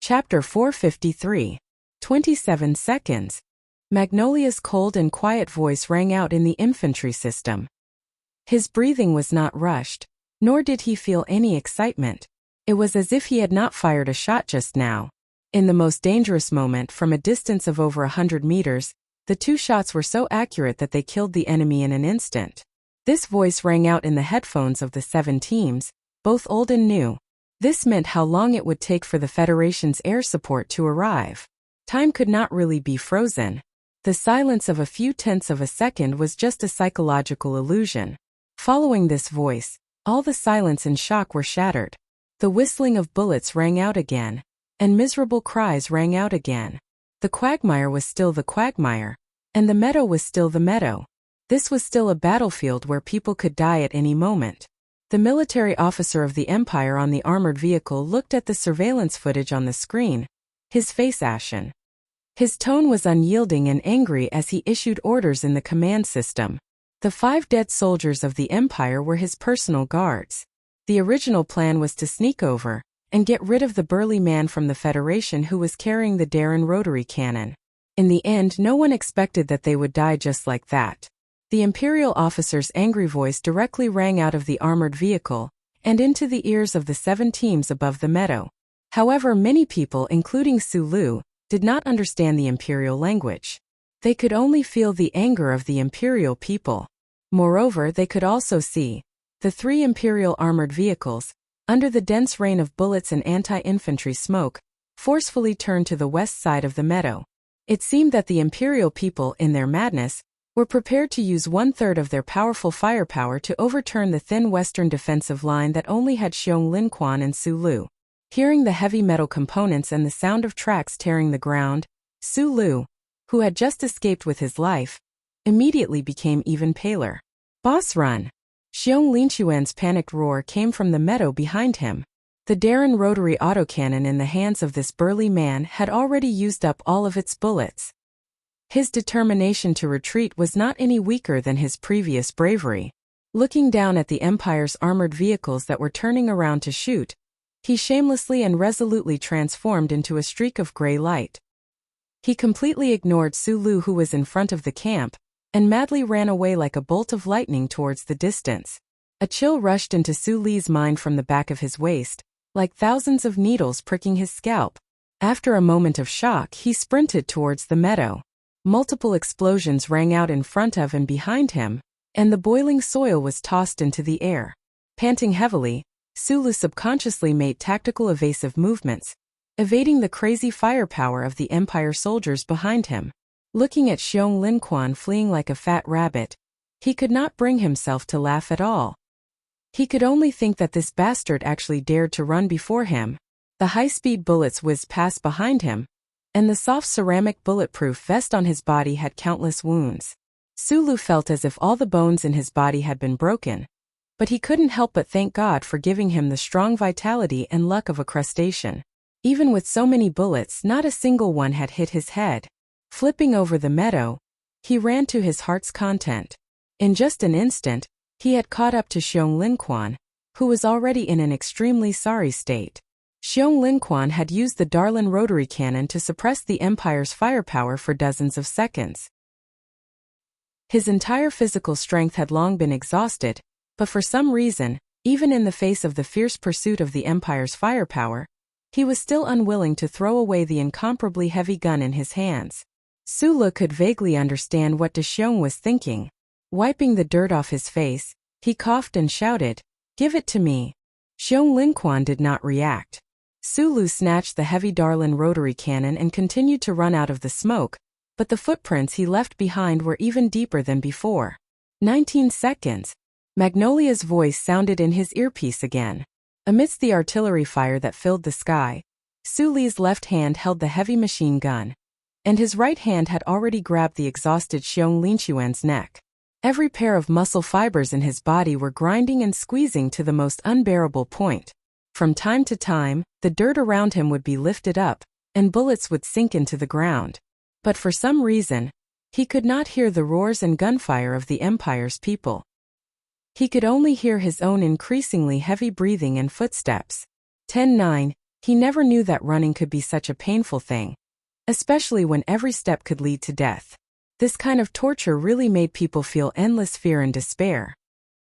Chapter 453. 27 seconds. Magnolia's cold and quiet voice rang out in the infantry system. His breathing was not rushed, nor did he feel any excitement. It was as if he had not fired a shot just now. In the most dangerous moment, from a distance of over 100 meters, the two shots were so accurate that they killed the enemy in an instant. This voice rang out in the headphones of the 7 teams, both old and new. This meant how long it would take for the Federation's air support to arrive. Time could not really be frozen. The silence of a few tenths of a second was just a psychological illusion. Following this voice, all the silence and shock were shattered. The whistling of bullets rang out again, and miserable cries rang out again. The quagmire was still the quagmire, and the meadow was still the meadow. This was still a battlefield where people could die at any moment. The military officer of the Empire on the armored vehicle looked at the surveillance footage on the screen, his face ashen. His tone was unyielding and angry as he issued orders in the command system. The 5 dead soldiers of the Empire were his personal guards. The original plan was to sneak over and get rid of the burly man from the Federation who was carrying the Darren rotary cannon. In the end, no one expected that they would die just like that. The Imperial officer's angry voice directly rang out of the armored vehicle and into the ears of the 7 teams above the meadow. However, many people, including Sulu, did not understand the Imperial language. They could only feel the anger of the Imperial people. Moreover, they could also see the 3 Imperial armored vehicles, under the dense rain of bullets and anti-infantry smoke, forcefully turned to the west side of the meadow. It seemed that the Imperial people, in their madness, were prepared to use 1/3 of their powerful firepower to overturn the thin western defensive line that only had Xiong Linquan and Sulu. Hearing the heavy metal components and the sound of tracks tearing the ground, Sulu, who had just escaped with his life, immediately became even paler. "Boss, run!" Xiong Linquan's panicked roar came from the meadow behind him. The Darren rotary autocannon in the hands of this burly man had already used up all of its bullets. His determination to retreat was not any weaker than his previous bravery. Looking down at the Empire's armored vehicles that were turning around to shoot, he shamelessly and resolutely transformed into a streak of gray light. He completely ignored Sulu, who was in front of the camp, and madly ran away like a bolt of lightning towards the distance. A chill rushed into Sulu's mind from the back of his waist, like thousands of needles pricking his scalp. After a moment of shock, he sprinted towards the meadow. Multiple explosions rang out in front of and behind him, and the boiling soil was tossed into the air. Panting heavily, Sulu subconsciously made tactical evasive movements, evading the crazy firepower of the Empire soldiers behind him. Looking at Xiong Linquan fleeing like a fat rabbit, he could not bring himself to laugh at all. He could only think that this bastard actually dared to run before him. The high-speed bullets whizzed past behind him, and the soft ceramic bulletproof vest on his body had countless wounds. Sulu felt as if all the bones in his body had been broken, but he couldn't help but thank God for giving him the strong vitality and luck of a crustacean. Even with so many bullets, not a single one had hit his head. Flipping over the meadow, he ran to his heart's content. In just an instant, he had caught up to Xiong Linquan, who was already in an extremely sorry state. Xiong Linquan had used the Darlin rotary cannon to suppress the Empire's firepower for dozens of seconds. His entire physical strength had long been exhausted, but for some reason, even in the face of the fierce pursuit of the Empire's firepower, he was still unwilling to throw away the incomparably heavy gun in his hands. Sulu could vaguely understand what De Xiong was thinking. Wiping the dirt off his face, he coughed and shouted, "Give it to me." Xiong Linquan did not react. Sulu snatched the heavy Darlin rotary cannon and continued to run out of the smoke, but the footprints he left behind were even deeper than before. 19 seconds. Magnolia's voice sounded in his earpiece again. Amidst the artillery fire that filled the sky, Sulu's left hand held the heavy machine gun, and his right hand had already grabbed the exhausted Xiong Linquan's neck. Every pair of muscle fibers in his body were grinding and squeezing to the most unbearable point. From time to time, the dirt around him would be lifted up, and bullets would sink into the ground. But for some reason, he could not hear the roars and gunfire of the Empire's people. He could only hear his own increasingly heavy breathing and footsteps. 10-9. He never knew that running could be such a painful thing, especially when every step could lead to death. This kind of torture really made people feel endless fear and despair.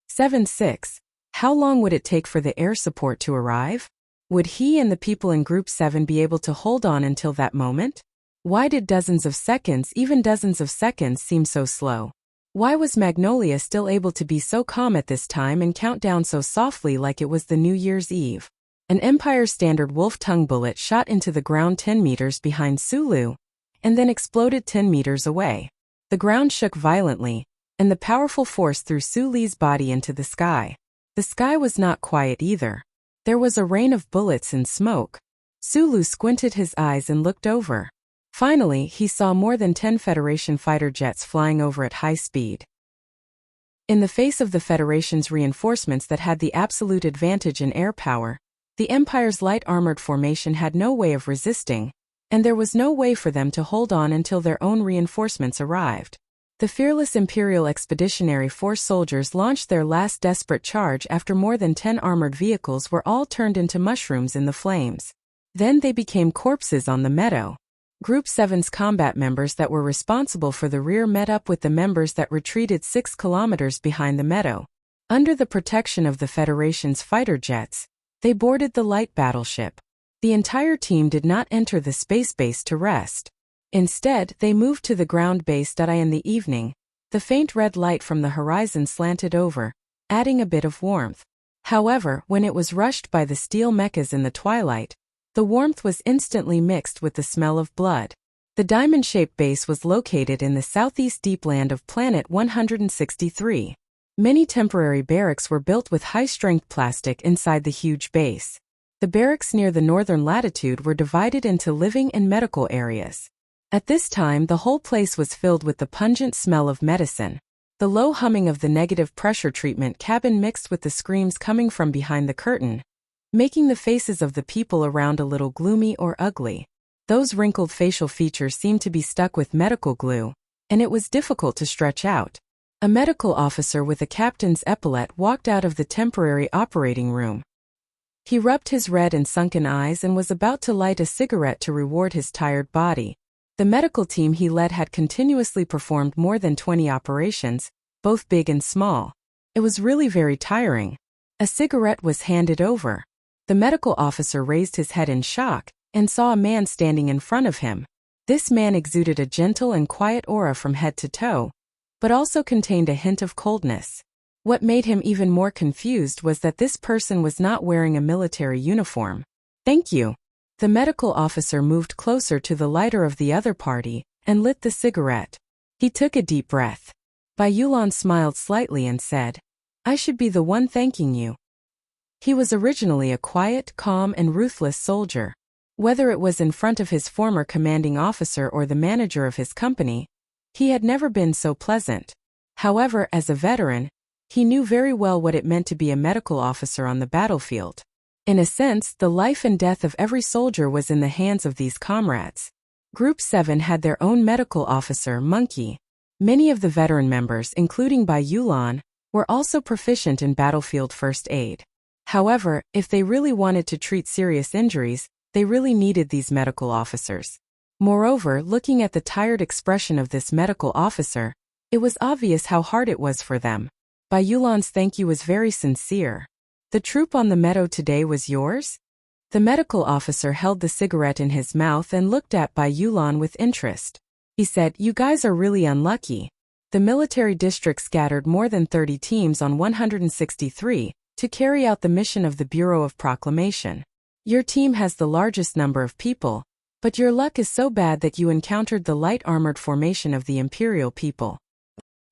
7-6. How long would it take for the air support to arrive? Would he and the people in Group 7 be able to hold on until that moment? Why did dozens of seconds, even dozens of seconds, seem so slow? Why was Magnolia still able to be so calm at this time and count down so softly like it was the New Year's Eve? An Empire Standard wolf-tongue bullet shot into the ground 10 meters behind Sulu, and then exploded 10 meters away. The ground shook violently, and the powerful force threw Sulu's body into the sky. The sky was not quiet either. There was a rain of bullets and smoke. Sulu squinted his eyes and looked over. Finally, he saw more than 10 Federation fighter jets flying over at high speed. In the face of the Federation's reinforcements that had the absolute advantage in air power, the Empire's light armored formation had no way of resisting, and there was no way for them to hold on until their own reinforcements arrived. The fearless Imperial Expeditionary Force soldiers launched their last desperate charge after more than 10 armored vehicles were all turned into mushrooms in the flames. Then they became corpses on the meadow. Group 7's combat members that were responsible for the rear met up with the members that retreated 6 kilometers behind the meadow. Under the protection of the Federation's fighter jets, they boarded the light battleship. The entire team did not enter the space base to rest. Instead, they moved to the ground base. In the evening, the faint red light from the horizon slanted over, adding a bit of warmth. However, when it was rushed by the steel mechas in the twilight, the warmth was instantly mixed with the smell of blood. The diamond-shaped base was located in the southeast deep land of Planet 163. Many temporary barracks were built with high-strength plastic inside the huge base. The barracks near the northern latitude were divided into living and medical areas. At this time, the whole place was filled with the pungent smell of medicine. The low humming of the negative pressure treatment cabin mixed with the screams coming from behind the curtain, making the faces of the people around a little gloomy or ugly. Those wrinkled facial features seemed to be stuck with medical glue, and it was difficult to stretch out. A medical officer with a captain's epaulette walked out of the temporary operating room. He rubbed his red and sunken eyes and was about to light a cigarette to reward his tired body. The medical team he led had continuously performed more than 20 operations, both big and small. It was really very tiring. A cigarette was handed over. The medical officer raised his head in shock and saw a man standing in front of him. This man exuded a gentle and quiet aura from head to toe, but also contained a hint of coldness. What made him even more confused was that this person was not wearing a military uniform. "Thank you." The medical officer moved closer to the lighter of the other party and lit the cigarette. He took a deep breath. Bai Yulan smiled slightly and said, "I should be the one thanking you." He was originally a quiet, calm, and ruthless soldier. Whether it was in front of his former commanding officer or the manager of his company, he had never been so pleasant. However, as a veteran, he knew very well what it meant to be a medical officer on the battlefield. In a sense, the life and death of every soldier was in the hands of these comrades. Group 7 had their own medical officer, Monkey. Many of the veteran members, including Bai Yulan, were also proficient in battlefield first aid. However, if they really wanted to treat serious injuries, they really needed these medical officers. Moreover, looking at the tired expression of this medical officer, it was obvious how hard it was for them. Bai Yulan's thank you was very sincere. "The troop on the meadow today was yours?" The medical officer held the cigarette in his mouth and looked at Bai Yulan with interest. He said, "You guys are really unlucky. The military district scattered more than 30 teams on 163 to carry out the mission of the Bureau of Proclamation. Your team has the largest number of people, but your luck is so bad that you encountered the light armored formation of the Imperial people.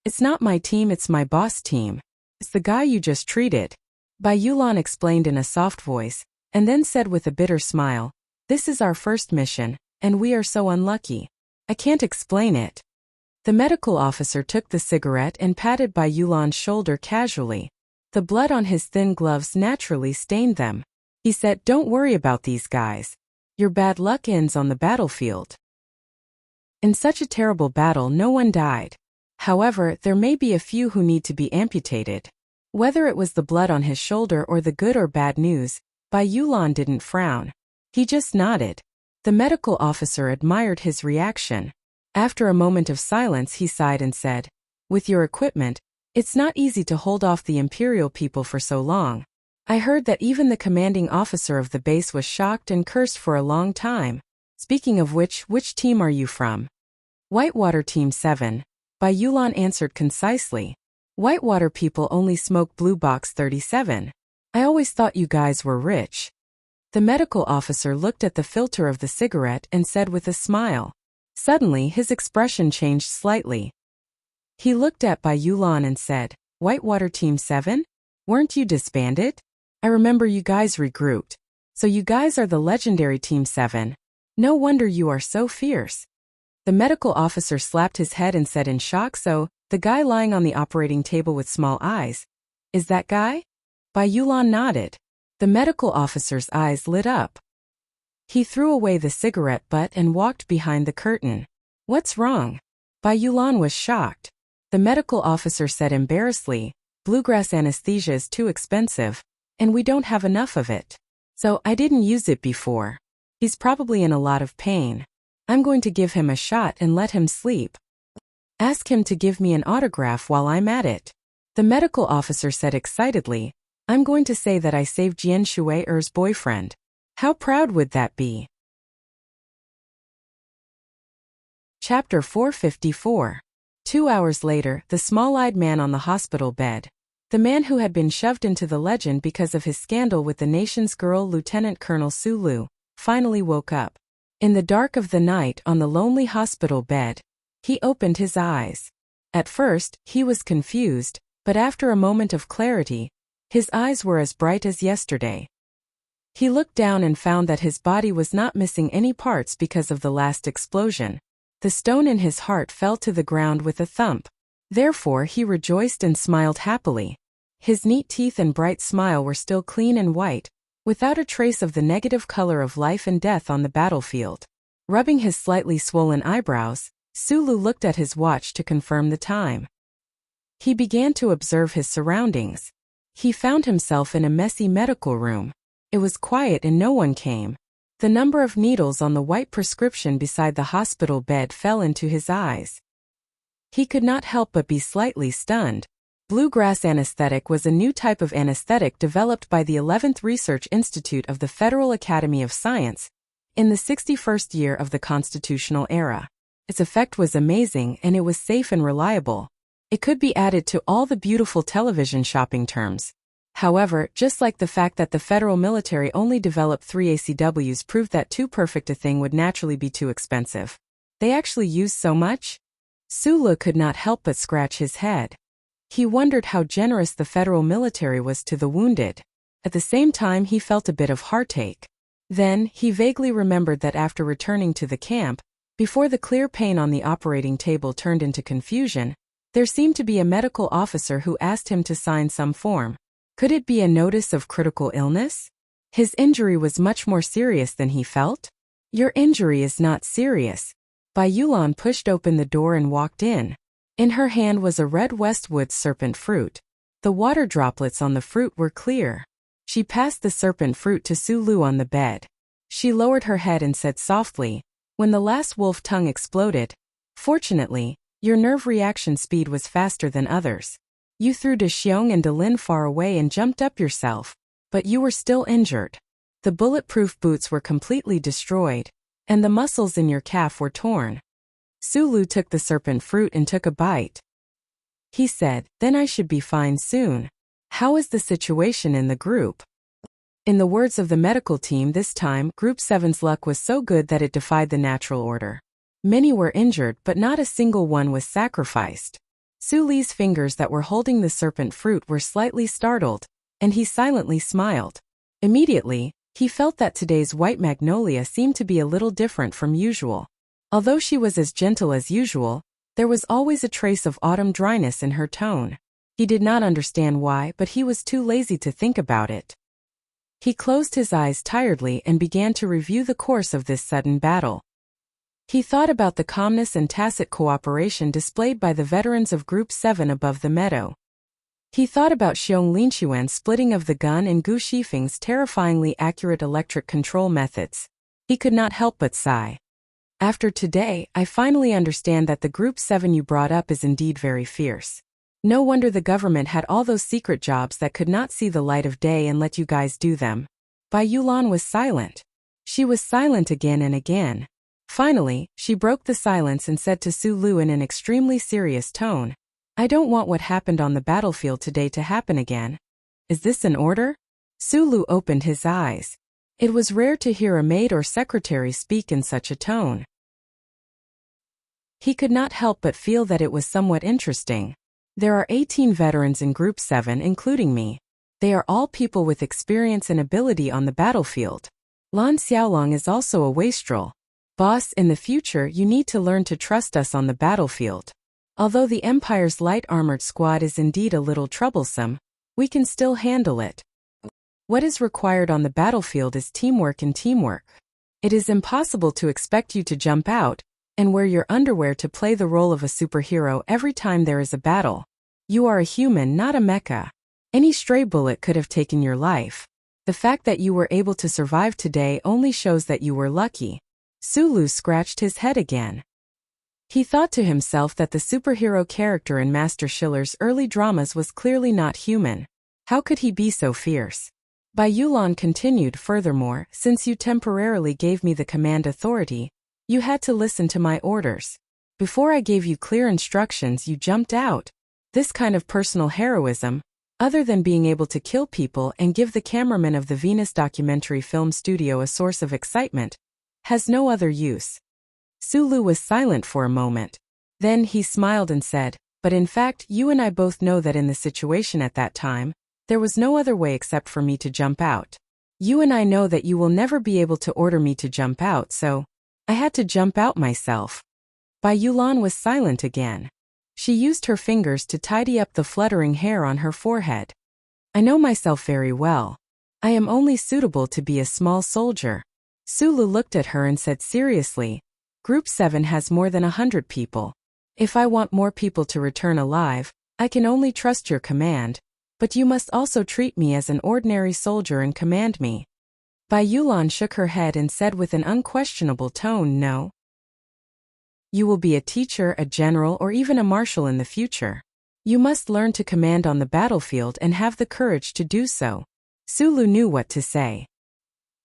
It's not my team, it's my boss team. It's the guy you just treated." Bai Yulan explained in a soft voice, and then said with a bitter smile, "This is our first mission, and we are so unlucky. I can't explain it." The medical officer took the cigarette and patted Bai Yulan's shoulder casually. The blood on his thin gloves naturally stained them. He said, "Don't worry about these guys. Your bad luck ends on the battlefield." In such a terrible battle, no one died. However, there may be a few who need to be amputated. Whether it was the blood on his shoulder or the good or bad news, Bai Yulan didn't frown. He just nodded. The medical officer admired his reaction. After a moment of silence, he sighed and said, "With your equipment, it's not easy to hold off the Imperial people for so long. I heard that even the commanding officer of the base was shocked and cursed for a long time. Speaking of which team are you from?" "Whitewater Team 7. Bai Yulan answered concisely. "Whitewater people only smoke Blue Box 37. I always thought you guys were rich." The medical officer looked at the filter of the cigarette and said with a smile. Suddenly his expression changed slightly. He looked at Bai Yulan and said, "Whitewater Team 7? Weren't you disbanded? I remember you guys regrouped. So you guys are the legendary Team 7. No wonder you are so fierce." The medical officer slapped his head and said in shock, "So, the guy lying on the operating table with small eyes? Is that guy?" Bai Yulan nodded. The medical officer's eyes lit up. He threw away the cigarette butt and walked behind the curtain. "What's wrong?" Bai Yulan was shocked. The medical officer said embarrassedly, "Bluegrass anesthesia is too expensive, and we don't have enough of it. So I didn't use it before. He's probably in a lot of pain. I'm going to give him a shot and let him sleep. Ask him to give me an autograph while I'm at it." The medical officer said excitedly, "I'm going to say that I saved Jian Shui-er's boyfriend. How proud would that be?" Chapter 454. 2 hours later, the small-eyed man on the hospital bed. The man who had been shoved into the legend because of his scandal with the nation's girl Lieutenant Colonel Sulu, finally woke up. In the dark of the night on the lonely hospital bed, he opened his eyes. At first, he was confused, but after a moment of clarity, his eyes were as bright as yesterday. He looked down and found that his body was not missing any parts because of the last explosion. The stone in his heart fell to the ground with a thump. Therefore he rejoiced and smiled happily. His neat teeth and bright smile were still clean and white, without a trace of the negative color of life and death on the battlefield. Rubbing his slightly swollen eyebrows, Sulu looked at his watch to confirm the time. He began to observe his surroundings. He found himself in a messy medical room. It was quiet and no one came. The number of needles on the white prescription beside the hospital bed fell into his eyes. He could not help but be slightly stunned. Bluegrass anesthetic was a new type of anesthetic developed by the 11th Research Institute of the Federal Academy of Science in the 61st year of the constitutional era. Its effect was amazing and it was safe and reliable. It could be added to all the beautiful television shopping terms. However, just like the fact that the federal military only developed 3 ACWs proved that too perfect a thing would naturally be too expensive. They actually used so much? Sulu could not help but scratch his head. He wondered how generous the federal military was to the wounded. At the same time, he felt a bit of heartache. Then, he vaguely remembered that after returning to the camp, before the clear pain on the operating table turned into confusion, there seemed to be a medical officer who asked him to sign some form. Could it be a notice of critical illness? His injury was much more serious than he felt. "Your injury is not serious." Bai Yulan pushed open the door and walked in. In her hand was a red Westwood serpent fruit. The water droplets on the fruit were clear. She passed the serpent fruit to Sulu on the bed. She lowered her head and said softly, when the last wolf tongue exploded, "Fortunately, your nerve reaction speed was faster than others. You threw De Xiong and De Lin far away and jumped up yourself, but you were still injured. The bulletproof boots were completely destroyed, and the muscles in your calf were torn." Sulu took the serpent fruit and took a bite. He said, "Then I should be fine soon. How is the situation in the group?" In the words of the medical team this time, Group 7's luck was so good that it defied the natural order. Many were injured but not a single one was sacrificed. Suli's fingers that were holding the serpent fruit were slightly startled, and he silently smiled. Immediately, he felt that today's white magnolia seemed to be a little different from usual. Although she was as gentle as usual, there was always a trace of autumn dryness in her tone. He did not understand why, but he was too lazy to think about it. He closed his eyes tiredly and began to review the course of this sudden battle. He thought about the calmness and tacit cooperation displayed by the veterans of Group 7 above the meadow. He thought about Xiong Linxuan's splitting of the gun and Gu Shifeng's terrifyingly accurate electric control methods. He could not help but sigh. After today, I finally understand that the Group 7 you brought up is indeed very fierce. No wonder the government had all those secret jobs that could not see the light of day and let you guys do them. Bai Yulan was silent. She was silent again and again. Finally, she broke the silence and said to Su Lu in an extremely serious tone, I don't want what happened on the battlefield today to happen again. Is this an order? Su Lu opened his eyes. It was rare to hear a maid or secretary speak in such a tone. He could not help but feel that it was somewhat interesting. There are 18 veterans in Group 7 including me. They are all people with experience and ability on the battlefield. Lan Xiaolong is also a wastrel. Boss, in the future you need to learn to trust us on the battlefield. Although the Empire's light armored squad is indeed a little troublesome, we can still handle it. What is required on the battlefield is teamwork and teamwork. It is impossible to expect you to jump out and wear your underwear to play the role of a superhero every time there is a battle. You are a human, not a mecha. Any stray bullet could have taken your life. The fact that you were able to survive today only shows that you were lucky. Su Lu scratched his head again. He thought to himself that the superhero character in Master Schiller's early dramas was clearly not human. How could he be so fierce? Bai Yulan continued, furthermore, since you temporarily gave me the command authority, you had to listen to my orders. Before I gave you clear instructions, you jumped out. This kind of personal heroism, other than being able to kill people and give the cameraman of the Venus documentary film studio a source of excitement, has no other use. Su Lu was silent for a moment. Then he smiled and said, but in fact you and I both know that in the situation at that time, there was no other way except for me to jump out. You and I know that you will never be able to order me to jump out, so I had to jump out myself. Bai Yulan was silent again. She used her fingers to tidy up the fluttering hair on her forehead. I know myself very well. I am only suitable to be a small soldier. Su Lu looked at her and said seriously, Group 7 has more than 100 people. If I want more people to return alive, I can only trust your command, but you must also treat me as an ordinary soldier and command me. Bai Yulan shook her head and said with an unquestionable tone, no. You will be a teacher, a general, or even a marshal in the future. You must learn to command on the battlefield and have the courage to do so. Su Lu knew what to say.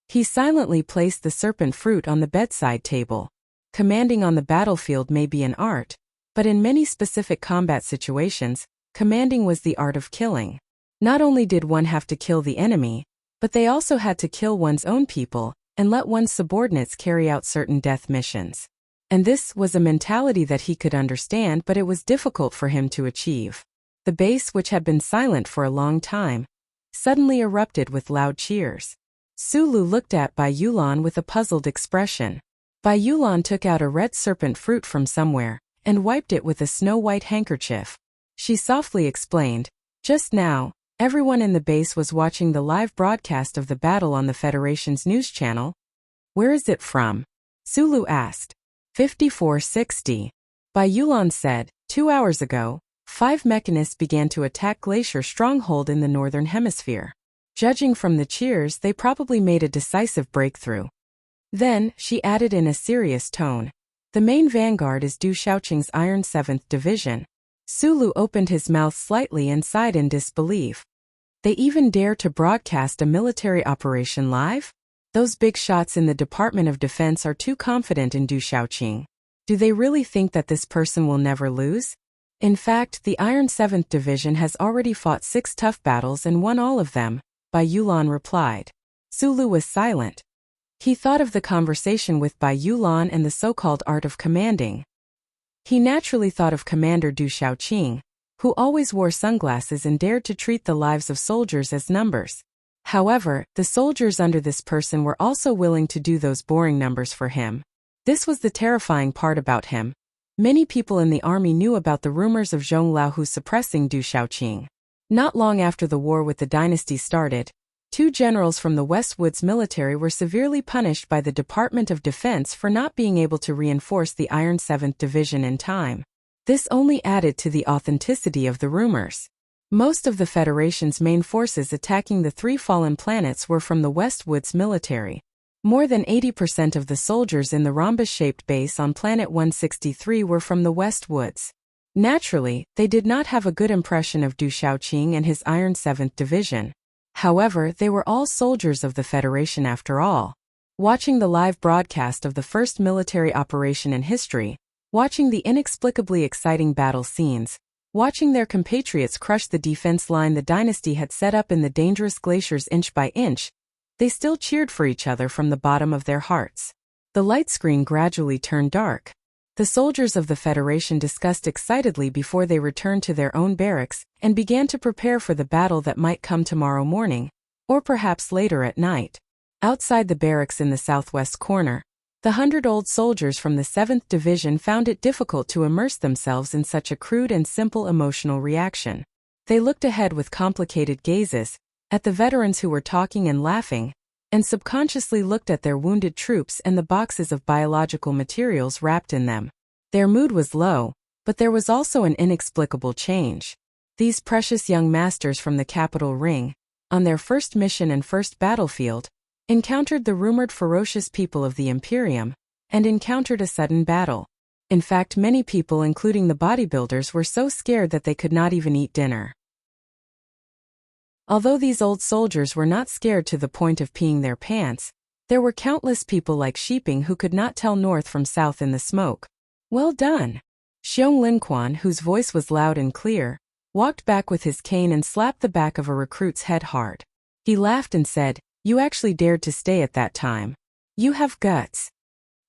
He silently placed the serpent fruit on the bedside table. Commanding on the battlefield may be an art, but in many specific combat situations, commanding was the art of killing. Not only did one have to kill the enemy, but they also had to kill one's own people and let one's subordinates carry out certain death missions. And this was a mentality that he could understand, but it was difficult for him to achieve. The base, which had been silent for a long time, suddenly erupted with loud cheers. Su Lu looked at Bai Yulan with a puzzled expression. Bai Yulan took out a red serpent fruit from somewhere and wiped it with a snow-white handkerchief. She softly explained, just now, everyone in the base was watching the live broadcast of the battle on the Federation's news channel. Where is it from? Su Lu asked. 5460. Bai Yulan said, 2 hours ago, 5 mechanists began to attack Glacier Stronghold in the Northern Hemisphere. Judging from the cheers, they probably made a decisive breakthrough. Then, she added in a serious tone, the main vanguard is Du Shaoqing's Iron 7th Division. Su Lu opened his mouth slightly and sighed in disbelief. They even dare to broadcast a military operation live? Those big shots in the Department of Defense are too confident in Du Shaoqing. Do they really think that this person will never lose? In fact, the Iron 7th Division has already fought 6 tough battles and won all of them, Bai Yulan replied. Su Lu was silent. He thought of the conversation with Bai Yulan and the so-called art of commanding. He naturally thought of Commander Du Shaoqing, who always wore sunglasses and dared to treat the lives of soldiers as numbers. However, the soldiers under this person were also willing to do those boring numbers for him. This was the terrifying part about him. Many people in the army knew about the rumors of Zhong Laohu suppressing Du Shaoqing. Not long after the war with the dynasty started, 2 generals from the Westwoods military were severely punished by the Department of Defense for not being able to reinforce the Iron 7th Division in time. This only added to the authenticity of the rumors. Most of the Federation's main forces attacking the 3 fallen planets were from the West Woods military. More than 80% of the soldiers in the rhombus-shaped base on Planet 163 were from the West Woods. Naturally, they did not have a good impression of Du Shaoqing and his Iron 7th Division. However, they were all soldiers of the Federation after all. Watching the live broadcast of the first military operation in history, watching the inexplicably exciting battle scenes, watching their compatriots crush the defense line the dynasty had set up in the dangerous glaciers inch by inch, they still cheered for each other from the bottom of their hearts. The light screen gradually turned dark. The soldiers of the Federation discussed excitedly before they returned to their own barracks and began to prepare for the battle that might come tomorrow morning, or perhaps later at night. Outside the barracks in the southwest corner, the 100-old soldiers from the 7th Division found it difficult to immerse themselves in such a crude and simple emotional reaction. They looked ahead with complicated gazes, at the veterans who were talking and laughing, and subconsciously looked at their wounded troops and the boxes of biological materials wrapped in them. Their mood was low, but there was also an inexplicable change. These precious young masters from the capital ring, on their first mission and first battlefield, encountered the rumored ferocious people of the Imperium, and encountered a sudden battle. In fact, many people including the bodybuilders were so scared that they could not even eat dinner. Although these old soldiers were not scared to the point of peeing their pants, there were countless people like Sheeping who could not tell north from south in the smoke. Well done! Xiong Linquan, whose voice was loud and clear, walked back with his cane and slapped the back of a recruit's head hard. He laughed and said, "You actually dared to stay at that time. You have guts."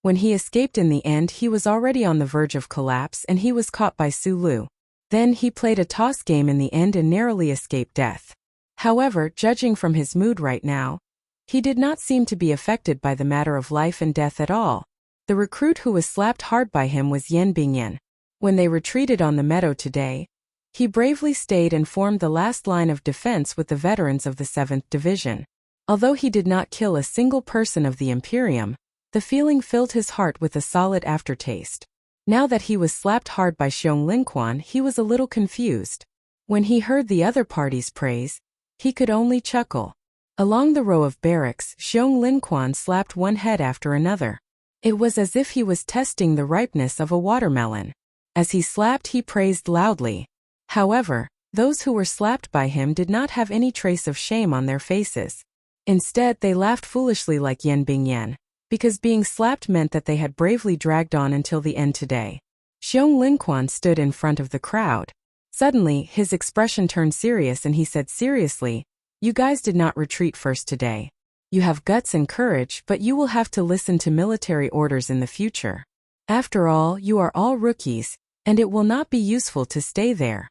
When he escaped in the end, he was already on the verge of collapse and he was caught by Su Lu. Then he played a toss game in the end and narrowly escaped death. However, judging from his mood right now, he did not seem to be affected by the matter of life and death at all. The recruit who was slapped hard by him was Yan Bingyan. When they retreated on the meadow today, he bravely stayed and formed the last line of defense with the veterans of the 7th Division. Although he did not kill a single person of the Imperium, the feeling filled his heart with a solid aftertaste. Now that he was slapped hard by Xiong Linquan, he was a little confused. When he heard the other party's praise, he could only chuckle. Along the row of barracks, Xiong Linquan slapped one head after another. It was as if he was testing the ripeness of a watermelon. As he slapped, he praised loudly. However, those who were slapped by him did not have any trace of shame on their faces. Instead, they laughed foolishly like Yan Bingyan, because being slapped meant that they had bravely dragged on until the end today. Xiong Linquan stood in front of the crowd. Suddenly, his expression turned serious and he said seriously, "You guys did not retreat first today. You have guts and courage, but you will have to listen to military orders in the future. After all, you are all rookies, and it will not be useful to stay there.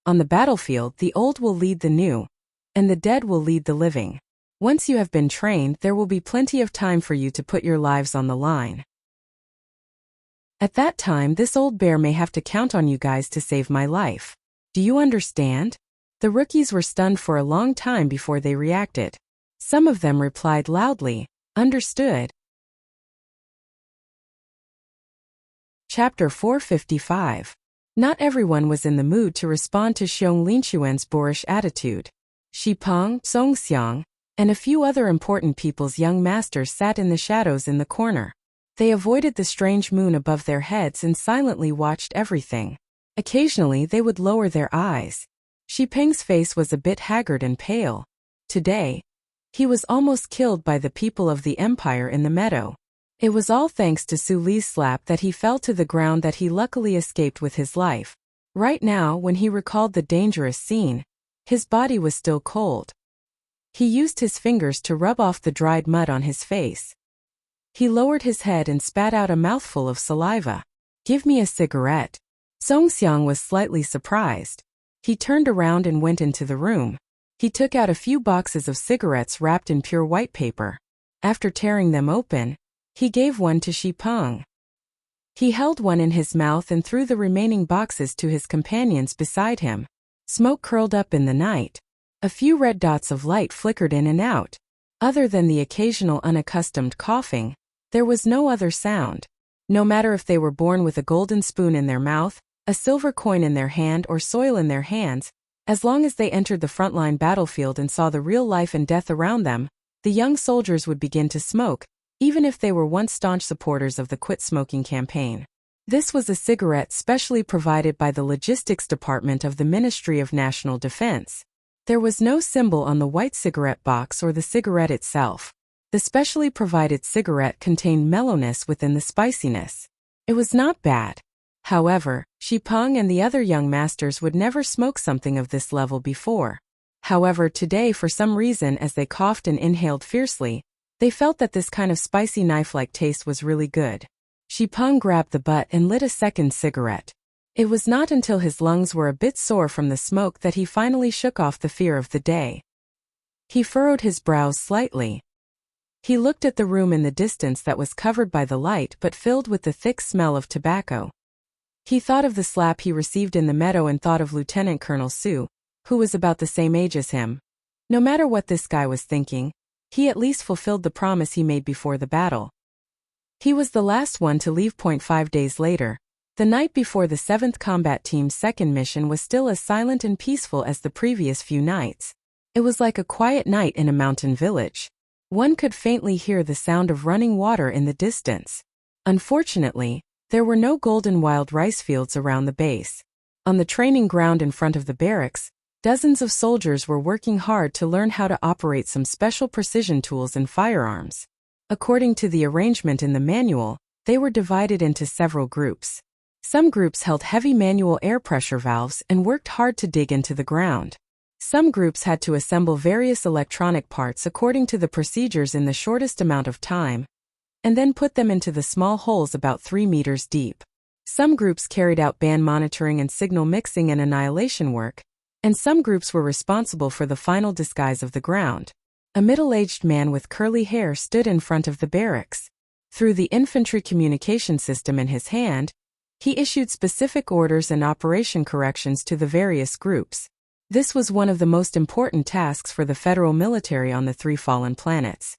On the battlefield, the old will lead the new, and the dead will lead the living. Once you have been trained, there will be plenty of time for you to put your lives on the line. At that time, this old bear may have to count on you guys to save my life. Do you understand?" The rookies were stunned for a long time before they reacted. Some of them replied loudly, "Understood." Chapter 455. Not everyone was in the mood to respond to Xiong Linquan's boorish attitude. Shi Peng, Songxiang, and a few other important people's young masters sat in the shadows in the corner. They avoided the strange moon above their heads and silently watched everything. Occasionally they would lower their eyes. Shi Peng's face was a bit haggard and pale. Today, he was almost killed by the people of the Empire in the meadow. It was all thanks to Su Li's slap that he fell to the ground that he luckily escaped with his life. Right now, when he recalled the dangerous scene, his body was still cold. He used his fingers to rub off the dried mud on his face. He lowered his head and spat out a mouthful of saliva. "Give me a cigarette." Songxiang was slightly surprised. He turned around and went into the room. He took out a few boxes of cigarettes wrapped in pure white paper. After tearing them open, he gave one to Shi Peng. He held one in his mouth and threw the remaining boxes to his companions beside him. Smoke curled up in the night. A few red dots of light flickered in and out. Other than the occasional unaccustomed coughing, there was no other sound. No matter if they were born with a golden spoon in their mouth, a silver coin in their hand or soil in their hands, As long as they entered the frontline battlefield and saw the real life and death around them, the young soldiers would begin to smoke, even if they were once staunch supporters of the Quit Smoking campaign. This was a cigarette specially provided by the Logistics Department of the Ministry of National Defense. There was no symbol on the white cigarette box or the cigarette itself. The specially provided cigarette contained mellowness within the spiciness. It was not bad. However, Shipeng and the other young masters would never smoke something of this level before. However, today for some reason as they coughed and inhaled fiercely, they felt that this kind of spicy knife-like taste was really good. Shipeng grabbed the butt and lit a second cigarette. It was not until his lungs were a bit sore from the smoke that he finally shook off the fear of the day. He furrowed his brows slightly. He looked at the room in the distance that was covered by the light but filled with the thick smell of tobacco. He thought of the slap he received in the meadow and thought of Lieutenant Colonel Su, who was about the same age as him. No matter what this guy was thinking, he at least fulfilled the promise he made before the battle. He was the last one to leave. 5 days later, the night before the 7th Combat Team's second mission was still as silent and peaceful as the previous few nights. It was like a quiet night in a mountain village. One could faintly hear the sound of running water in the distance. Unfortunately, there were no golden wild rice fields around the base. On the training ground in front of the barracks, dozens of soldiers were working hard to learn how to operate some special precision tools and firearms. According to the arrangement in the manual, they were divided into several groups. Some groups held heavy manual air pressure valves and worked hard to dig into the ground. Some groups had to assemble various electronic parts according to the procedures in the shortest amount of time, and then put them into the small holes about 3 meters deep. Some groups carried out band monitoring and signal mixing and annihilation work, and some groups were responsible for the final disguise of the ground. A middle-aged man with curly hair stood in front of the barracks. Through the infantry communication system in his hand, he issued specific orders and operation corrections to the various groups. This was one of the most important tasks for the federal military on the 3 fallen planets.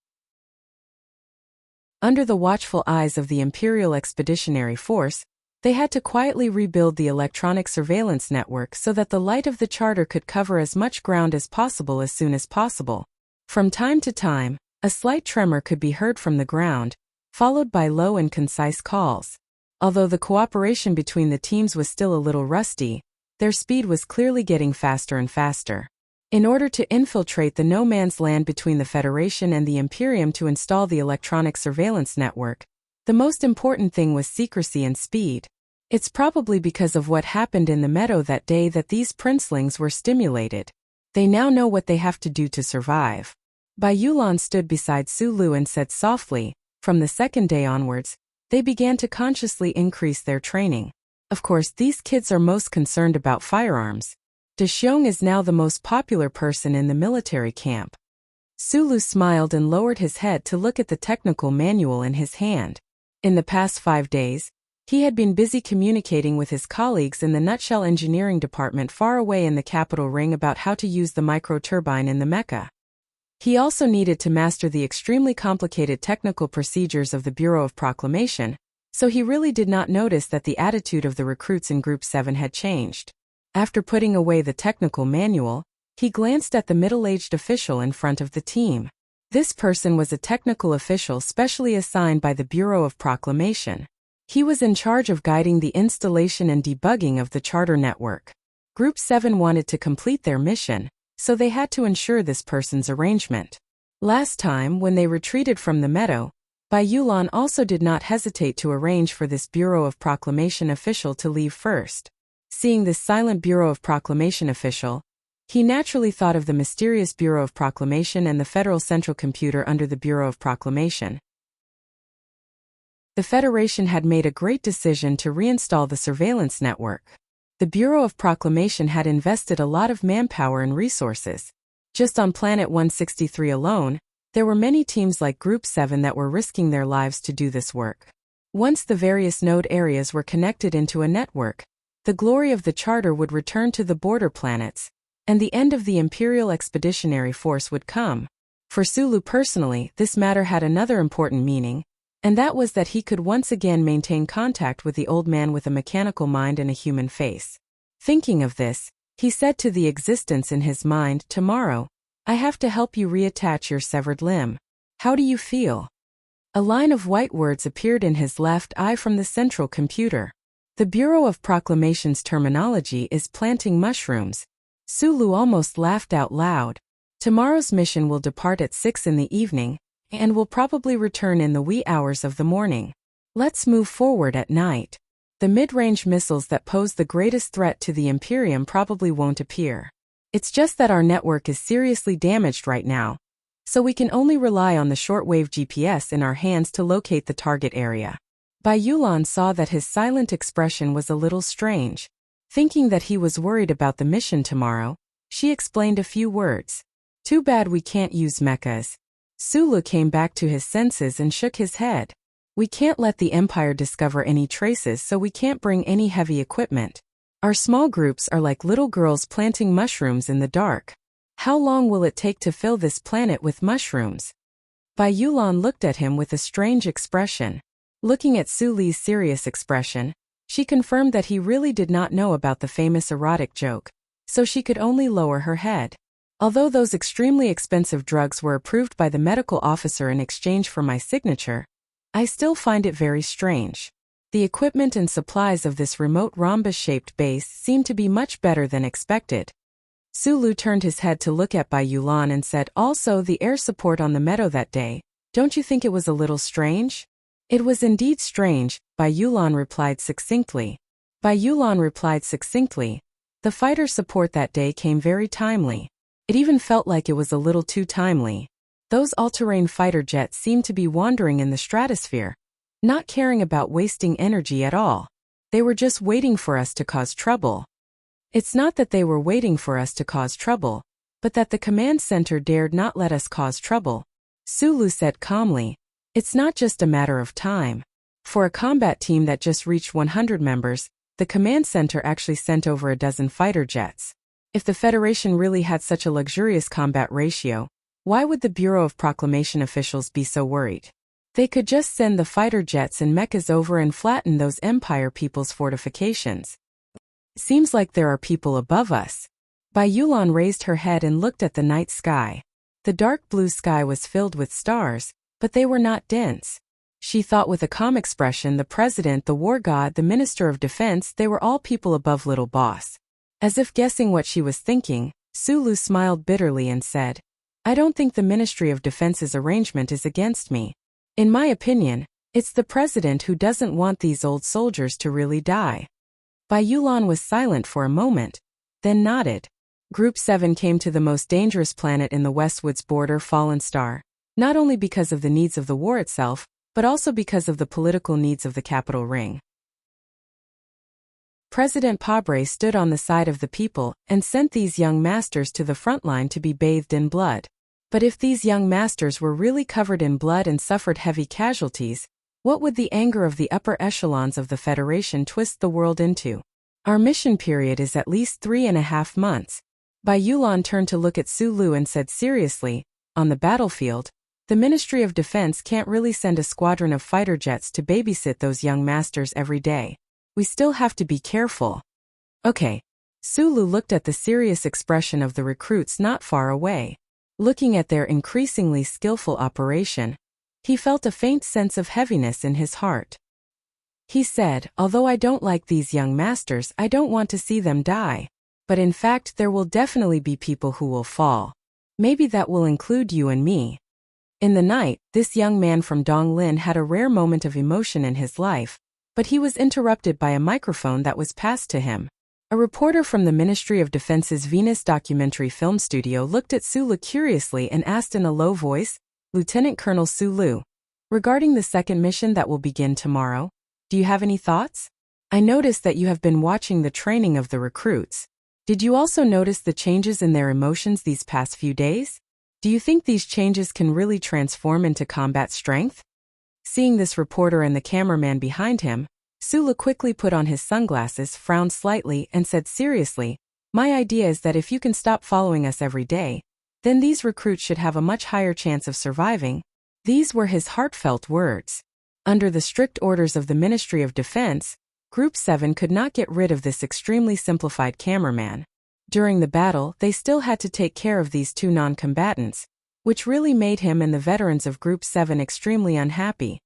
Under the watchful eyes of the Imperial Expeditionary Force, they had to quietly rebuild the electronic surveillance network so that the light of the charter could cover as much ground as possible as soon as possible. From time to time, a slight tremor could be heard from the ground, followed by low and concise calls. Although the cooperation between the teams was still a little rusty, their speed was clearly getting faster and faster. In order to infiltrate the no man's land between the Federation and the Imperium to install the electronic surveillance network, the most important thing was secrecy and speed. It's probably because of what happened in the meadow that day that these princelings were stimulated. They now know what they have to do to survive. Bai Yulan stood beside Su Lu and said softly, from the second day onwards, they began to consciously increase their training. Of course, these kids are most concerned about firearms. De Xiong is now the most popular person in the military camp. Su Lu smiled and lowered his head to look at the technical manual in his hand. In the past 5 days, he had been busy communicating with his colleagues in the Nutshell Engineering Department far away in the capital ring about how to use the microturbine in the mecha. He also needed to master the extremely complicated technical procedures of the Bureau of Proclamation, so he really did not notice that the attitude of the recruits in Group 7 had changed. After putting away the technical manual, he glanced at the middle-aged official in front of the team. This person was a technical official specially assigned by the Bureau of Proclamation. He was in charge of guiding the installation and debugging of the charter network. Group 7 wanted to complete their mission, so they had to ensure this person's arrangement. Last time, when they retreated from the meadow, Bai Yulan also did not hesitate to arrange for this Bureau of Proclamation official to leave first. Seeing this silent Bureau of Proclamation official, he naturally thought of the mysterious Bureau of Proclamation and the Federal Central Computer under the Bureau of Proclamation. The Federation had made a great decision to reinstall the surveillance network. The Bureau of Proclamation had invested a lot of manpower and resources. Just on Planet 163 alone, there were many teams like Group 7 that were risking their lives to do this work. Once the various node areas were connected into a network, the glory of the Charter would return to the border planets, and the end of the Imperial Expeditionary Force would come. For Sulu personally, this matter had another important meaning, and that was that he could once again maintain contact with the old man with a mechanical mind and a human face. Thinking of this, He said to the existence in his mind, "Tomorrow, I have to help you reattach your severed limb. How do you feel?" A line of white words appeared in his left eye from the central computer. The Bureau of Proclamation's terminology is planting mushrooms. Sulu almost laughed out loud. Tomorrow's mission will depart at 6 in the evening, and will probably return in the wee hours of the morning. Let's move forward at night. The mid-range missiles that pose the greatest threat to the Imperium probably won't appear. It's just that our network is seriously damaged right now, so we can only rely on the shortwave GPS in our hands to locate the target area. Bai Yulan saw that his silent expression was a little strange. Thinking that he was worried about the mission tomorrow, she explained a few words. "Too bad we can't use mechas." Sulu came back to his senses and shook his head. "We can't let the Empire discover any traces, so we can't bring any heavy equipment. Our small groups are like little girls planting mushrooms in the dark. How long will it take to fill this planet with mushrooms?" Bai Yulan looked at him with a strange expression. Looking at Suli's serious expression, she confirmed that he really did not know about the famous erotic joke, so she could only lower her head. "Although those extremely expensive drugs were approved by the medical officer in exchange for my signature, I still find it very strange. The equipment and supplies of this remote rhombus-shaped base seem to be much better than expected." Sulu turned his head to look at Bai Yulan and said, "Also, the air support on the meadow that day, don't you think it was a little strange?" "It was indeed strange," Bai Yulan replied succinctly. The fighter support that day came very timely. It even felt like it was a little too timely. Those all-terrain fighter jets seemed to be wandering in the stratosphere, not caring about wasting energy at all. They were just waiting for us to cause trouble. It's not that they were waiting for us to cause trouble, but that the command center dared not let us cause trouble," Sulu said calmly. "It's not just a matter of time. For a combat team that just reached 100 members, the command center actually sent over a dozen fighter jets. If the Federation really had such a luxurious combat ratio, why would the Bureau of Proclamation officials be so worried? They could just send the fighter jets and mechas over and flatten those Empire people's fortifications. Seems like there are people above us." Bai Yulan raised her head and looked at the night sky. The dark blue sky was filled with stars, but they were not dense. She thought with a calm expression, the president, the war god, the minister of defense, they were all people above little boss. As if guessing what she was thinking, Sulu smiled bitterly and said, "I don't think the Ministry of Defense's arrangement is against me. In my opinion, it's the president who doesn't want these old soldiers to really die." Bai Yulan was silent for a moment, then nodded. Group 7 came to the most dangerous planet in the Westwood's border, Fallen Star, not only because of the needs of the war itself, but also because of the political needs of the capital ring. President Pabre stood on the side of the people and sent these young masters to the front line to be bathed in blood. But if these young masters were really covered in blood and suffered heavy casualties, what would the anger of the upper echelons of the Federation twist the world into? "Our mission period is at least 3.5 months. Bai Yulan turned to look at Sulu and said seriously, "On the battlefield, the Ministry of Defense can't really send a squadron of fighter jets to babysit those young masters every day. We still have to be careful." "Okay." Sulu looked at the serious expression of the recruits not far away. Looking at their increasingly skillful operation, he felt a faint sense of heaviness in his heart. He said, "Although I don't like these young masters, I don't want to see them die. But in fact, there will definitely be people who will fall. Maybe that will include you and me." In the night, this young man from Donglin had a rare moment of emotion in his life, but he was interrupted by a microphone that was passed to him. A reporter from the Ministry of Defense's Venus documentary film studio looked at Sulu curiously and asked in a low voice, "Lieutenant Colonel Sulu, regarding the second mission that will begin tomorrow, do you have any thoughts? I noticed that you have been watching the training of the recruits. Did you also notice the changes in their emotions these past few days? Do you think these changes can really transform into combat strength?" Seeing this reporter and the cameraman behind him, Sulu quickly put on his sunglasses, frowned slightly, and said seriously, "My idea is that if you can stop following us every day, then these recruits should have a much higher chance of surviving." These were his heartfelt words. Under the strict orders of the Ministry of Defense, Group 7 could not get rid of this extremely simplified cameraman. During the battle, they still had to take care of these two non-combatants, which really made him and the veterans of Group 7 extremely unhappy.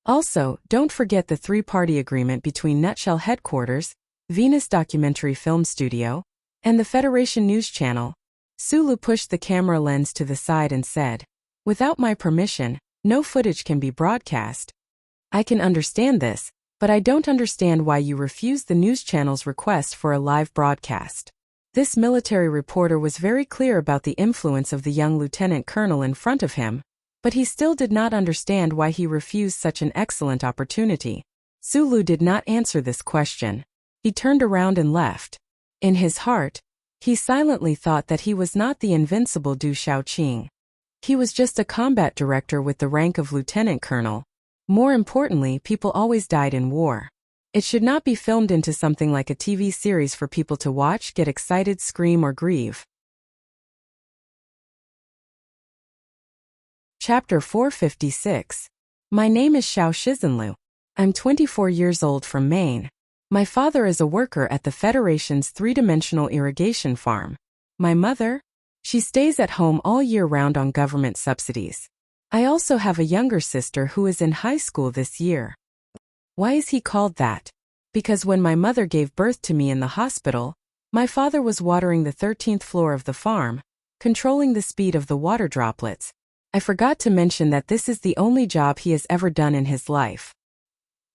Also, don't forget the three-party agreement between Nutshell Headquarters, Venus Documentary Film Studio, and the Federation News Channel. Sulu pushed the camera lens to the side and said, "Without my permission, no footage can be broadcast. I can understand this, but I don't understand why you refused the news channel's request for a live broadcast." This military reporter was very clear about the influence of the young lieutenant colonel in front of him, but he still did not understand why he refused such an excellent opportunity. Sulu did not answer this question. He turned around and left. In his heart, he silently thought that he was not the invincible Du Shaoqing. He was just a combat director with the rank of lieutenant colonel. More importantly, people always died in war. It should not be filmed into something like a TV series for people to watch, get excited, scream, or grieve. Chapter 456. My name is Xiao Shizenlu. I'm 24 years old from Maine. My father is a worker at the Federation's three-dimensional irrigation farm. My mother? She stays at home all year round on government subsidies. I also have a younger sister who is in high school this year. Why is he called that? Because when my mother gave birth to me in the hospital, my father was watering the 13th floor of the farm, controlling the speed of the water droplets. I forgot to mention that this is the only job he has ever done in his life.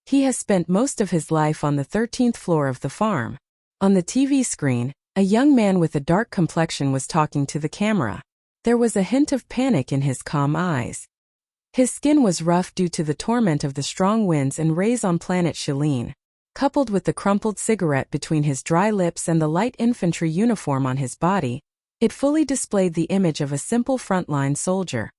He has spent most of his life on the 13th floor of the farm. On the TV screen, a young man with a dark complexion was talking to the camera. There was a hint of panic in his calm eyes. His skin was rough due to the torment of the strong winds and rays on planet Shalene, coupled with the crumpled cigarette between his dry lips and the light infantry uniform on his body. It fully displayed the image of a simple frontline soldier.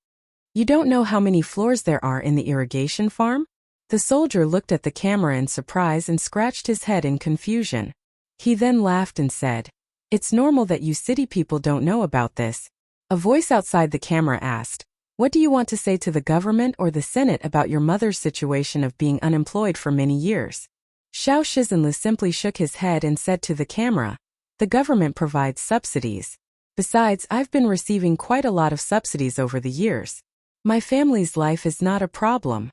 You don't know how many floors there are in the irrigation farm? The soldier looked at the camera in surprise and scratched his head in confusion. He then laughed and said, "It's normal that you city people don't know about this." A voice outside the camera asked, "What do you want to say to the government or the Senate about your mother's situation of being unemployed for many years?" Xiao Shizenlu simply shook his head and said to the camera, "The government provides subsidies. Besides, I've been receiving quite a lot of subsidies over the years. My family's life is not a problem.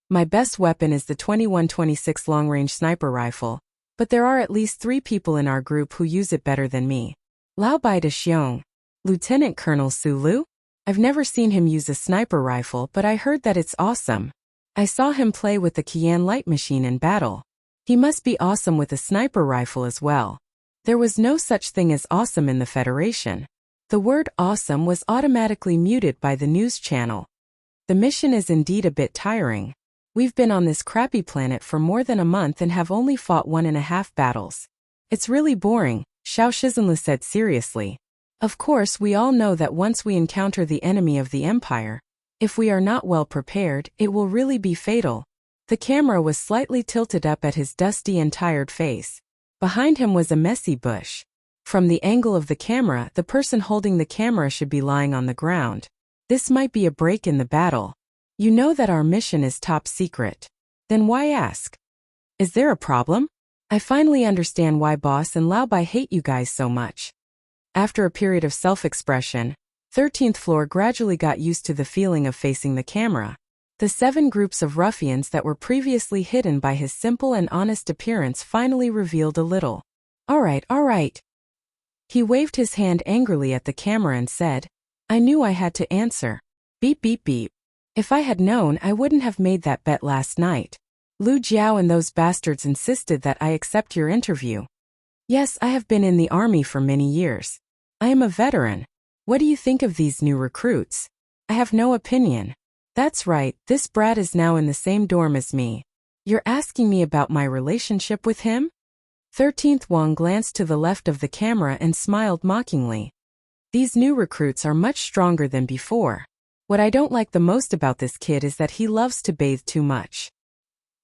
My best weapon is the 21-26 long-range sniper rifle, but there are at least 3 people in our group who use it better than me. Lao Bai de Xiong. Lieutenant Colonel Sulu? I've never seen him use a sniper rifle, but I heard that it's awesome. I saw him play with the Qian light machine in battle. He must be awesome with a sniper rifle as well." There was no such thing as awesome in the Federation. The word awesome was automatically muted by the news channel. The mission is indeed a bit tiring. We've been on this crappy planet for more than a month and have only fought 1.5 battles. It's really boring, Xiao Shizenlu said seriously. Of course, we all know that once we encounter the enemy of the Empire, if we are not well prepared, it will really be fatal. The camera was slightly tilted up at his dusty and tired face. Behind him was a messy bush. From the angle of the camera, the person holding the camera should be lying on the ground. This might be a break in the battle. You know that our mission is top secret. Then why ask? Is there a problem? I finally understand why Boss and Lao Bai hate you guys so much. After a period of self-expression, 13th floor gradually got used to the feeling of facing the camera. The 7 groups of ruffians that were previously hidden by his simple and honest appearance finally revealed a little. All right. He waved his hand angrily at the camera and said, "I knew I had to answer. Beep beep beep. If I had known, I wouldn't have made that bet last night. Lu Jiao and those bastards insisted that I accept your interview. Yes, I have been in the army for many years. I am a veteran. What do you think of these new recruits? I have no opinion. That's right, this brat is now in the same dorm as me. You're asking me about my relationship with him?" 13th Wang glanced to the left of the camera and smiled mockingly. These new recruits are much stronger than before. What I don't like the most about this kid is that he loves to bathe too much.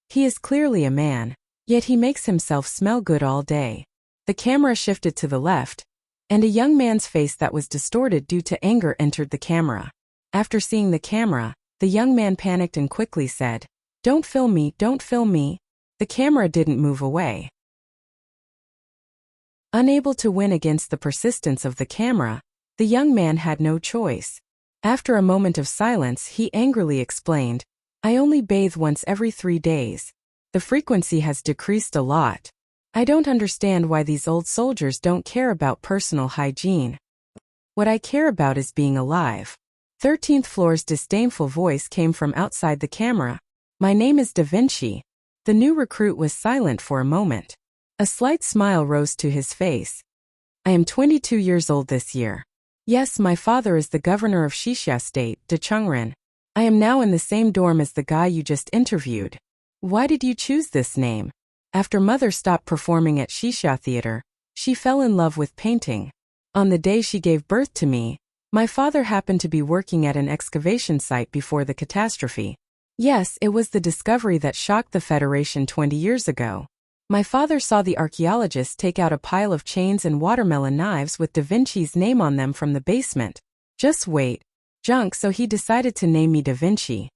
He is clearly a man, yet he makes himself smell good all day. The camera shifted to the left, and a young man's face that was distorted due to anger entered the camera. After seeing the camera, the young man panicked and quickly said, "Don't film me, don't film me." The camera didn't move away. Unable to win against the persistence of the camera, the young man had no choice. After a moment of silence, he angrily explained, "I only bathe once every 3 days. The frequency has decreased a lot. I don't understand why these old soldiers don't care about personal hygiene. What I care about is being alive." 13th floor's disdainful voice came from outside the camera. "My name is Da Vinci." The new recruit was silent for a moment. A slight smile rose to his face. "I am 22 years old this year. Yes, my father is the governor of Wuxia State, De Chungren. I am now in the same dorm as the guy you just interviewed. Why did you choose this name?" After mother stopped performing at Wuxia Theater, she fell in love with painting. On the day she gave birth to me, my father happened to be working at an excavation site before the catastrophe. Yes, it was the discovery that shocked the Federation 20 years ago. My father saw the archaeologists take out a pile of chains and watermelon knives with Da Vinci's name on them from the basement. Just wait. Junk, so he decided to name me Da Vinci.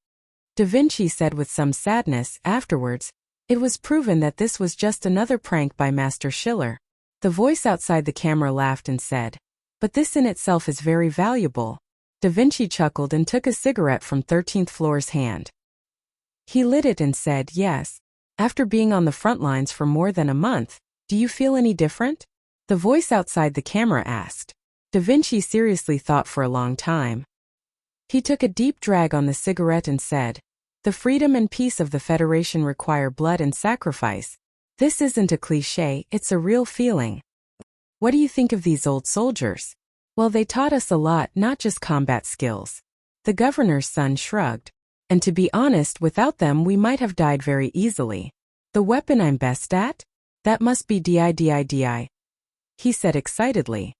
Da Vinci said with some sadness afterwards, "It was proven that this was just another prank by Master Schiller." The voice outside the camera laughed and said, "But this in itself is very valuable." Da Vinci chuckled and took a cigarette from 13th floor's hand. He lit it and said, "Yes. After being on the front lines for more than a month, do you feel any different?" The voice outside the camera asked. Da Vinci seriously thought for a long time. He took a deep drag on the cigarette and said, "The freedom and peace of the Federation require blood and sacrifice. This isn't a cliché, it's a real feeling." "What do you think of these old soldiers?" "Well, they taught us a lot, not just combat skills." The governor's son shrugged. "And to be honest, without them we might have died very easily. The weapon I'm best at? That must be DI, he said excitedly.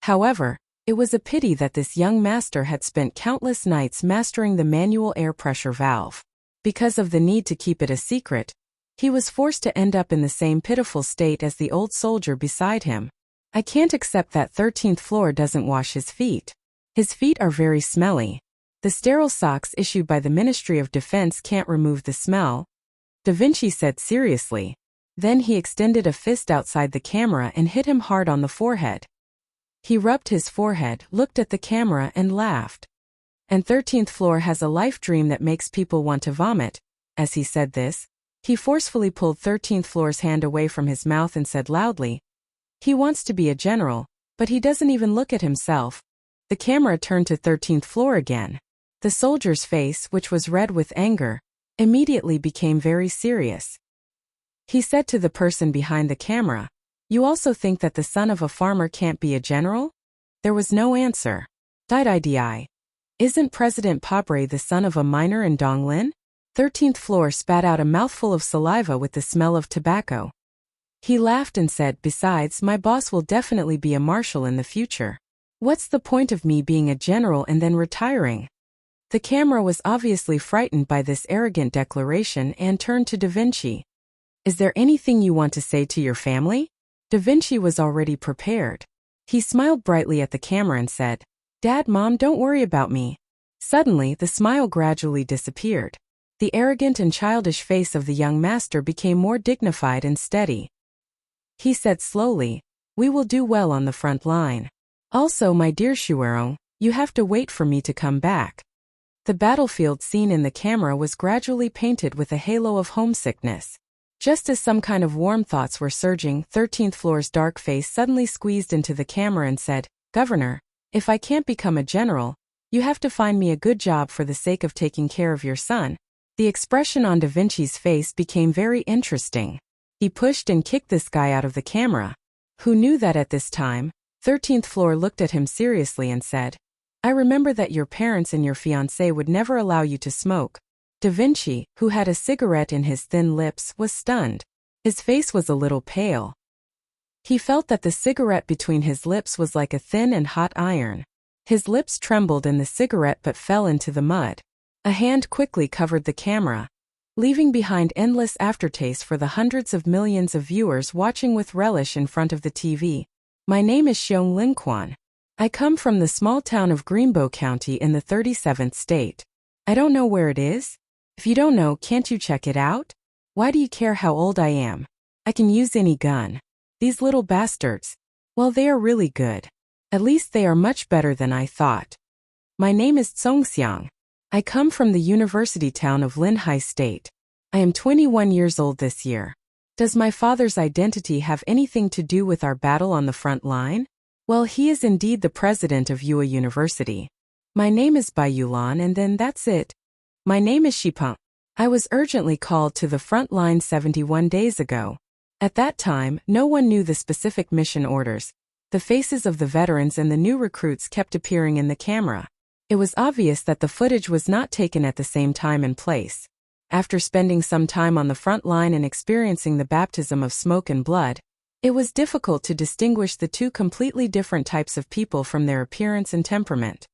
However, it was a pity that this young master had spent countless nights mastering the manual air pressure valve. Because of the need to keep it a secret, he was forced to end up in the same pitiful state as the old soldier beside him. "I can't accept that 13th floor doesn't wash his feet. His feet are very smelly. The sterile socks issued by the Ministry of Defense can't remove the smell," Da Vinci said seriously. Then he extended a fist outside the camera and hit him hard on the forehead. He rubbed his forehead, looked at the camera and laughed. "And 13th floor has a life dream that makes people want to vomit." As he said this, he forcefully pulled 13th floor's hand away from his mouth and said loudly, "He wants to be a general, but he doesn't even look at himself." The camera turned to 13th floor again. The soldier's face, which was red with anger, immediately became very serious. He said to the person behind the camera, "You also think that the son of a farmer can't be a general?" There was no answer. Di. "Isn't President Pabre the son of a miner in Donglin?" 13th floor spat out a mouthful of saliva with the smell of tobacco. He laughed and said, "Besides, my boss will definitely be a marshal in the future. What's the point of me being a general and then retiring?" The camera was obviously frightened by this arrogant declaration and turned to Da Vinci. "Is there anything you want to say to your family?" Da Vinci was already prepared. He smiled brightly at the camera and said, "Dad, Mom, don't worry about me." Suddenly, the smile gradually disappeared. The arrogant and childish face of the young master became more dignified and steady. He said slowly, "We will do well on the front line. Also, my dear Shuerong, you have to wait for me to come back." The battlefield scene in the camera was gradually painted with a halo of homesickness. Just as some kind of warm thoughts were surging, 13th floor's dark face suddenly squeezed into the camera and said, "Governor, if I can't become a general, you have to find me a good job for the sake of taking care of your son." The expression on Da Vinci's face became very interesting. He pushed and kicked this guy out of the camera. Who knew that at this time? 13th floor looked at him seriously and said, "I remember that your parents and your fiancé would never allow you to smoke." Da Vinci, who had a cigarette in his thin lips, was stunned. His face was a little pale. He felt that the cigarette between his lips was like a thin and hot iron. His lips trembled and the cigarette but fell into the mud. A hand quickly covered the camera, leaving behind endless aftertaste for the hundreds of millions of viewers watching with relish in front of the TV. "My name is Xiong Lin Quan. I come from the small town of Greenbow County in the 37th state. I don't know where it is. If you don't know, can't you check it out? Why do you care how old I am? I can use any gun." These little bastards. Well, they are really good. At least they are much better than I thought. My name is Tsongxiang. I come from the university town of Linhai State. I am 21 years old this year. Does my father's identity have anything to do with our battle on the front line? Well, he is indeed the president of Yue University. My name is Bai Yulan, and then that's it. My name is Shipeng. I was urgently called to the front line 71 days ago. At that time, no one knew the specific mission orders. The faces of the veterans and the new recruits kept appearing in the camera. It was obvious that the footage was not taken at the same time and place. After spending some time on the front line and experiencing the baptism of smoke and blood, it was difficult to distinguish the two completely different types of people from their appearance and temperament.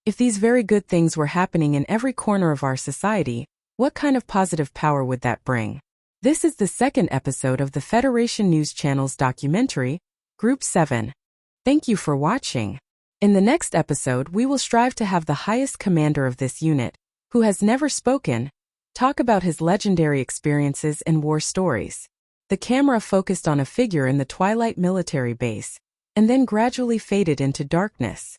If these very good things were happening in every corner of our society, what kind of positive power would that bring? This is the second episode of the Federation News Channel's documentary, Group 7. Thank you for watching. In the next episode, we will strive to have the highest commander of this unit, who has never spoken, talk about his legendary experiences and war stories. The camera focused on a figure in the Twilight military base, and then gradually faded into darkness.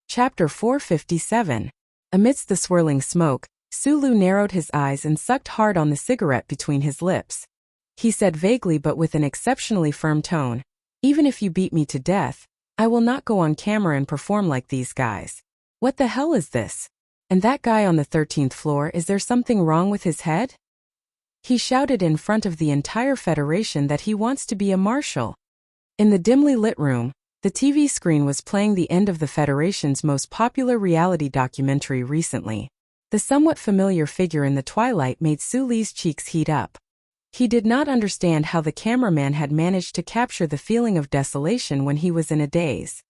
Chapter 457. Amidst the swirling smoke, Sulu narrowed his eyes and sucked hard on the cigarette between his lips. He said vaguely but with an exceptionally firm tone, "Even if you beat me to death, I will not go on camera and perform like these guys. What the hell is this? And that guy on the 13th floor, is there something wrong with his head?" He shouted in front of the entire Federation that he wants to be a marshal. In the dimly lit room, the TV screen was playing the end of the Federation's most popular reality documentary recently. The somewhat familiar figure in the twilight made Suli's cheeks heat up. He did not understand how the cameraman had managed to capture the feeling of desolation when he was in a daze.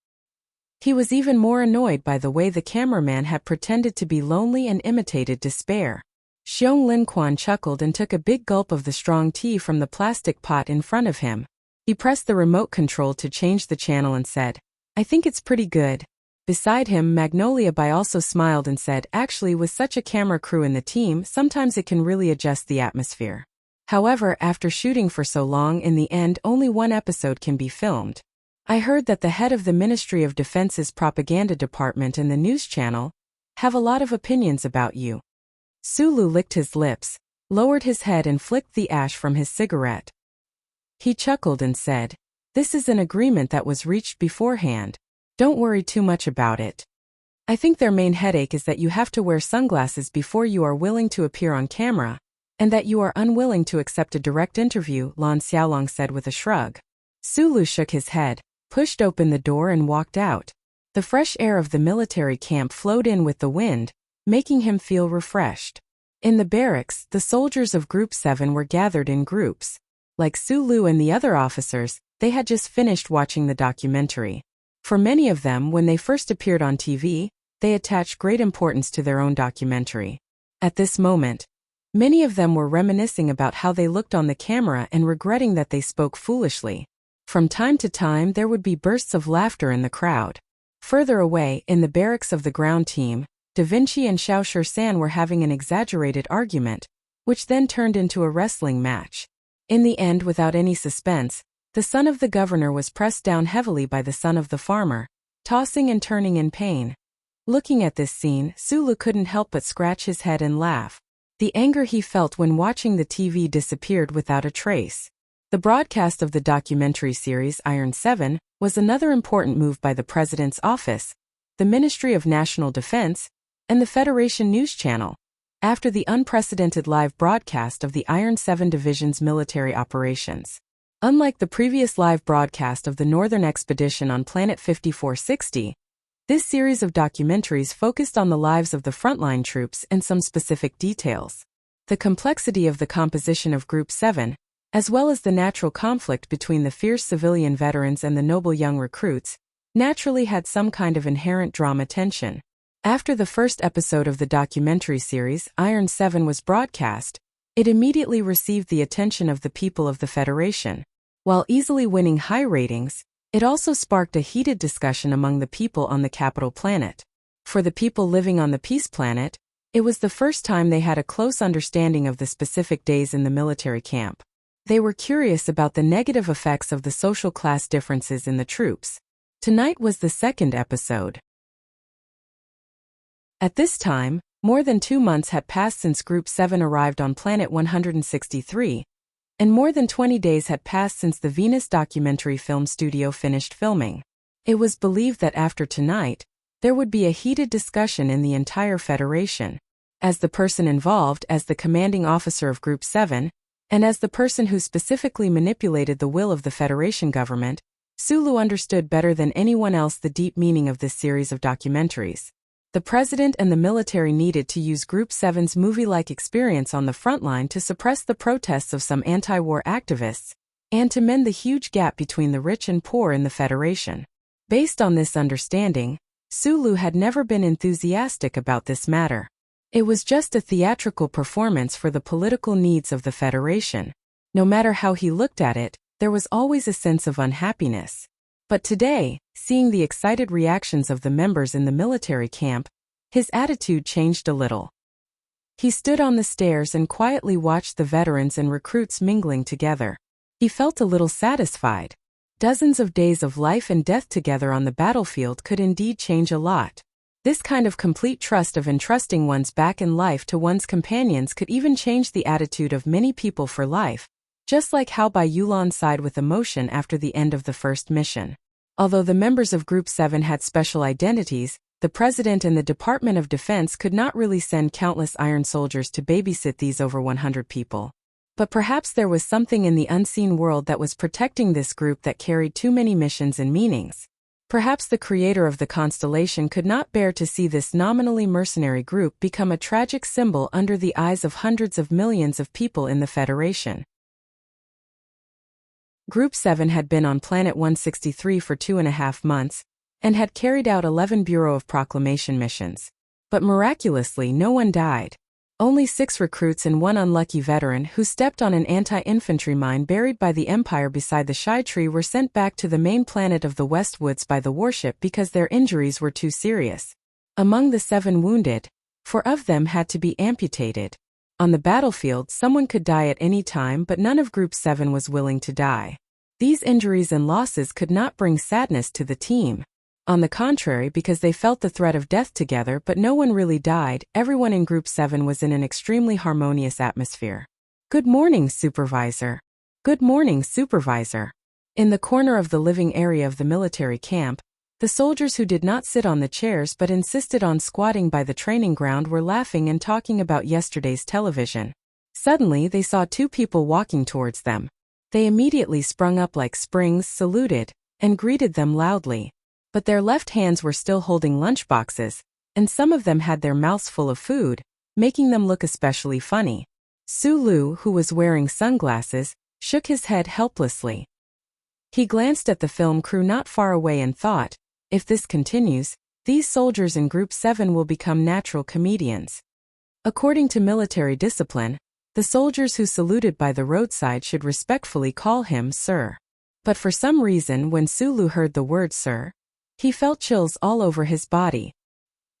He was even more annoyed by the way the cameraman had pretended to be lonely and imitated despair. Xiong Linquan chuckled and took a big gulp of the strong tea from the plastic pot in front of him. He pressed the remote control to change the channel and said, "I think it's pretty good." Beside him, Magnolia Bai also smiled and said, "Actually, with such a camera crew in the team, sometimes it can really adjust the atmosphere. However, after shooting for so long, in the end, only one episode can be filmed. I heard that the head of the Ministry of Defense's propaganda department and the news channel have a lot of opinions about you." Sulu licked his lips, lowered his head and flicked the ash from his cigarette. He chuckled and said, "This is an agreement that was reached beforehand. Don't worry too much about it. I think their main headache is that you have to wear sunglasses before you are willing to appear on camera, and that you are unwilling to accept a direct interview," Lan Xiaolong said with a shrug. Sulu shook his head, pushed open the door and walked out. The fresh air of the military camp flowed in with the wind, making him feel refreshed. In the barracks, the soldiers of Group 7 were gathered in groups. Like Sulu and the other officers, they had just finished watching the documentary. For many of them, when they first appeared on TV, they attached great importance to their own documentary. At this moment, many of them were reminiscing about how they looked on the camera and regretting that they spoke foolishly. From time to time, there would be bursts of laughter in the crowd. Further away, in the barracks of the ground team, Da Vinci and Xiao Shisan were having an exaggerated argument, which then turned into a wrestling match. In the end, without any suspense, the son of the governor was pressed down heavily by the son of the farmer, tossing and turning in pain. Looking at this scene, Sulu couldn't help but scratch his head and laugh. The anger he felt when watching the TV disappeared without a trace. The broadcast of the documentary series Iron 7 was another important move by the President's office, the Ministry of National Defense, and the Federation News Channel. After the unprecedented live broadcast of the Iron 7 Division's military operations. Unlike the previous live broadcast of the Northern Expedition on Planet 5460, this series of documentaries focused on the lives of the frontline troops and some specific details. The complexity of the composition of Group 7, as well as the natural conflict between the fierce civilian veterans and the noble young recruits, naturally had some kind of inherent drama tension. After the first episode of the documentary series, Iron 7 was broadcast, it immediately received the attention of the people of the Federation. While easily winning high ratings, it also sparked a heated discussion among the people on the capital planet. For the people living on the Peace Planet, It was the first time they had a close understanding of the specific days in the military camp. They were curious about the negative effects of the social class differences in the troops. Tonight was the second episode. At this time, more than 2 months had passed since Group 7 arrived on Planet 163, and more than 20 days had passed since the Venus documentary film studio finished filming. It was believed that after tonight, there would be a heated discussion in the entire Federation. As the person involved as the commanding officer of Group 7, and as the person who specifically manipulated the will of the Federation government, Sulu understood better than anyone else the deep meaning of this series of documentaries. The president and the military needed to use Group 7's movie-like experience on the front line to suppress the protests of some anti-war activists, and to mend the huge gap between the rich and poor in the Federation. Based on this understanding, Sulu had never been enthusiastic about this matter. It was just a theatrical performance for the political needs of the Federation. No matter how he looked at it, there was always a sense of unhappiness. But today, seeing the excited reactions of the members in the military camp, his attitude changed a little. He stood on the stairs and quietly watched the veterans and recruits mingling together. He felt a little satisfied. Dozens of days of life and death together on the battlefield could indeed change a lot. This kind of complete trust of entrusting one's back and life to one's companions could even change the attitude of many people for life, just like how Bai Yulan sighed with emotion after the end of the first mission. Although the members of Group 7 had special identities, the President and the Department of Defense could not really send countless iron soldiers to babysit these over 100 people. But perhaps there was something in the unseen world that was protecting this group that carried too many missions and meanings. Perhaps the creator of the constellation could not bear to see this nominally mercenary group become a tragic symbol under the eyes of hundreds of millions of people in the Federation. Group 7 had been on Planet 163 for 2.5 months, and had carried out 11 Bureau of Proclamation missions. But miraculously no one died. Only 6 recruits and 1 unlucky veteran who stepped on an anti-infantry mine buried by the Empire beside the Shy Tree were sent back to the main planet of the Westwoods by the warship because their injuries were too serious. Among the 7 wounded, 4 of them had to be amputated. On the battlefield, someone could die at any time, but none of Group 7 was willing to die. These injuries and losses could not bring sadness to the team. On the contrary, because they felt the threat of death together but no one really died, everyone in Group 7 was in an extremely harmonious atmosphere. "Good morning, Supervisor." "Good morning, Supervisor." In the corner of the living area of the military camp, the soldiers who did not sit on the chairs but insisted on squatting by the training ground were laughing and talking about yesterday's television. Suddenly they saw 2 people walking towards them. They immediately sprung up like springs, saluted, and greeted them loudly. But their left hands were still holding lunchboxes, and some of them had their mouths full of food, making them look especially funny. Sulu, who was wearing sunglasses, shook his head helplessly. He glanced at the film crew not far away and thought, if this continues, these soldiers in Group 7 will become natural comedians. According to military discipline, the soldiers who saluted by the roadside should respectfully call him sir. But for some reason, when Sulu heard the word sir, he felt chills all over his body.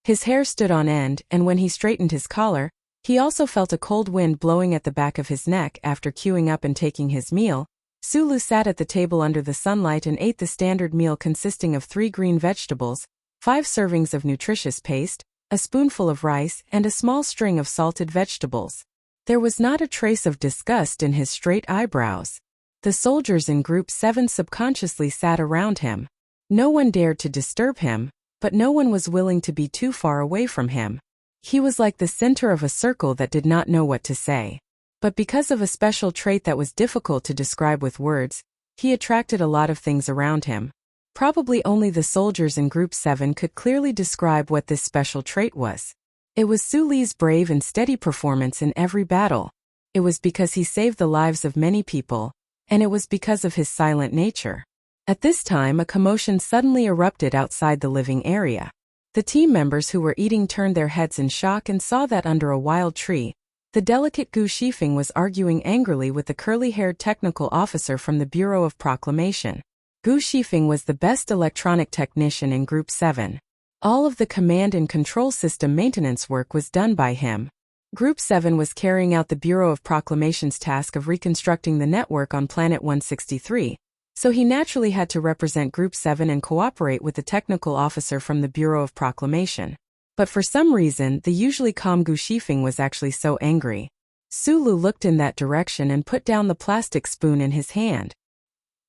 His hair stood on end, and when he straightened his collar, he also felt a cold wind blowing at the back of his neck. After queuing up and taking his meal, Sulu sat at the table under the sunlight and ate the standard meal consisting of 3 green vegetables, 5 servings of nutritious paste, a spoonful of rice, and a small string of salted vegetables. There was not a trace of disgust in his straight eyebrows. The soldiers in Group 7 subconsciously sat around him. No one dared to disturb him, but no one was willing to be too far away from him. He was like the center of a circle that did not know what to say. But because of a special trait that was difficult to describe with words, he attracted a lot of things around him. Probably only the soldiers in Group 7 could clearly describe what this special trait was. It was Sulu's brave and steady performance in every battle. It was because he saved the lives of many people, and it was because of his silent nature. At this time, a commotion suddenly erupted outside the living area. The team members who were eating turned their heads in shock and saw that under a wild tree, the delicate Gu Shifeng was arguing angrily with the curly-haired technical officer from the Bureau of Proclamation. Gu Shifeng was the best electronic technician in Group 7. All of the command and control system maintenance work was done by him. Group 7 was carrying out the Bureau of Proclamation's task of reconstructing the network on Planet 163, so he naturally had to represent Group 7 and cooperate with the technical officer from the Bureau of Proclamation. But for some reason, the usually calm Gu Shifeng was actually so angry. Sulu looked in that direction and put down the plastic spoon in his hand.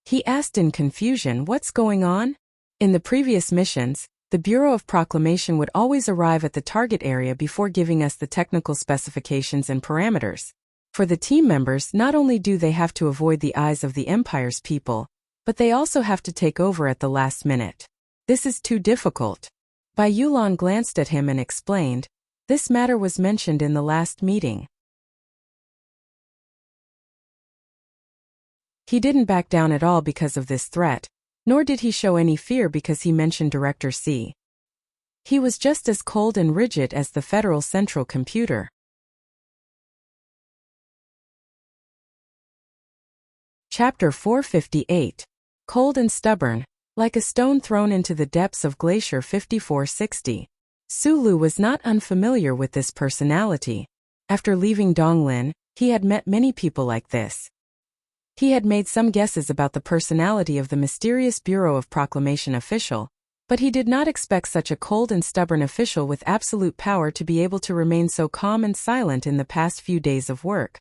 He asked in confusion, "What's going on?" In the previous missions, the Bureau of Proclamation would always arrive at the target area before giving us the technical specifications and parameters. For the team members, not only do they have to avoid the eyes of the Empire's people, but they also have to take over at the last minute. This is too difficult. Bai Yulan glanced at him and explained, "This matter was mentioned in the last meeting." He didn't back down at all because of this threat, nor did he show any fear because he mentioned Director C. He was just as cold and rigid as the Federal Central Computer. Chapter 458. Cold and stubborn, like a stone thrown into the depths of Glacier 5460. Sulu was not unfamiliar with this personality. After leaving Donglin, he had met many people like this. He had made some guesses about the personality of the mysterious Bureau of Proclamation official, but he did not expect such a cold and stubborn official with absolute power to be able to remain so calm and silent in the past few days of work.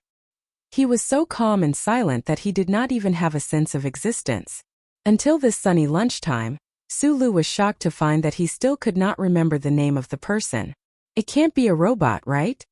He was so calm and silent that he did not even have a sense of existence. Until this sunny lunchtime, Sulu was shocked to find that he still could not remember the name of the person. It can't be a robot, right?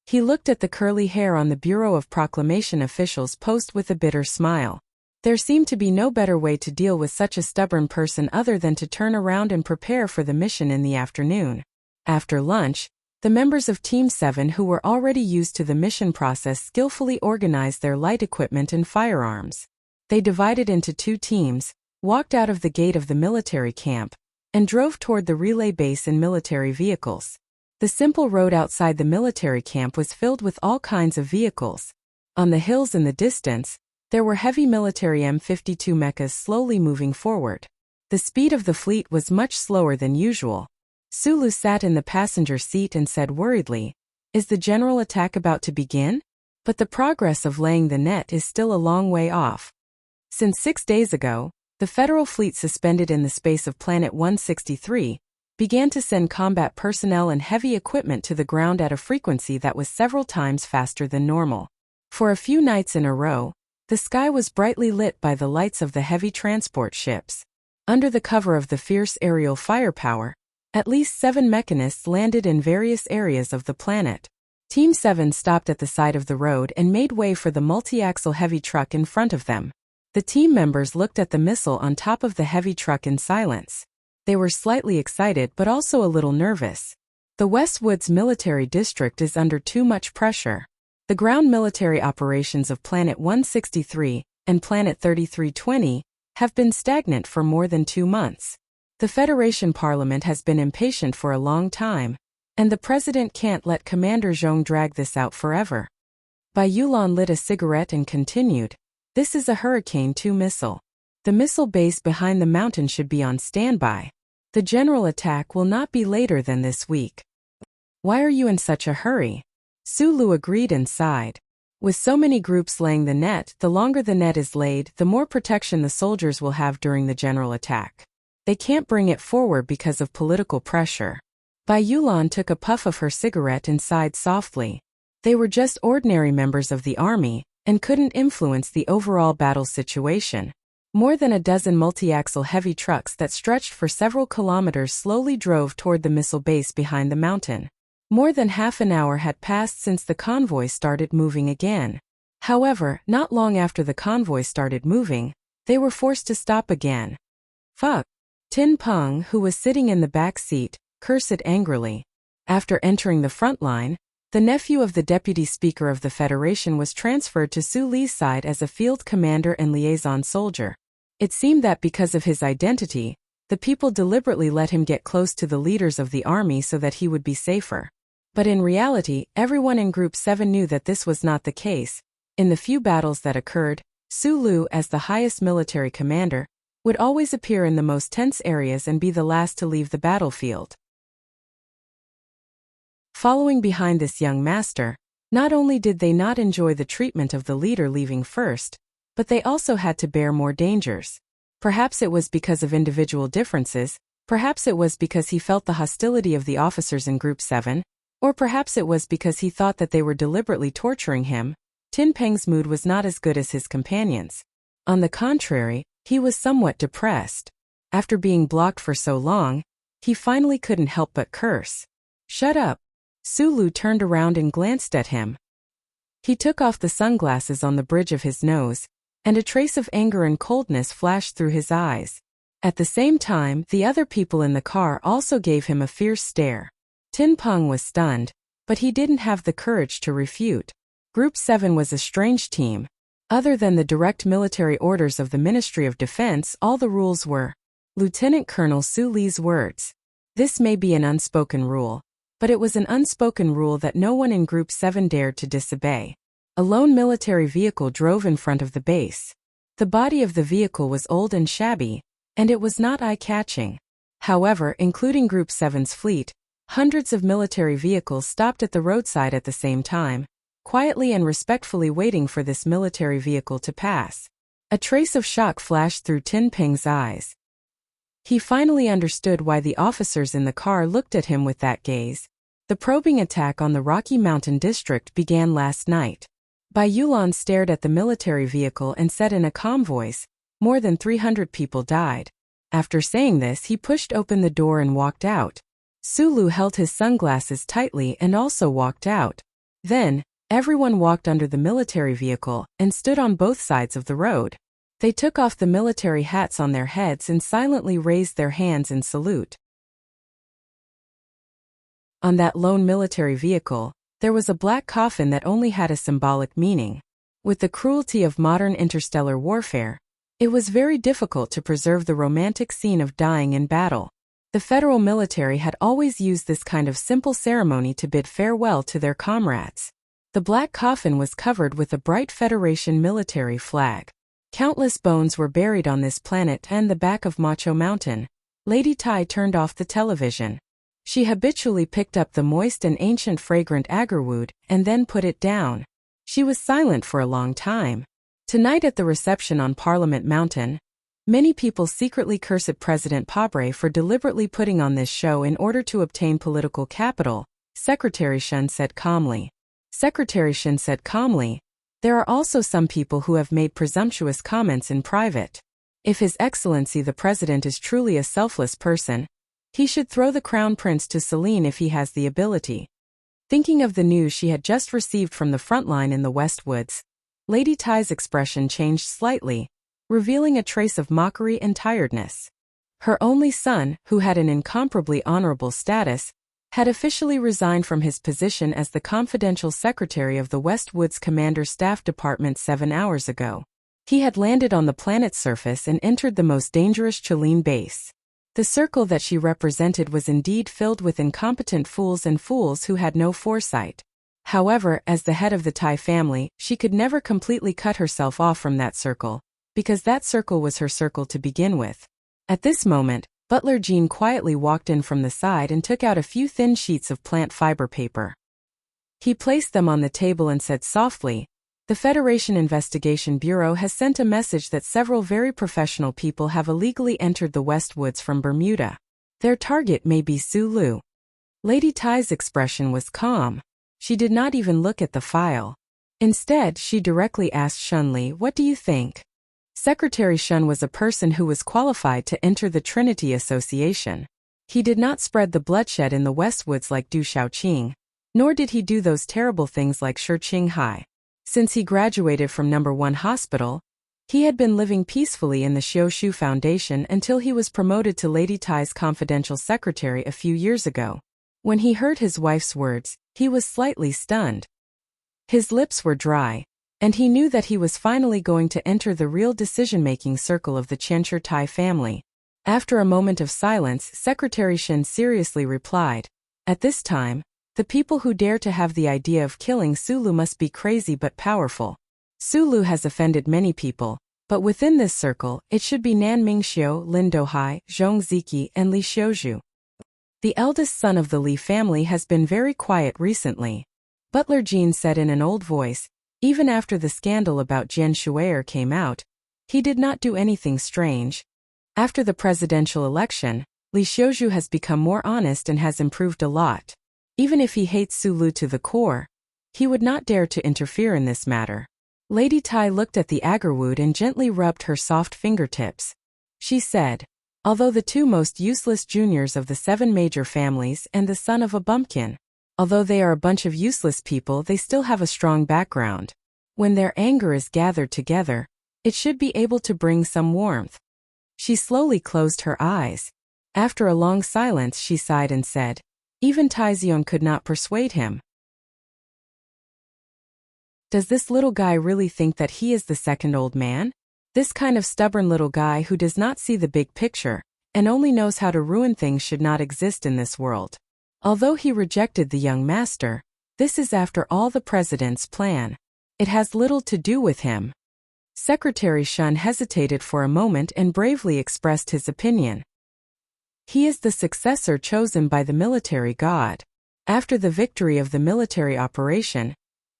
He looked at the curly hair on the Bureau of Proclamation official's post with a bitter smile. There seemed to be no better way to deal with such a stubborn person other than to turn around and prepare for the mission in the afternoon. After lunch, the members of Team 7 who were already used to the mission process skillfully organized their light equipment and firearms. They divided into 2 teams, walked out of the gate of the military camp, and drove toward the relay base in military vehicles. The simple road outside the military camp was filled with all kinds of vehicles. On the hills in the distance, there were heavy military M52 mechas slowly moving forward. The speed of the fleet was much slower than usual. Sulu sat in the passenger seat and said worriedly, "Is the general attack about to begin?" But the progress of laying the net is still a long way off. Since 6 days ago, the Federal fleet suspended in the space of Planet 163, began to send combat personnel and heavy equipment to the ground at a frequency that was several times faster than normal. For a few nights in a row, the sky was brightly lit by the lights of the heavy transport ships. Under the cover of the fierce aerial firepower, at least 7 mechanists landed in various areas of the planet. Team 7 stopped at the side of the road and made way for the multi-axle heavy truck in front of them. The team members looked at the missile on top of the heavy truck in silence. They were slightly excited but also a little nervous. The Westwoods military district is under too much pressure. The ground military operations of Planet 163 and Planet 3320 have been stagnant for more than 2 months. The Federation Parliament has been impatient for a long time, and the President can't let Commander Zhong drag this out forever. Bai Yulan lit a cigarette and continued, "This is a Hurricane 2 missile. The missile base behind the mountain should be on standby. The general attack will not be later than this week." "Why are you in such a hurry?" Sulu agreed and sighed. With so many groups laying the net, the longer the net is laid, the more protection the soldiers will have during the general attack. They can't bring it forward because of political pressure. Bai Yulan took a puff of her cigarette and sighed softly. They were just ordinary members of the army, and couldn't influence the overall battle situation. More than a dozen multi-axle heavy trucks that stretched for several kilometers slowly drove toward the missile base behind the mountain. More than half an hour had passed since the convoy started moving again. However, not long after the convoy started moving, they were forced to stop again. "Fuck." Tin Peng, who was sitting in the back seat, cursed angrily. After entering the front line, the nephew of the deputy speaker of the Federation was transferred to Su Li's side as a field commander and liaison soldier. It seemed that because of his identity, the people deliberately let him get close to the leaders of the army so that he would be safer. But in reality, everyone in Group 7 knew that this was not the case. In the few battles that occurred, Su Lu, as the highest military commander, would always appear in the most tense areas and be the last to leave the battlefield. Following behind this young master, not only did they not enjoy the treatment of the leader leaving first, but they also had to bear more dangers. Perhaps it was because of individual differences, perhaps it was because he felt the hostility of the officers in Group 7, or perhaps it was because he thought that they were deliberately torturing him. Tin Peng's mood was not as good as his companions. On the contrary, he was somewhat depressed. After being blocked for so long, he finally couldn't help but curse. "Shut up." Sulu turned around and glanced at him. He took off the sunglasses on the bridge of his nose, and a trace of anger and coldness flashed through his eyes. At the same time, the other people in the car also gave him a fierce stare. Tin Peng was stunned, but he didn't have the courage to refute. Group 7 was a strange team. Other than the direct military orders of the Ministry of Defense, all the rules were Lieutenant Colonel Su Li's words. This may be an unspoken rule, but it was an unspoken rule that no one in Group 7 dared to disobey. A lone military vehicle drove in front of the base. The body of the vehicle was old and shabby, and it was not eye-catching. However, including Group 7's fleet, hundreds of military vehicles stopped at the roadside at the same time, quietly and respectfully waiting for this military vehicle to pass. A trace of shock flashed through Tin Peng's eyes. He finally understood why the officers in the car looked at him with that gaze. The probing attack on the Rocky Mountain district began last night. Bai Yulan stared at the military vehicle and said in a calm voice, "More than 300 people died." After saying this, he pushed open the door and walked out. Sulu held his sunglasses tightly and also walked out. Then, everyone walked under the military vehicle and stood on both sides of the road. They took off the military hats on their heads and silently raised their hands in salute. On that lone military vehicle, there was a black coffin that only had a symbolic meaning. With the cruelty of modern interstellar warfare, it was very difficult to preserve the romantic scene of dying in battle. The federal military had always used this kind of simple ceremony to bid farewell to their comrades. The black coffin was covered with a bright Federation military flag. Countless bones were buried on this planet and the back of Macho Mountain. Lady Tai turned off the television. She habitually picked up the moist and ancient fragrant agarwood and then put it down. She was silent for a long time. Tonight at the reception on Parliament Mountain, many people secretly cursed President Pabre for deliberately putting on this show in order to obtain political capital, Secretary Shun said calmly. Secretary Shun said calmly, "There are also some people who have made presumptuous comments in private. If His Excellency the President is truly a selfless person, he should throw the Crown Prince to Celine if he has the ability." Thinking of the news she had just received from the front line in the West Woods, Lady Tai's expression changed slightly, revealing a trace of mockery and tiredness. Her only son, who had an incomparably honorable status, had officially resigned from his position as the confidential secretary of the West Woods Commander Staff Department 7 hours ago. He had landed on the planet's surface and entered the most dangerous Chilean base. The circle that she represented was indeed filled with incompetent fools and fools who had no foresight. However, as the head of the Tai family, she could never completely cut herself off from that circle, because that circle was her circle to begin with. At this moment, Butler Jean quietly walked in from the side and took out a few thin sheets of plant fiber paper. He placed them on the table and said softly, "The Federation Investigation Bureau has sent a message that several very professional people have illegally entered the West Woods from Bermuda. Their target may be Sulu." Lady Tai's expression was calm. She did not even look at the file. Instead, she directly asked Shunli, "What do you think?" Secretary Shun was a person who was qualified to enter the Trinity Association. He did not spread the bloodshed in the West Woods like Du Shaoqing, nor did he do those terrible things like Shi Qinghai. Since he graduated from No. 1 Hospital, he had been living peacefully in the Xiaoshu Foundation until he was promoted to Lady Tai's confidential secretary a few years ago. When he heard his wife's words, he was slightly stunned. His lips were dry, and he knew that he was finally going to enter the real decision-making circle of the Qianshi Tai family. After a moment of silence, Secretary Shen seriously replied, "At this time, the people who dare to have the idea of killing Sulu must be crazy but powerful. Sulu has offended many people, But within this circle, it should be Nan Mingxiu, Lin Dohai, Zhong Ziki, and Li Xiuzhu. The eldest son of the Li family has been very quiet recently. Butler Jean said in an old voice, even after the scandal about Jian Shuier came out, he did not do anything strange. After the presidential election, Li Xiuzhu has become more honest and has improved a lot. Even if he hates Su Lu to the core, he would not dare to interfere in this matter. Lady Tai looked at the agarwood and gently rubbed her soft fingertips. She said, although the two most useless juniors of the 7 major families and the son of a bumpkin, although they are a bunch of useless people, they still have a strong background. When their anger is gathered together, it should be able to bring some warmth. She slowly closed her eyes. After a long silence she sighed and said, even Taizion could not persuade him. Does this little guy really think that he is the second old man? This kind of stubborn little guy who does not see the big picture, and only knows how to ruin things should not exist in this world. Although he rejected the young master, this is after all the president's plan. It has little to do with him. Secretary Shun hesitated for a moment and bravely expressed his opinion. He is the successor chosen by the military god. After the victory of the military operation,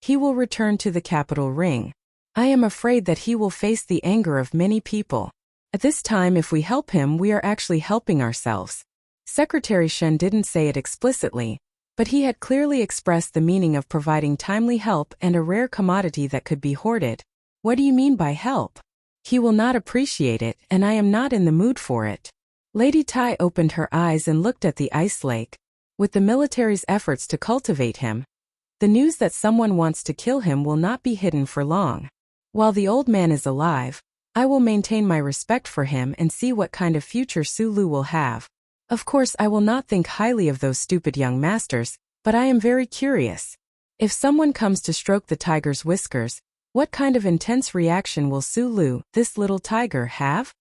he will return to the capital ring. I am afraid that he will face the anger of many people. At this time, if we help him, we are actually helping ourselves. Secretary Shun didn't say it explicitly, but he had clearly expressed the meaning of providing timely help and a rare commodity that could be hoarded. What do you mean by help? He will not appreciate it, and I am not in the mood for it. Lady Tai opened her eyes and looked at the ice lake. With the military's efforts to cultivate him, the news that someone wants to kill him will not be hidden for long. While the old man is alive, I will maintain my respect for him and see what kind of future Su Lu will have. Of course, I will not think highly of those stupid young masters, but I am very curious. If someone comes to stroke the tiger's whiskers, what kind of intense reaction will Su Lu, this little tiger, have?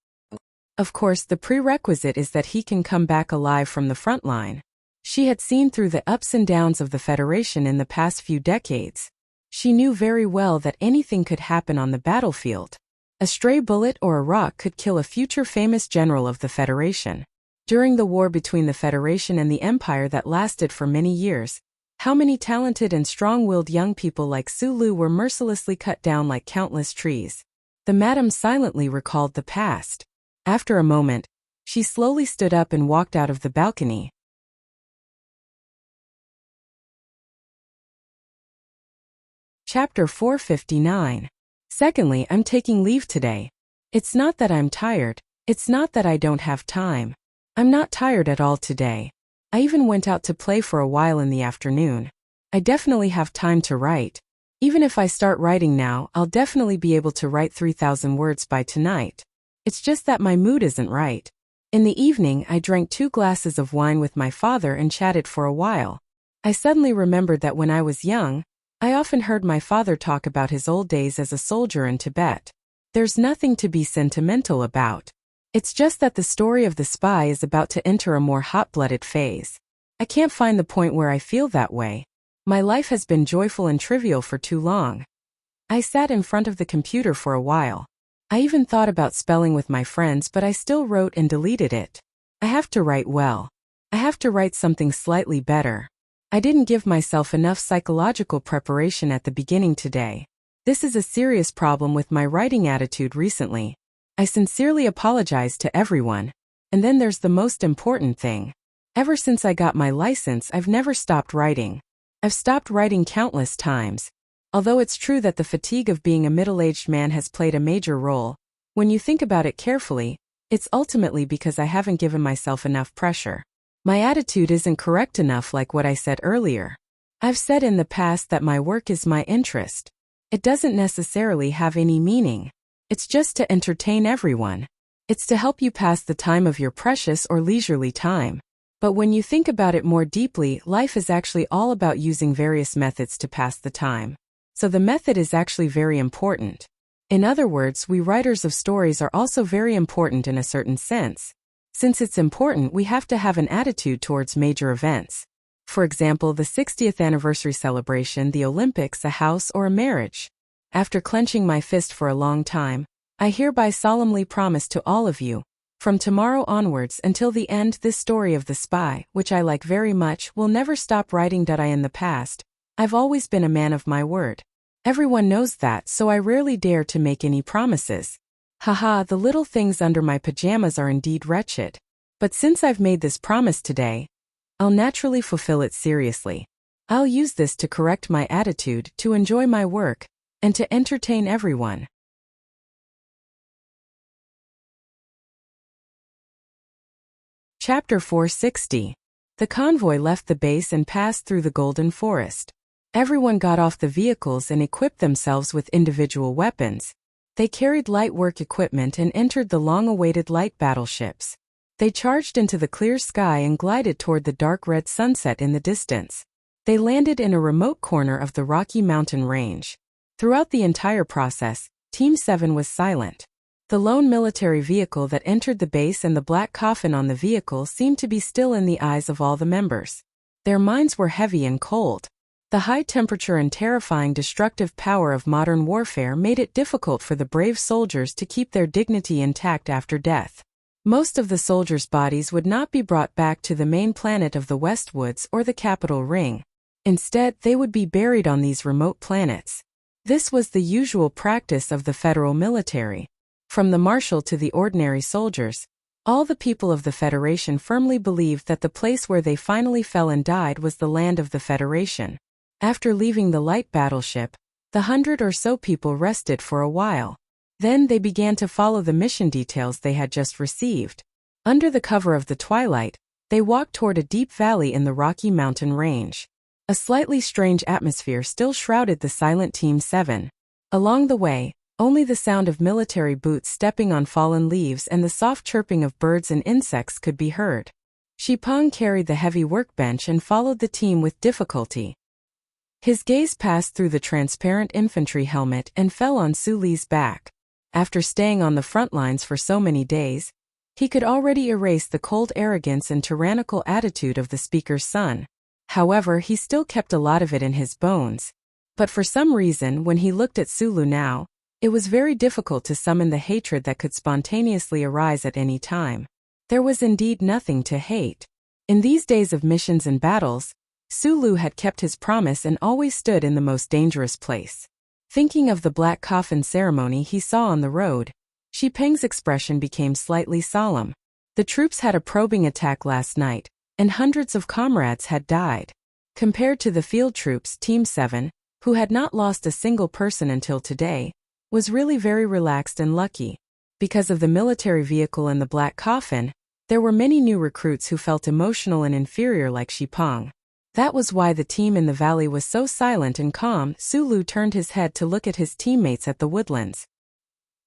Of course, the prerequisite is that he can come back alive from the front line. She had seen through the ups and downs of the Federation in the past few decades. She knew very well that anything could happen on the battlefield. A stray bullet or a rock could kill a future famous general of the Federation. During the war between the Federation and the Empire that lasted for many years, how many talented and strong-willed young people like Su Lu were mercilessly cut down like countless trees. The madam silently recalled the past. After a moment, she slowly stood up and walked out of the balcony. Chapter 459. Secondly, I'm taking leave today. It's not that I'm tired, it's not that I don't have time. I'm not tired at all today. I even went out to play for a while in the afternoon. I definitely have time to write. Even if I start writing now, I'll definitely be able to write 3,000 words by tonight. It's just that my mood isn't right. In the evening, I drank 2 glasses of wine with my father and chatted for a while. I suddenly remembered that when I was young, I often heard my father talk about his old days as a soldier in Tibet. There's nothing to be sentimental about. It's just that the story of the spy is about to enter a more hot-blooded phase. I can't find the point where I feel that way. My life has been joyful and trivial for too long. I sat in front of the computer for a while. I even thought about spelling with my friends, but I still wrote and deleted it. I have to write well. I have to write something slightly better. I didn't give myself enough psychological preparation at the beginning today. This is a serious problem with my writing attitude recently. I sincerely apologize to everyone. And then there's the most important thing. Ever since I got my license, I've never stopped writing. I've stopped writing countless times. Although it's true that the fatigue of being a middle-aged man has played a major role, when you think about it carefully, it's ultimately because I haven't given myself enough pressure. My attitude isn't correct enough, like what I said earlier. I've said in the past that my work is my interest. It doesn't necessarily have any meaning. It's just to entertain everyone. It's to help you pass the time of your precious or leisurely time. But when you think about it more deeply, life is actually all about using various methods to pass the time. So the method is actually very important. In other words, we writers of stories are also very important in a certain sense. Since it's important, we have to have an attitude towards major events. For example, the 60th anniversary celebration, the Olympics, a house, or a marriage. After clenching my fist for a long time, I hereby solemnly promise to all of you, from tomorrow onwards until the end, this story of the spy, which I like very much, will never stop writing. In the past, I've always been a man of my word. Everyone knows that, so I rarely dare to make any promises. Haha, the little things under my pajamas are indeed wretched. But since I've made this promise today, I'll naturally fulfill it seriously. I'll use this to correct my attitude, to enjoy my work, and to entertain everyone. Chapter 460. The convoy left the base and passed through the Golden Forest. Everyone got off the vehicles and equipped themselves with individual weapons. They carried light work equipment and entered the long-awaited light battleships. They charged into the clear sky and glided toward the dark red sunset in the distance. They landed in a remote corner of the Rocky Mountain range. Throughout the entire process, Team 7 was silent. The lone military vehicle that entered the base and the black coffin on the vehicle seemed to be still in the eyes of all the members. Their minds were heavy and cold. The high temperature and terrifying destructive power of modern warfare made it difficult for the brave soldiers to keep their dignity intact after death. Most of the soldiers' bodies would not be brought back to the main planet of the Westwoods or the capital ring. Instead, they would be buried on these remote planets. This was the usual practice of the federal military. From the marshal to the ordinary soldiers, all the people of the Federation firmly believed that the place where they finally fell and died was the land of the Federation. After leaving the light battleship, the 100 or so people rested for a while. Then they began to follow the mission details they had just received. Under the cover of the twilight, they walked toward a deep valley in the Rocky Mountain range. A slightly strange atmosphere still shrouded the silent Team 7. Along the way, only the sound of military boots stepping on fallen leaves and the soft chirping of birds and insects could be heard. Shipeng carried the heavy workbench and followed the team with difficulty. His gaze passed through the transparent infantry helmet and fell on Su Li's back. After staying on the front lines for so many days, he could already erase the cold arrogance and tyrannical attitude of the speaker's son. However, he still kept a lot of it in his bones. But for some reason, when he looked at Sulu now, it was very difficult to summon the hatred that could spontaneously arise at any time. There was indeed nothing to hate. In these days of missions and battles, Sulu had kept his promise and always stood in the most dangerous place. Thinking of the black coffin ceremony he saw on the road, Shipeng's expression became slightly solemn. The troops had a probing attack last night, and hundreds of comrades had died. Compared to the field troops, Team 7, who had not lost a single person until today, was really very relaxed and lucky. Because of the military vehicle and the black coffin, there were many new recruits who felt emotional and inferior like Shipeng. That was why the team in the valley was so silent and calm. Sulu turned his head to look at his teammates at the woodlands.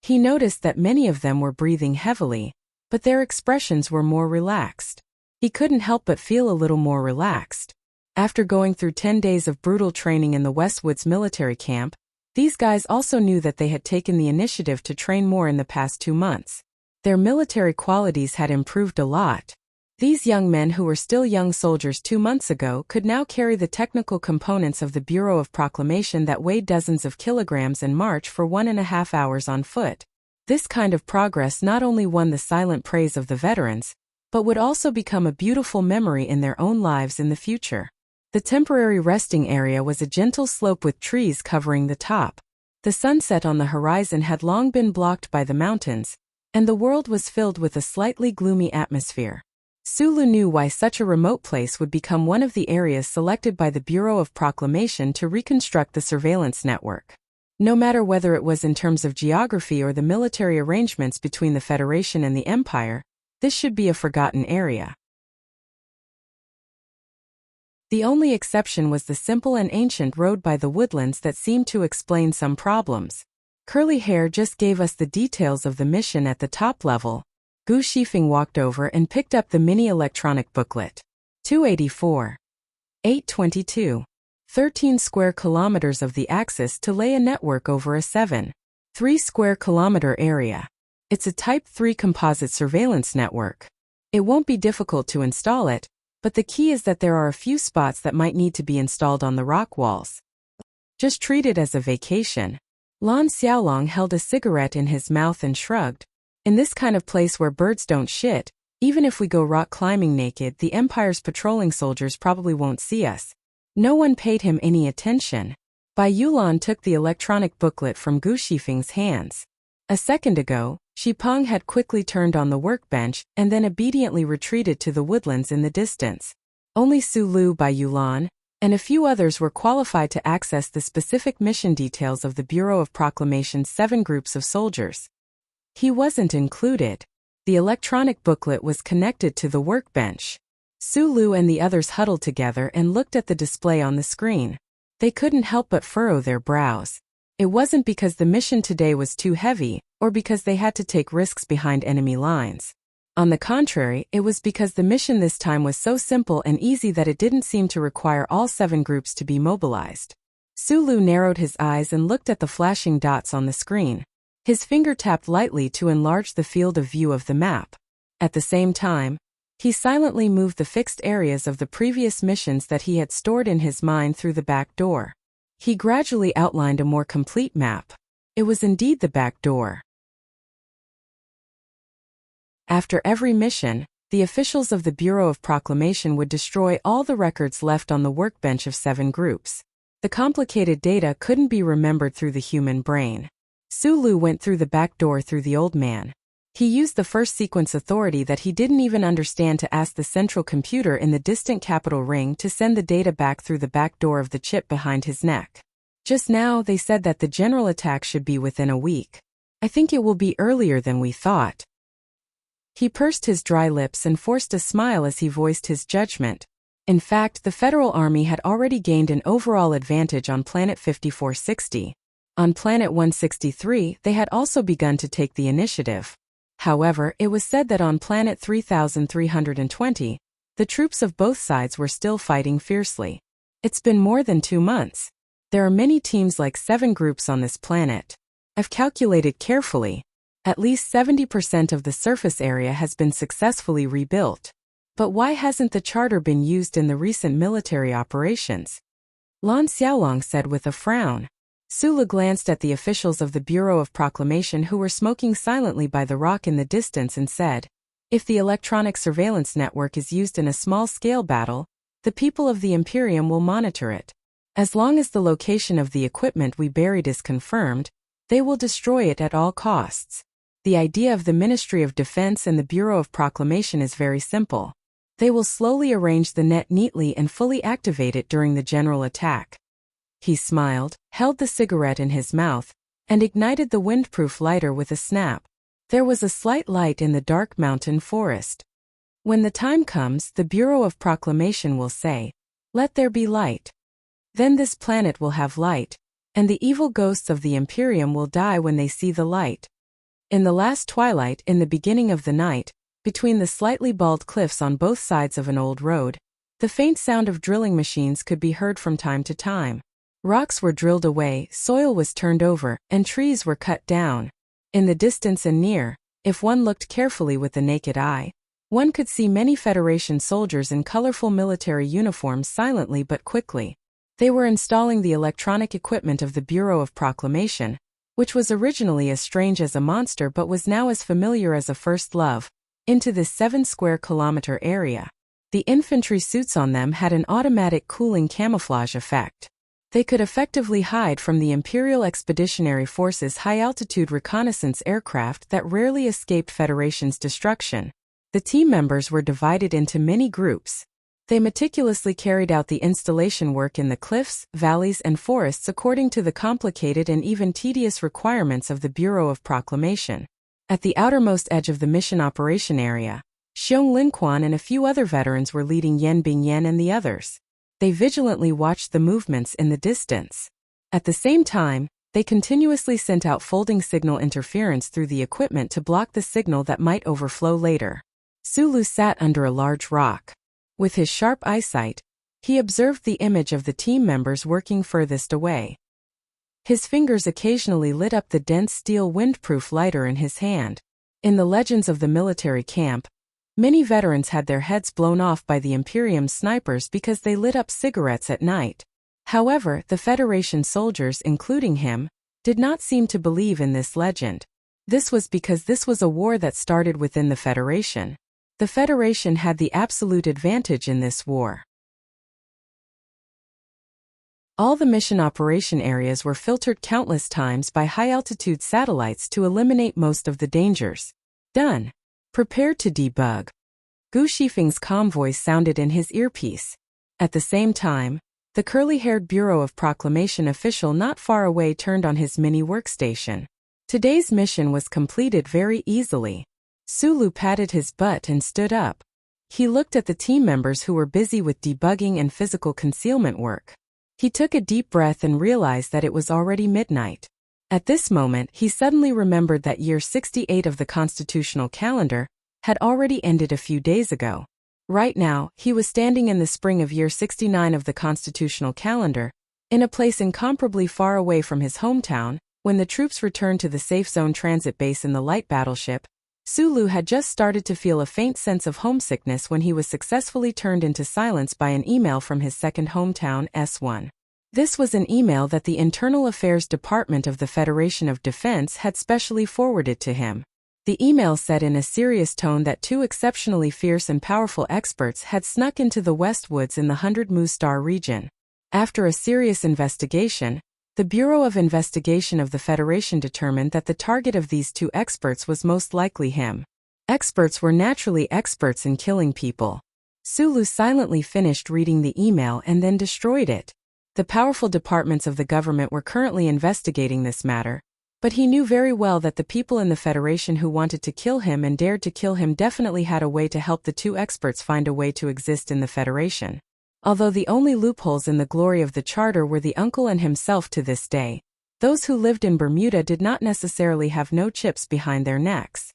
He noticed that many of them were breathing heavily, but their expressions were more relaxed. He couldn't help but feel a little more relaxed. After going through 10 days of brutal training in the Westwoods military camp, these guys also knew that they had taken the initiative to train more in the past 2 months. Their military qualities had improved a lot. These young men who were still young soldiers 2 months ago could now carry the technical components of the Bureau of Proclamation that weighed dozens of kilograms and march for 1.5 hours on foot. This kind of progress not only won the silent praise of the veterans, but would also become a beautiful memory in their own lives in the future. The temporary resting area was a gentle slope with trees covering the top. The sunset on the horizon had long been blocked by the mountains, and the world was filled with a slightly gloomy atmosphere. Sulu knew why such a remote place would become one of the areas selected by the Bureau of Proclamation to reconstruct the surveillance network. No matter whether it was in terms of geography or the military arrangements between the Federation and the Empire, this should be a forgotten area. The only exception was the simple and ancient road by the woodlands that seemed to explain some problems. Curly Hair just gave us the details of the mission at the top level. Gu Shifeng walked over and picked up the mini electronic booklet. 284. 822. 13 square kilometers of the axis to lay a network over a 7.3 square kilometer area. It's a Type 3 composite surveillance network. It won't be difficult to install it, but the key is that there are a few spots that might need to be installed on the rock walls. Just treat it as a vacation. Lan Xiaolong held a cigarette in his mouth and shrugged. In this kind of place where birds don't shit, even if we go rock climbing naked, the Empire's patrolling soldiers probably won't see us. No one paid him any attention. Bai Yulan took the electronic booklet from Gu Shifeng's hands. A second ago, Xipeng had quickly turned on the workbench and then obediently retreated to the woodlands in the distance. Only Su Lu, Bai Yulan, and a few others were qualified to access the specific mission details of the Bureau of Proclamation's 7 groups of soldiers. He wasn't included. The electronic booklet was connected to the workbench. Su Lu and the others huddled together and looked at the display on the screen. They couldn't help but furrow their brows. It wasn't because the mission today was too heavy, or because they had to take risks behind enemy lines. On the contrary, it was because the mission this time was so simple and easy that it didn't seem to require all 7 groups to be mobilized. Su Lu narrowed his eyes and looked at the flashing dots on the screen. His finger tapped lightly to enlarge the field of view of the map. At the same time, he silently moved the fixed areas of the previous missions that he had stored in his mind through the back door. He gradually outlined a more complete map. It was indeed the back door. After every mission, the officials of the Bureau of Proclamation would destroy all the records left on the workbench of 7 groups. The complicated data couldn't be remembered through the human brain. Su Lu went through the back door through the old man. He used the first sequence authority that he didn't even understand to ask the central computer in the distant capital ring to send the data back through the back door of the chip behind his neck. Just now they said that the general attack should be within a week. I think it will be earlier than we thought. He pursed his dry lips and forced a smile as he voiced his judgment. In fact, the Federal Army had already gained an overall advantage on Planet 5460. On Planet 163, they had also begun to take the initiative. However, it was said that on Planet 3320, the troops of both sides were still fighting fiercely. It's been more than 2 months. There are many teams like 7 groups on this planet. I've calculated carefully. At least 70% of the surface area has been successfully rebuilt. But why hasn't the charter been used in the recent military operations? Lan Xiaolong said with a frown. Su Lu glanced at the officials of the Bureau of Proclamation who were smoking silently by the rock in the distance and said, "If the electronic surveillance network is used in a small-scale battle, the people of the Imperium will monitor it. As long as the location of the equipment we buried is confirmed, they will destroy it at all costs. The idea of the Ministry of Defense and the Bureau of Proclamation is very simple. They will slowly arrange the net neatly and fully activate it during the general attack." He smiled, held the cigarette in his mouth, and ignited the windproof lighter with a snap. There was a slight light in the dark mountain forest. When the time comes, the Bureau of Proclamation will say, "Let there be light." Then this planet will have light, and the evil ghosts of the Imperium will die when they see the light. In the last twilight, in the beginning of the night, between the slightly bald cliffs on both sides of an old road, the faint sound of drilling machines could be heard from time to time. Rocks were drilled away, soil was turned over, and trees were cut down. In the distance and near, if one looked carefully with the naked eye, one could see many Federation soldiers in colorful military uniforms silently but quickly. They were installing the electronic equipment of the Bureau of Proclamation, which was originally as strange as a monster but was now as familiar as a first love, into this 7-square-kilometer area. The infantry suits on them had an automatic cooling camouflage effect. They could effectively hide from the Imperial Expeditionary Force's high-altitude reconnaissance aircraft that rarely escaped Federation's destruction. The team members were divided into many groups. They meticulously carried out the installation work in the cliffs, valleys, and forests according to the complicated and even tedious requirements of the Bureau of Proclamation. At the outermost edge of the mission operation area, Xiong Linquan and a few other veterans were leading Yan Bingyan and the others. They vigilantly watched the movements in the distance. At the same time, they continuously sent out folding signal interference through the equipment to block the signal that might overflow later. Su Lu sat under a large rock. With his sharp eyesight, he observed the image of the team members working furthest away. His fingers occasionally lit up the dense steel windproof lighter in his hand. In the legends of the military camp, many veterans had their heads blown off by the Imperium snipers because they lit up cigarettes at night. However, the Federation soldiers, including him, did not seem to believe in this legend. This was because this was a war that started within the Federation. The Federation had the absolute advantage in this war. All the mission operation areas were filtered countless times by high-altitude satellites to eliminate most of the dangers. Done. Prepared to debug. Gu Shifeng's calm voice sounded in his earpiece. At the same time, the curly-haired Bureau of Proclamation official not far away turned on his mini workstation. Today's mission was completed very easily. Sulu patted his butt and stood up. He looked at the team members who were busy with debugging and physical concealment work. He took a deep breath and realized that it was already midnight. At this moment, he suddenly remembered that year 68 of the constitutional calendar had already ended a few days ago. Right now, he was standing in the spring of year 69 of the constitutional calendar, in a place incomparably far away from his hometown. When the troops returned to the safe zone transit base in the light battleship, Sulu had just started to feel a faint sense of homesickness when he was successfully turned into silence by an email from his second hometown, S1. This was an email that the Internal Affairs Department of the Federation of Defense had specially forwarded to him. The email said in a serious tone that two exceptionally fierce and powerful experts had snuck into the West Woods in the 100 Mu Star region. After a serious investigation, the Bureau of Investigation of the Federation determined that the target of these two experts was most likely him. Experts were naturally experts in killing people. Sulu silently finished reading the email and then destroyed it. The powerful departments of the government were currently investigating this matter, but he knew very well that the people in the Federation who wanted to kill him and dared to kill him definitely had a way to help the two experts find a way to exist in the Federation. Although the only loopholes in the glory of the Charter were the uncle and himself to this day, those who lived in Bermuda did not necessarily have no chips behind their necks.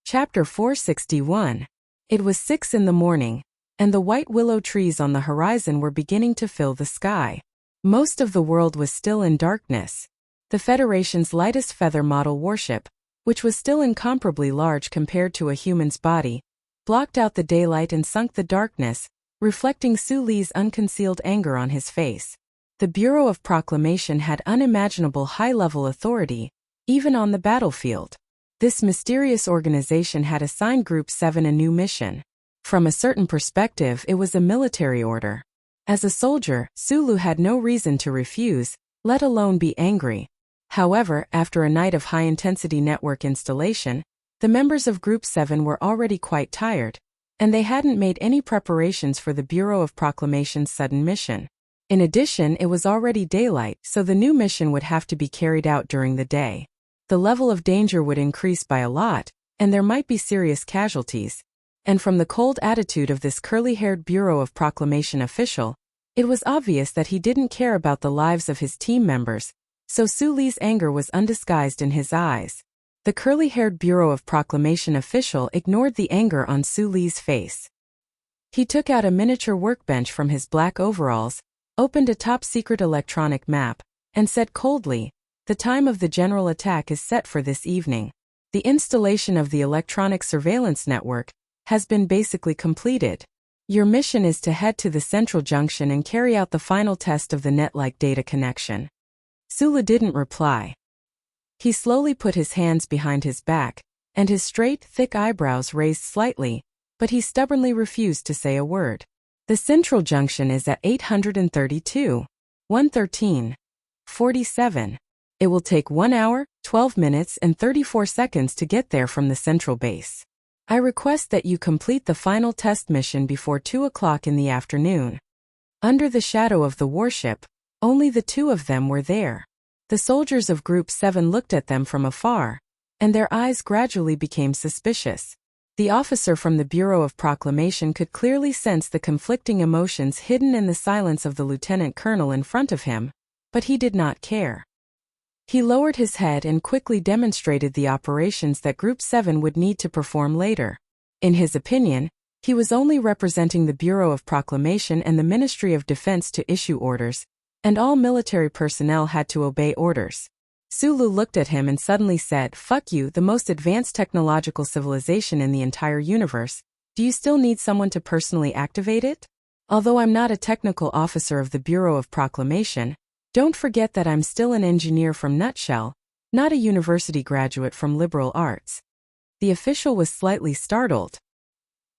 Chapter 461. It was 6 in the morning, and the white willow trees on the horizon were beginning to fill the sky. Most of the world was still in darkness. The Federation's lightest feather model warship, which was still incomparably large compared to a human's body, blocked out the daylight and sunk the darkness, reflecting Suli's unconcealed anger on his face. The Bureau of Proclamation had unimaginable high-level authority, even on the battlefield. This mysterious organization had assigned Group 7 a new mission. From a certain perspective, it was a military order. As a soldier, Sulu had no reason to refuse, let alone be angry. However, after a night of high-intensity network installation, the members of Group 7 were already quite tired, and they hadn't made any preparations for the Bureau of Proclamation's sudden mission. In addition, it was already daylight, so the new mission would have to be carried out during the day. The level of danger would increase by a lot, and there might be serious casualties. And from the cold attitude of this curly-haired Bureau of Proclamation official, it was obvious that he didn't care about the lives of his team members, so Suli's anger was undisguised in his eyes. The curly-haired Bureau of Proclamation official ignored the anger on Suli's face. He took out a miniature workbench from his black overalls, opened a top-secret electronic map, and said coldly, "The time of the general attack is set for this evening. The installation of the electronic surveillance network has been basically completed. Your mission is to head to the central junction and carry out the final test of the net-like data connection." Sulu didn't reply. He slowly put his hands behind his back, and his straight, thick eyebrows raised slightly, but he stubbornly refused to say a word. The central junction is at 832. 113. 47. It will take 1 hour, 12 minutes and 34 seconds to get there from the central base. I request that you complete the final test mission before 2 o'clock in the afternoon. Under the shadow of the warship, only the two of them were there. The soldiers of Group 7 looked at them from afar, and their eyes gradually became suspicious. The officer from the Bureau of Proclamation could clearly sense the conflicting emotions hidden in the silence of the lieutenant colonel in front of him, but he did not care. He lowered his head and quickly demonstrated the operations that Group 7 would need to perform later. In his opinion, he was only representing the Bureau of Proclamation and the Ministry of Defense to issue orders, and all military personnel had to obey orders. Sulu looked at him and suddenly said, "Fuck you, the most advanced technological civilization in the entire universe. Do you still need someone to personally activate it? Although I'm not a technical officer of the Bureau of Proclamation, don't forget that I'm still an engineer from Nutshell, not a university graduate from liberal arts. The official was slightly startled.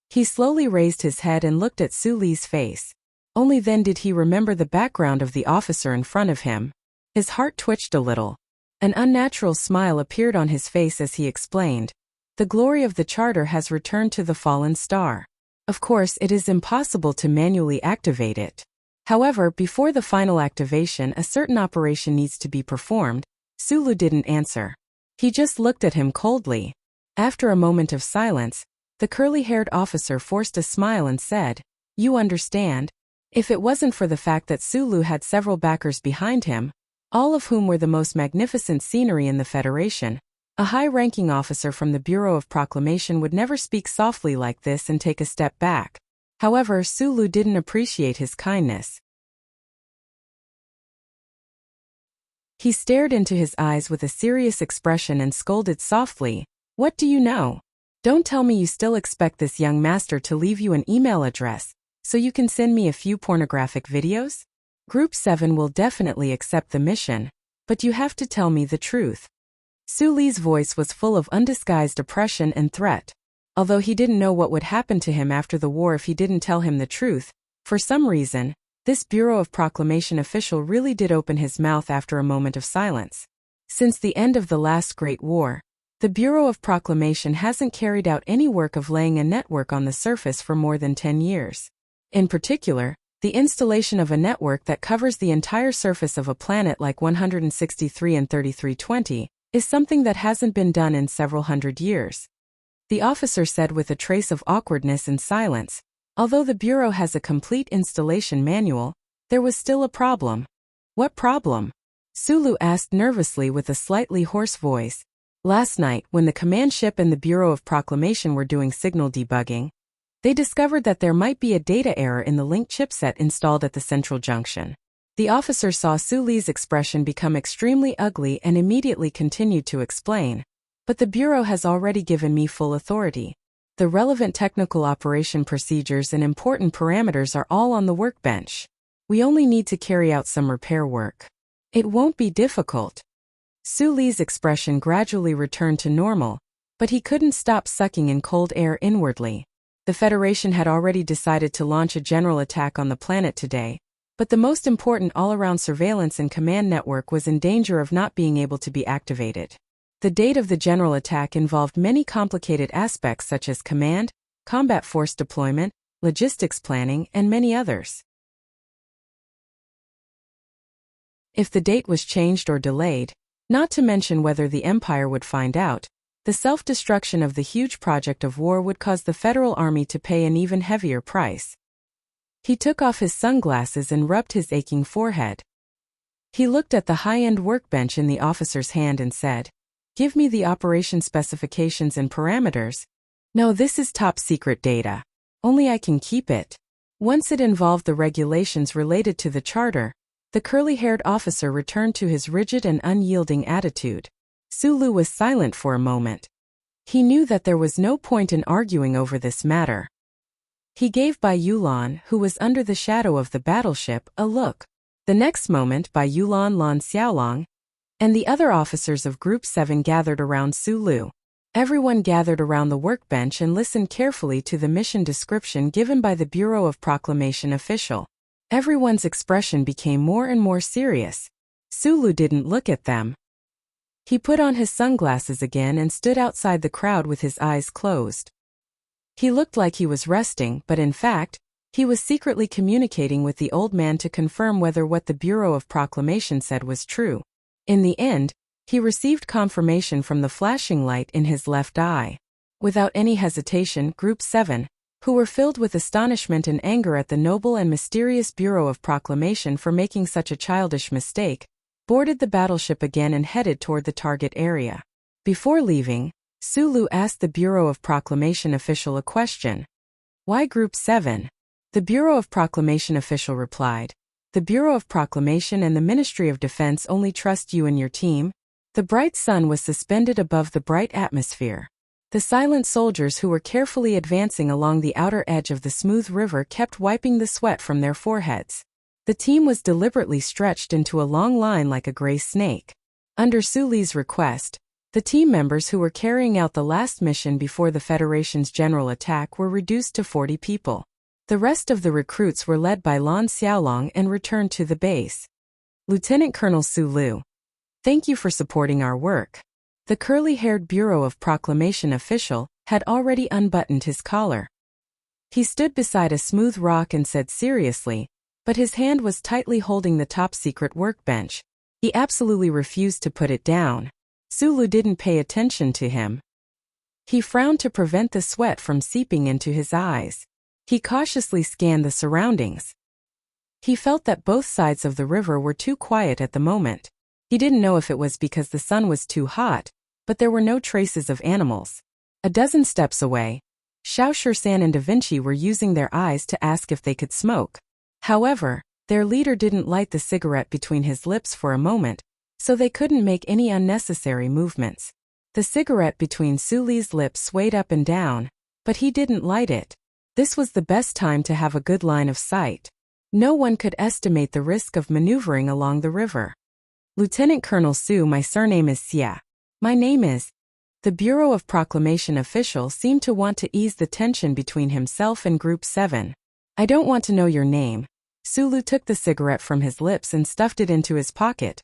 He slowly raised his head and looked at Su Li's face. Only then did he remember the background of the officer in front of him. His heart twitched a little. An unnatural smile appeared on his face as he explained, "The glory of the charter has returned to the fallen star. Of course, it is impossible to manually activate it. However, before the final activation, a certain operation needs to be performed." Sulu didn't answer. He just looked at him coldly. After a moment of silence, the curly-haired officer forced a smile and said, "You understand?" If it wasn't for the fact that Sulu had several backers behind him, all of whom were the most magnificent scenery in the Federation, a high-ranking officer from the Bureau of Proclamation would never speak softly like this and take a step back. However, Sulu didn't appreciate his kindness. He stared into his eyes with a serious expression and scolded softly, "What do you know? Don't tell me you still expect this young master to leave you an email address, so you can send me a few pornographic videos? Group 7 will definitely accept the mission, but you have to tell me the truth." Su Li's voice was full of undisguised oppression and threat. Although he didn't know what would happen to him after the war if he didn't tell him the truth, for some reason, this Bureau of Proclamation official really did open his mouth after a moment of silence. Since the end of the last Great War, the Bureau of Proclamation hasn't carried out any work of laying a network on the surface for more than 10 years. In particular, the installation of a network that covers the entire surface of a planet like 163 and 3320 is something that hasn't been done in several hundred years. The officer said with a trace of awkwardness and silence, "Although the Bureau has a complete installation manual, there was still a problem." "What problem?" Sulu asked nervously with a slightly hoarse voice. "Last night, when the command ship and the Bureau of Proclamation were doing signal debugging, they discovered that there might be a data error in the link chipset installed at the central junction." The officer saw Su Li's expression become extremely ugly and immediately continued to explain, "But the Bureau has already given me full authority. The relevant technical operation procedures and important parameters are all on the workbench. We only need to carry out some repair work. It won't be difficult." Su Li's expression gradually returned to normal, but he couldn't stop sucking in cold air inwardly. The Federation had already decided to launch a general attack on the planet today, but the most important all-around surveillance and command network was in danger of not being able to be activated. The date of the general attack involved many complicated aspects such as command, combat force deployment, logistics planning, and many others. If the date was changed or delayed, not to mention whether the Empire would find out, the self-destruction of the huge project of war would cause the Federal Army to pay an even heavier price. He took off his sunglasses and rubbed his aching forehead. He looked at the high-end workbench in the officer's hand and said, "Give me the operation specifications and parameters." "No, this is top-secret data. Only I can keep it." Once it involved the regulations related to the charter, the curly-haired officer returned to his rigid and unyielding attitude. Sulu was silent for a moment. He knew that there was no point in arguing over this matter. He gave Bai Yulan, who was under the shadow of the battleship, a look. The next moment, Bai Yulan, Lan Xiaolong, and the other officers of Group 7 gathered around Sulu. Everyone gathered around the workbench and listened carefully to the mission description given by the Bureau of Proclamation official. Everyone's expression became more and more serious. Sulu didn't look at them. He put on his sunglasses again and stood outside the crowd with his eyes closed. He looked like he was resting, but in fact, he was secretly communicating with the old man to confirm whether what the Bureau of Proclamation said was true. In the end, he received confirmation from the flashing light in his left eye. Without any hesitation, Group 7, who were filled with astonishment and anger at the noble and mysterious Bureau of Proclamation for making such a childish mistake, boarded the battleship again and headed toward the target area. Before leaving, Sulu asked the Bureau of Proclamation official a question. "Why Group 7? The Bureau of Proclamation official replied, "The Bureau of Proclamation and the Ministry of Defense only trust you and your team." The bright sun was suspended above the bright atmosphere. The silent soldiers who were carefully advancing along the outer edge of the smooth river kept wiping the sweat from their foreheads. The team was deliberately stretched into a long line like a gray snake. Under Su Li's request, the team members who were carrying out the last mission before the Federation's general attack were reduced to 40 people. The rest of the recruits were led by Lan Xiaolong and returned to the base. Lieutenant Colonel Su Lu, thank you for supporting our work. The curly-haired Bureau of Proclamation official had already unbuttoned his collar. He stood beside a smooth rock and said seriously, but his hand was tightly holding the top-secret workbench. He absolutely refused to put it down. Su Lu didn't pay attention to him. He frowned to prevent the sweat from seeping into his eyes. He cautiously scanned the surroundings. He felt that both sides of the river were too quiet at the moment. He didn't know if it was because the sun was too hot, but there were no traces of animals. A dozen steps away, Xiao Shisan and Da Vinci were using their eyes to ask if they could smoke. However, their leader didn't light the cigarette between his lips for a moment, so they couldn't make any unnecessary movements. The cigarette between Su Li's lips swayed up and down, but he didn't light it. This was the best time to have a good line of sight. No one could estimate the risk of maneuvering along the river. Lieutenant Colonel Su, my surname is Xia. My name is. The Bureau of Proclamation official seemed to want to ease the tension between himself and Group 7. I don't want to know your name. Su Lu took the cigarette from his lips and stuffed it into his pocket.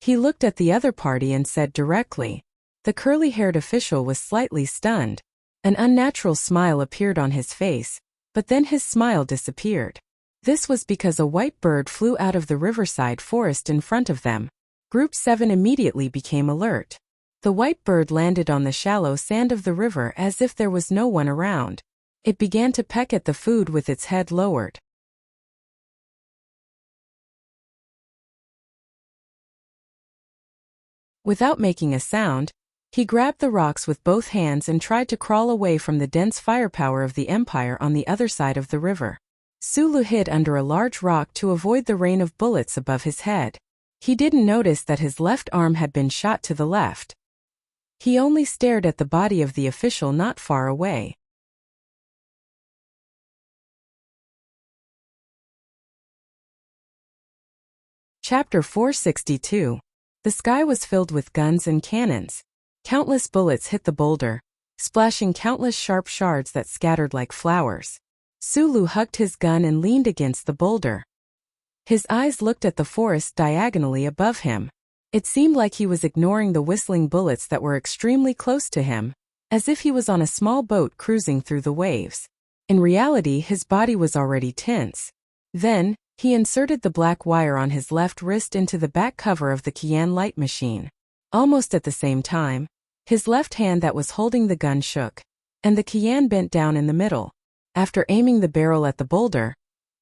He looked at the other party and said directly. The curly-haired official was slightly stunned. An unnatural smile appeared on his face, but then his smile disappeared. This was because a white bird flew out of the riverside forest in front of them. Group 7 immediately became alert. The white bird landed on the shallow sand of the river as if there was no one around. It began to peck at the food with its head lowered. Without making a sound, he grabbed the rocks with both hands and tried to crawl away from the dense firepower of the Empire on the other side of the river. Su Lu hid under a large rock to avoid the rain of bullets above his head. He didn't notice that his left arm had been shot to the left. He only stared at the body of the official not far away. Chapter 462. The sky was filled with guns and cannons. Countless bullets hit the boulder, splashing countless sharp shards that scattered like flowers. Su Lu hugged his gun and leaned against the boulder. His eyes looked at the forest diagonally above him. It seemed like he was ignoring the whistling bullets that were extremely close to him, as if he was on a small boat cruising through the waves. In reality, his body was already tense. Then, he inserted the black wire on his left wrist into the back cover of the Qian light machine. Almost at the same time, his left hand that was holding the gun shook, and the Qian bent down in the middle. After aiming the barrel at the boulder,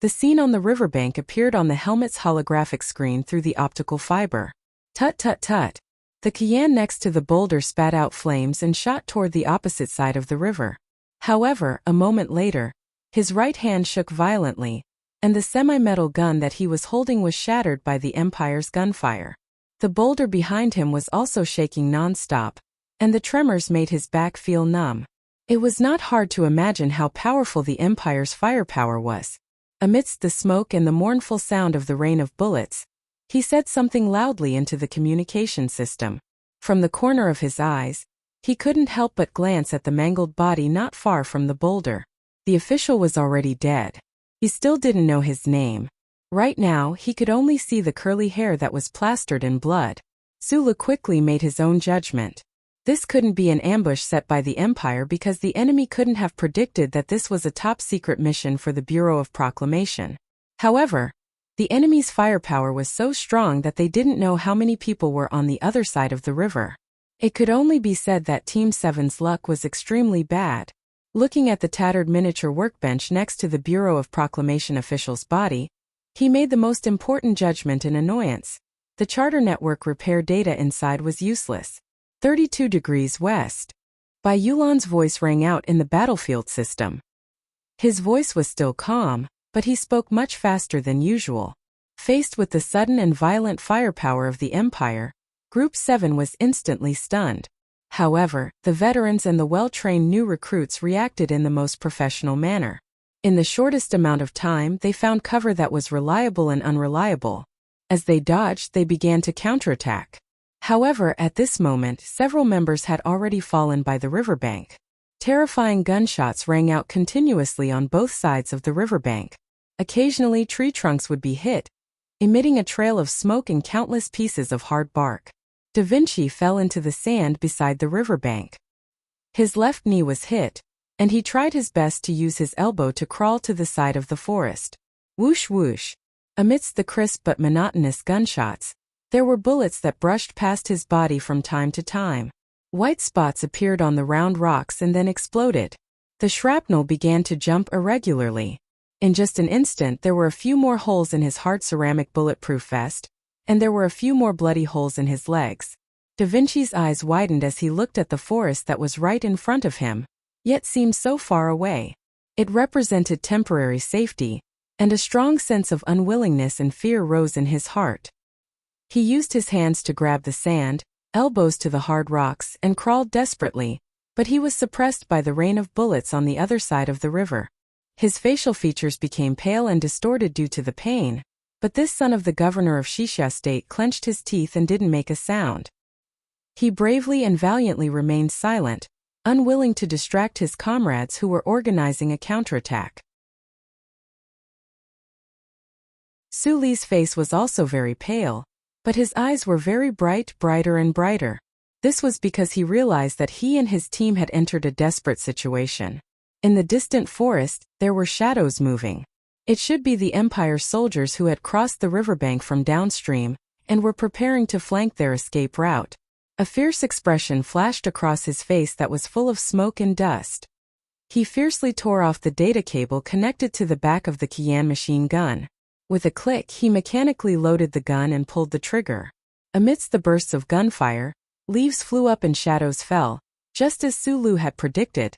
the scene on the riverbank appeared on the helmet's holographic screen through the optical fiber. Tut tut tut. The Qian next to the boulder spat out flames and shot toward the opposite side of the river. However, a moment later, his right hand shook violently, and the semi-metal gun that he was holding was shattered by the Empire's gunfire. The boulder behind him was also shaking non-stop, and the tremors made his back feel numb. It was not hard to imagine how powerful the Empire's firepower was. Amidst the smoke and the mournful sound of the rain of bullets, he said something loudly into the communication system. From the corner of his eyes, he couldn't help but glance at the mangled body not far from the boulder. The official was already dead. He still didn't know his name. Right now, he could only see the curly hair that was plastered in blood. Su Lu quickly made his own judgment. This couldn't be an ambush set by the Empire because the enemy couldn't have predicted that this was a top-secret mission for the Bureau of Proclamation. However, the enemy's firepower was so strong that they didn't know how many people were on the other side of the river. It could only be said that Team 7's luck was extremely bad. Looking at the tattered miniature workbench next to the Bureau of Proclamation official's body, he made the most important judgment in annoyance. The charter network repair data inside was useless. 32 degrees west. Bai Yulan's voice rang out in the battlefield system. His voice was still calm, but he spoke much faster than usual. Faced with the sudden and violent firepower of the Empire, Group 7 was instantly stunned. However, the veterans and the well-trained new recruits reacted in the most professional manner. In the shortest amount of time, they found cover that was reliable and unreliable. As they dodged, they began to counterattack. However, at this moment, several members had already fallen by the riverbank. Terrifying gunshots rang out continuously on both sides of the riverbank. Occasionally, tree trunks would be hit, emitting a trail of smoke and countless pieces of hard bark. Da Vinci fell into the sand beside the riverbank. His left knee was hit, and he tried his best to use his elbow to crawl to the side of the forest. Whoosh whoosh. Amidst the crisp but monotonous gunshots, there were bullets that brushed past his body from time to time. White spots appeared on the round rocks and then exploded. The shrapnel began to jump irregularly. In just an instant, there were a few more holes in his hard ceramic bulletproof vest, and there were a few more bloody holes in his legs. Da Vinci's eyes widened as he looked at the forest that was right in front of him, yet seemed so far away. It represented temporary safety, and a strong sense of unwillingness and fear rose in his heart. He used his hands to grab the sand, elbows to the hard rocks, and crawled desperately, but he was suppressed by the rain of bullets on the other side of the river. His facial features became pale and distorted due to the pain, but this son of the governor of Wuxia state clenched his teeth and didn't make a sound. He bravely and valiantly remained silent, unwilling to distract his comrades who were organizing a counterattack. Su Li's face was also very pale, but his eyes were very brighter and brighter. This was because he realized that he and his team had entered a desperate situation. In the distant forest, there were shadows moving. It should be the Empire's soldiers who had crossed the riverbank from downstream and were preparing to flank their escape route. A fierce expression flashed across his face that was full of smoke and dust. He fiercely tore off the data cable connected to the back of the Qian machine gun. With a click, he mechanically loaded the gun and pulled the trigger. Amidst the bursts of gunfire, leaves flew up and shadows fell, just as Su Lu had predicted.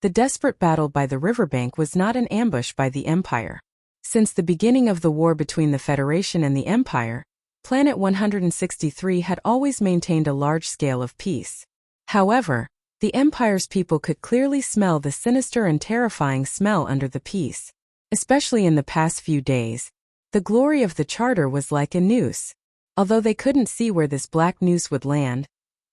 The desperate battle by the riverbank was not an ambush by the Empire. Since the beginning of the war between the Federation and the Empire, Planet 163 had always maintained a large scale of peace. However, the Empire's people could clearly smell the sinister and terrifying smell under the peace. Especially in the past few days, the glory of the Charter was like a noose. Although they couldn't see where this black noose would land,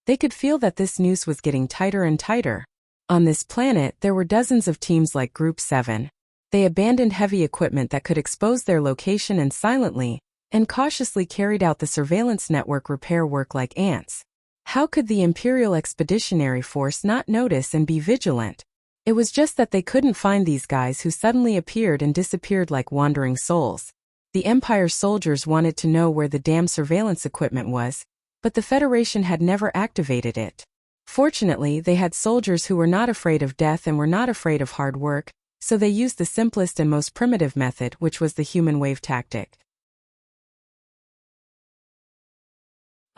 they could feel that this noose was getting tighter and tighter. On this planet, there were dozens of teams like Group 7. They abandoned heavy equipment that could expose their location and silently and cautiously carried out the surveillance network repair work like ants. How could the Imperial Expeditionary Force not notice and be vigilant? It was just that they couldn't find these guys who suddenly appeared and disappeared like wandering souls. The Empire's soldiers wanted to know where the damn surveillance equipment was, but the Federation had never activated it. Fortunately, they had soldiers who were not afraid of death and were not afraid of hard work, so they used the simplest and most primitive method, which was the human wave tactic.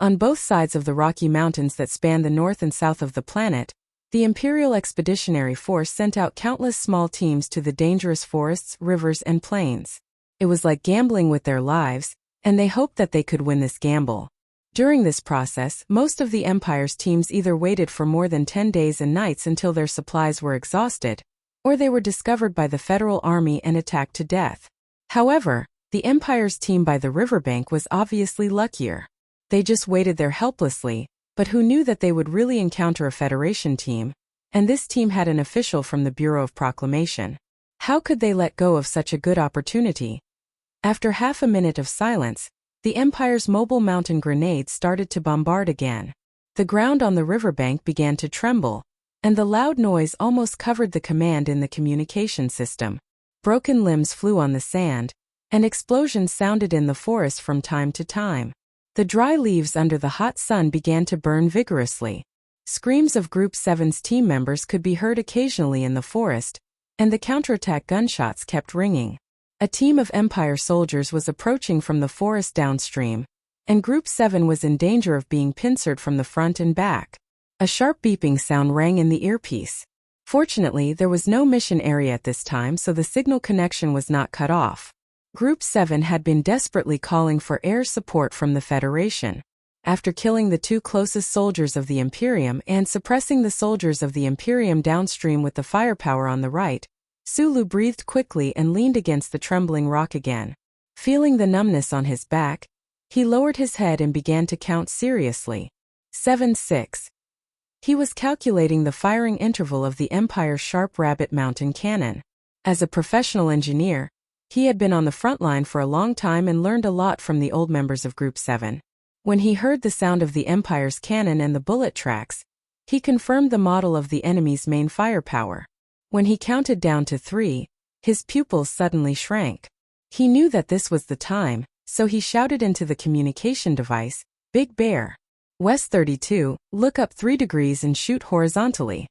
On both sides of the Rocky Mountains that span the north and south of the planet, the Imperial Expeditionary Force sent out countless small teams to the dangerous forests, rivers, and plains. It was like gambling with their lives, and they hoped that they could win this gamble. During this process, most of the Empire's teams either waited for more than 10 days and nights until their supplies were exhausted, or they were discovered by the Federal Army and attacked to death. However, the Empire's team by the riverbank was obviously luckier. They just waited there helplessly, but who knew that they would really encounter a Federation team, and this team had an official from the Bureau of Proclamation. How could they let go of such a good opportunity? After half a minute of silence, the Empire's mobile mountain grenades started to bombard again. The ground on the riverbank began to tremble, and the loud noise almost covered the command in the communication system. Broken limbs flew on the sand, and explosions sounded in the forest from time to time. The dry leaves under the hot sun began to burn vigorously. Screams of Group 7's team members could be heard occasionally in the forest, and the counterattack gunshots kept ringing. A team of Empire soldiers was approaching from the forest downstream, and Group 7 was in danger of being pincered from the front and back. A sharp beeping sound rang in the earpiece. Fortunately, there was no mission area at this time, so the signal connection was not cut off. Group 7 had been desperately calling for air support from the Federation. After killing the two closest soldiers of the Imperium and suppressing the soldiers of the Imperium downstream with the firepower on the right, Sulu breathed quickly and leaned against the trembling rock again. Feeling the numbness on his back, he lowered his head and began to count seriously. 7-6. He was calculating the firing interval of the Empire's Sharp Rabbit mountain cannon. As a professional engineer, he had been on the front line for a long time and learned a lot from the old members of Group 7. When he heard the sound of the Empire's cannon and the bullet tracks, he confirmed the model of the enemy's main firepower. When he counted down to 3, his pupils suddenly shrank. He knew that this was the time, so he shouted into the communication device, "Big Bear. West 32, look up 3 degrees and shoot horizontally."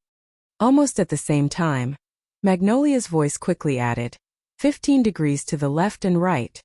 Almost at the same time, Magnolia's voice quickly added, 15 degrees to the left and right.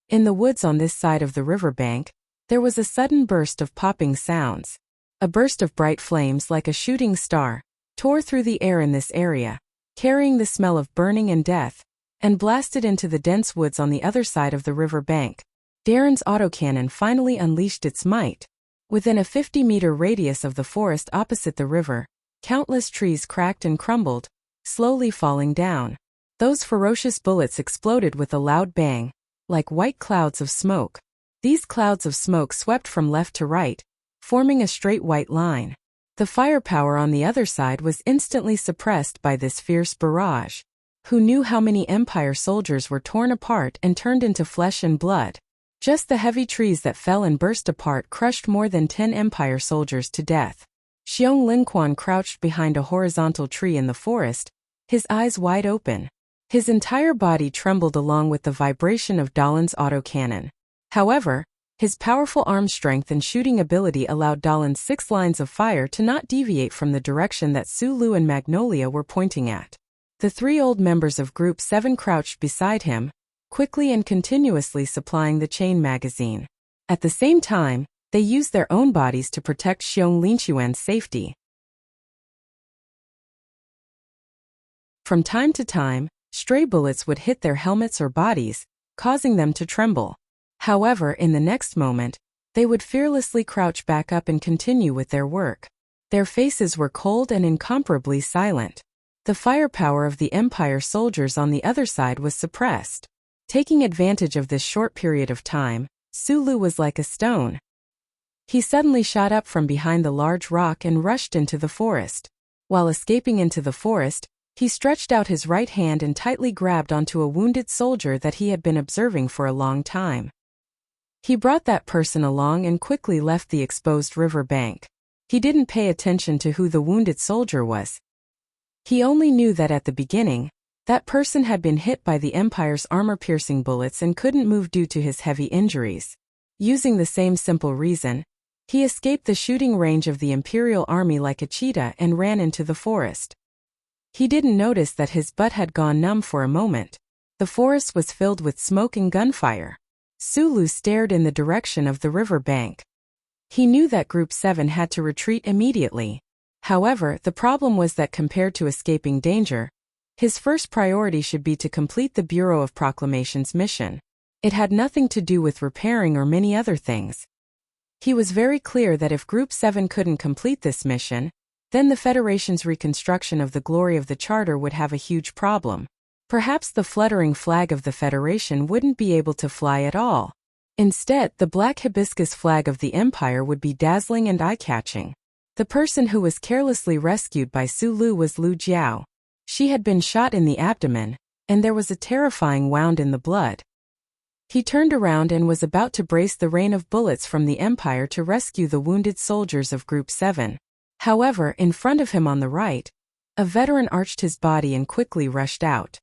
In the woods on this side of the riverbank, there was a sudden burst of popping sounds. A burst of bright flames like a shooting star tore through the air in this area, carrying the smell of burning and death, and blasted into the dense woods on the other side of the river bank. Darren's autocannon finally unleashed its might. Within a 50-meter radius of the forest opposite the river, countless trees cracked and crumbled, slowly falling down. Those ferocious bullets exploded with a loud bang, like white clouds of smoke. These clouds of smoke swept from left to right, forming a straight white line. The firepower on the other side was instantly suppressed by this fierce barrage. Who knew how many Empire soldiers were torn apart and turned into flesh and blood? Just the heavy trees that fell and burst apart crushed more than 10 Empire soldiers to death. Xiong Linquan crouched behind a horizontal tree in the forest, his eyes wide open. His entire body trembled along with the vibration of Dalin's autocannon. However, his powerful arm strength and shooting ability allowed Dalin's 6 lines of fire to not deviate from the direction that Sulu and Magnolia were pointing at. The 3 old members of Group 7 crouched beside him, quickly and continuously supplying the chain magazine. At the same time, they used their own bodies to protect Xiong Linquan's safety. From time to time, stray bullets would hit their helmets or bodies, causing them to tremble. However, in the next moment, they would fearlessly crouch back up and continue with their work. Their faces were cold and incomparably silent. The firepower of the Empire soldiers on the other side was suppressed. Taking advantage of this short period of time, Sulu was like a stone. He suddenly shot up from behind the large rock and rushed into the forest. While escaping into the forest, he stretched out his right hand and tightly grabbed onto a wounded soldier that he had been observing for a long time. He brought that person along and quickly left the exposed river bank. He didn't pay attention to who the wounded soldier was. He only knew that at the beginning, that person had been hit by the Empire's armor-piercing bullets and couldn't move due to his heavy injuries. Using the same simple reason, he escaped the shooting range of the Imperial army like a cheetah and ran into the forest. He didn't notice that his butt had gone numb for a moment. The forest was filled with smoke and gunfire. Sulu stared in the direction of the river bank. He knew that Group 7 had to retreat immediately. However, the problem was that compared to escaping danger, his first priority should be to complete the Bureau of Proclamation's mission. It had nothing to do with repairing or many other things. He was very clear that if Group 7 couldn't complete this mission, then the Federation's reconstruction of the glory of the Charter would have a huge problem. Perhaps the fluttering flag of the Federation wouldn't be able to fly at all. Instead, the black hibiscus flag of the Empire would be dazzling and eye-catching. The person who was carelessly rescued by Sulu was Lu Jiao. She had been shot in the abdomen, and there was a terrifying wound in the blood. He turned around and was about to brace the rain of bullets from the Empire to rescue the wounded soldiers of Group 7. However, in front of him on the right, a veteran arched his body and quickly rushed out.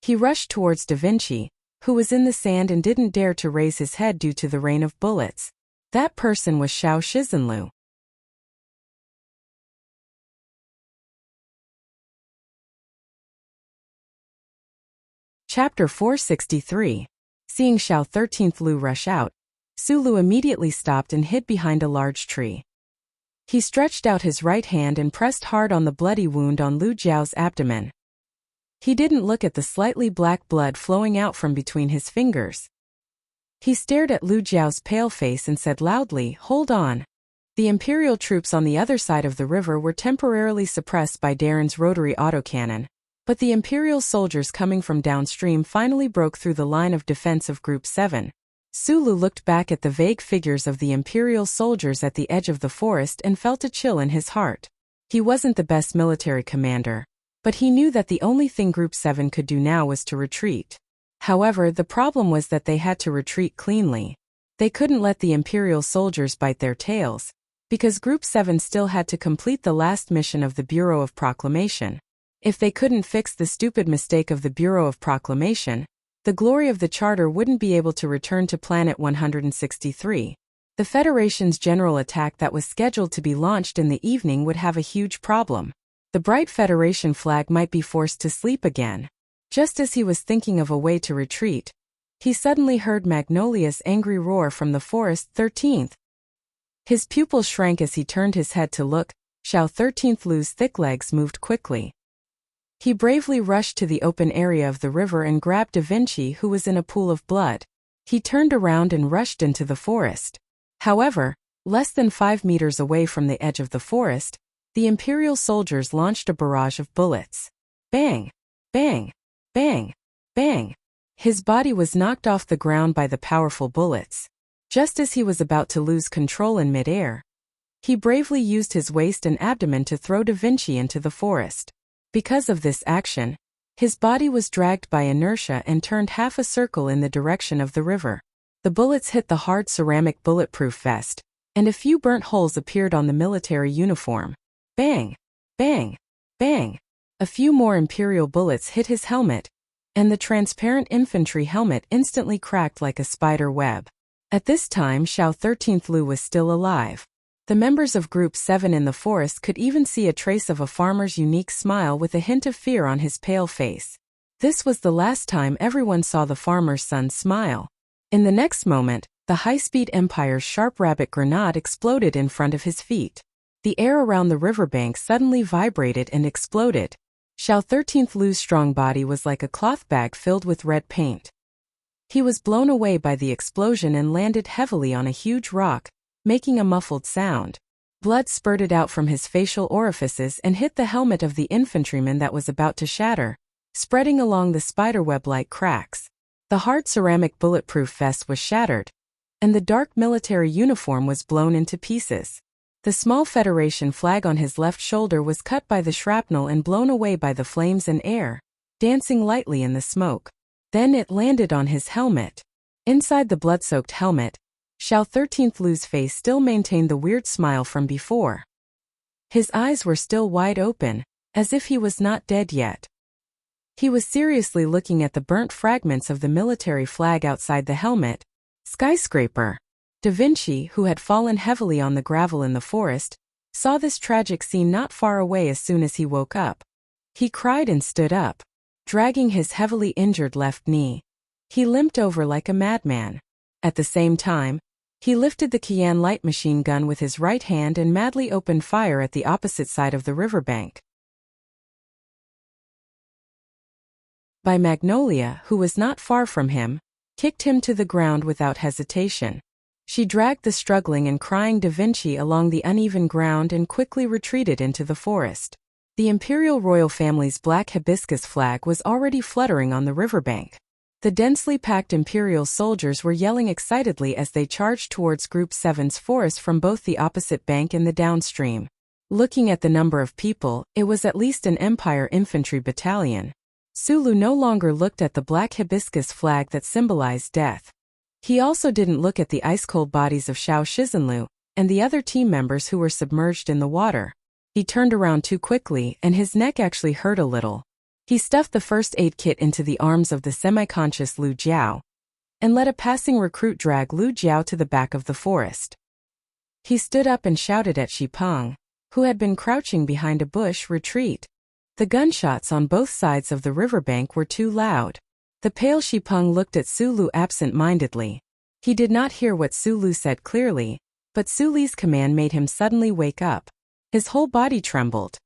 He rushed towards Da Vinci, who was in the sand and didn't dare to raise his head due to the rain of bullets. That person was Xiao Shizenlu. Chapter 463. Seeing Xiao 13th Lu rush out, Sulu immediately stopped and hid behind a large tree. He stretched out his right hand and pressed hard on the bloody wound on Lu Jiao's abdomen. He didn't look at the slightly black blood flowing out from between his fingers. He stared at Lu Jiao's pale face and said loudly, "Hold on." The Imperial troops on the other side of the river were temporarily suppressed by Darren's rotary autocannon, but the Imperial soldiers coming from downstream finally broke through the line of defense of Group 7. Sulu looked back at the vague figures of the Imperial soldiers at the edge of the forest and felt a chill in his heart. He wasn't the best military commander, but he knew that the only thing Group 7 could do now was to retreat. However, the problem was that they had to retreat cleanly. They couldn't let the Imperial soldiers bite their tails, because Group 7 still had to complete the last mission of the Bureau of Proclamation. If they couldn't fix the stupid mistake of the Bureau of Proclamation, the glory of the Charter wouldn't be able to return to Planet 163. The Federation's general attack that was scheduled to be launched in the evening would have a huge problem. The bright Federation flag might be forced to sleep again. Just as he was thinking of a way to retreat, he suddenly heard Magnolia's angry roar from the forest. 13th. His pupils shrank as he turned his head to look. Xiao 13th Lu's thick legs moved quickly. He bravely rushed to the open area of the river and grabbed Da Vinci, who was in a pool of blood. He turned around and rushed into the forest. However, less than 5 meters away from the edge of the forest, the Imperial soldiers launched a barrage of bullets. Bang! Bang! Bang! Bang! His body was knocked off the ground by the powerful bullets. Just as he was about to lose control in midair, he bravely used his waist and abdomen to throw Da Vinci into the forest. Because of this action, his body was dragged by inertia and turned half a circle in the direction of the river. The bullets hit the hard ceramic bulletproof vest, and a few burnt holes appeared on the military uniform. Bang! Bang! Bang! A few more Imperial bullets hit his helmet, and the transparent infantry helmet instantly cracked like a spider web. At this time, Xiao 13th Lu was still alive. The members of Group 7 in the forest could even see a trace of a farmer's unique smile with a hint of fear on his pale face. This was the last time everyone saw the farmer's son smile. In the next moment, the high-speed Empire's sharp rabbit grenade exploded in front of his feet. The air around the riverbank suddenly vibrated and exploded. Xiao 13th Lu's strong body was like a cloth bag filled with red paint. He was blown away by the explosion and landed heavily on a huge rock, making a muffled sound. Blood spurted out from his facial orifices and hit the helmet of the infantryman that was about to shatter, spreading along the spiderweb-like cracks. The hard ceramic bulletproof vest was shattered, and the dark military uniform was blown into pieces. The small Federation flag on his left shoulder was cut by the shrapnel and blown away by the flames and air, dancing lightly in the smoke. Then it landed on his helmet. Inside the blood-soaked helmet, Xiao 13th Lu's face still maintained the weird smile from before. His eyes were still wide open, as if he was not dead yet. He was seriously looking at the burnt fragments of the military flag outside the helmet. Skyscraper! Da Vinci, who had fallen heavily on the gravel in the forest, saw this tragic scene not far away as soon as he woke up. He cried and stood up, dragging his heavily injured left knee. He limped over like a madman. At the same time, he lifted the Qian light machine gun with his right hand and madly opened fire at the opposite side of the riverbank. By Magnolia, who was not far from him, kicked him to the ground without hesitation. She dragged the struggling and crying Da Vinci along the uneven ground and quickly retreated into the forest. The Imperial royal family's black hibiscus flag was already fluttering on the riverbank. The densely packed Imperial soldiers were yelling excitedly as they charged towards Group 7's forest from both the opposite bank and the downstream. Looking at the number of people, it was at least an Empire infantry battalion. Sulu no longer looked at the black hibiscus flag that symbolized death. He also didn't look at the ice-cold bodies of Xiao Shizenlu and the other team members who were submerged in the water. He turned around too quickly and his neck actually hurt a little. He stuffed the first aid kit into the arms of the semi-conscious Lu Jiao and let a passing recruit drag Lu Jiao to the back of the forest. He stood up and shouted at Xipeng, who had been crouching behind a bush, retreat. The gunshots on both sides of the riverbank were too loud. The pale Xipeng looked at Sulu absent-mindedly. He did not hear what Sulu said clearly, but Suli's command made him suddenly wake up. His whole body trembled.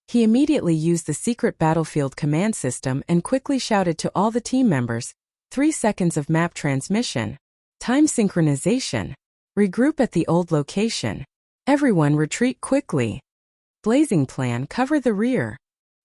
He immediately used the secret battlefield command system and quickly shouted to all the team members, 3 seconds of map transmission. Time synchronization. Regroup at the old location. Everyone retreat quickly. Blazing plan. Cover the rear.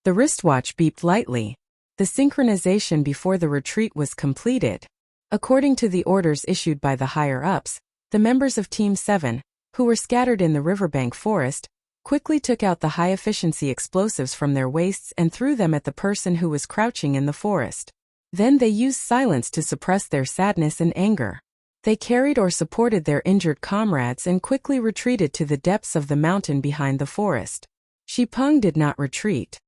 The wristwatch beeped lightly. The synchronization before the retreat was completed. According to the orders issued by the higher-ups, the members of Team 7, who were scattered in the riverbank forest, quickly took out the high-efficiency explosives from their waists and threw them at the person who was crouching in the forest. Then they used silence to suppress their sadness and anger. They carried or supported their injured comrades and quickly retreated to the depths of the mountain behind the forest. Xipeng did not retreat.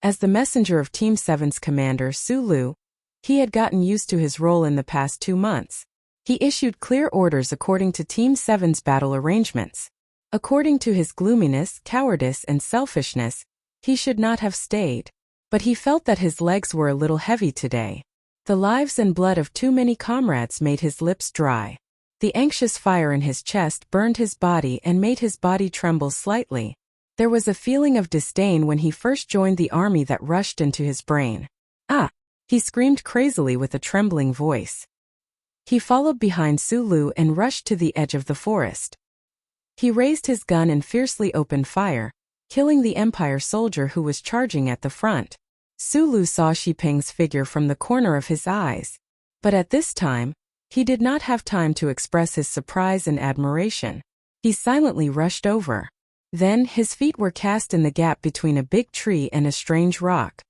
As the messenger of Team 7's commander Su Lu, he had gotten used to his role in the past 2 months. He issued clear orders according to Team 7's battle arrangements. According to his gloominess, cowardice, and selfishness, he should not have stayed. But he felt that his legs were a little heavy today. The lives and blood of too many comrades made his lips dry. The anxious fire in his chest burned his body and made his body tremble slightly. There was a feeling of disdain when he first joined the army that rushed into his brain. Ah! He screamed crazily with a trembling voice. He followed behind Su Lu and rushed to the edge of the forest. He raised his gun and fiercely opened fire, killing the Empire soldier who was charging at the front. Su Lu saw Xipeng's figure from the corner of his eyes. But at this time, he did not have time to express his surprise and admiration. He silently rushed over. Then his feet were cast in the gap between a big tree and a strange rock.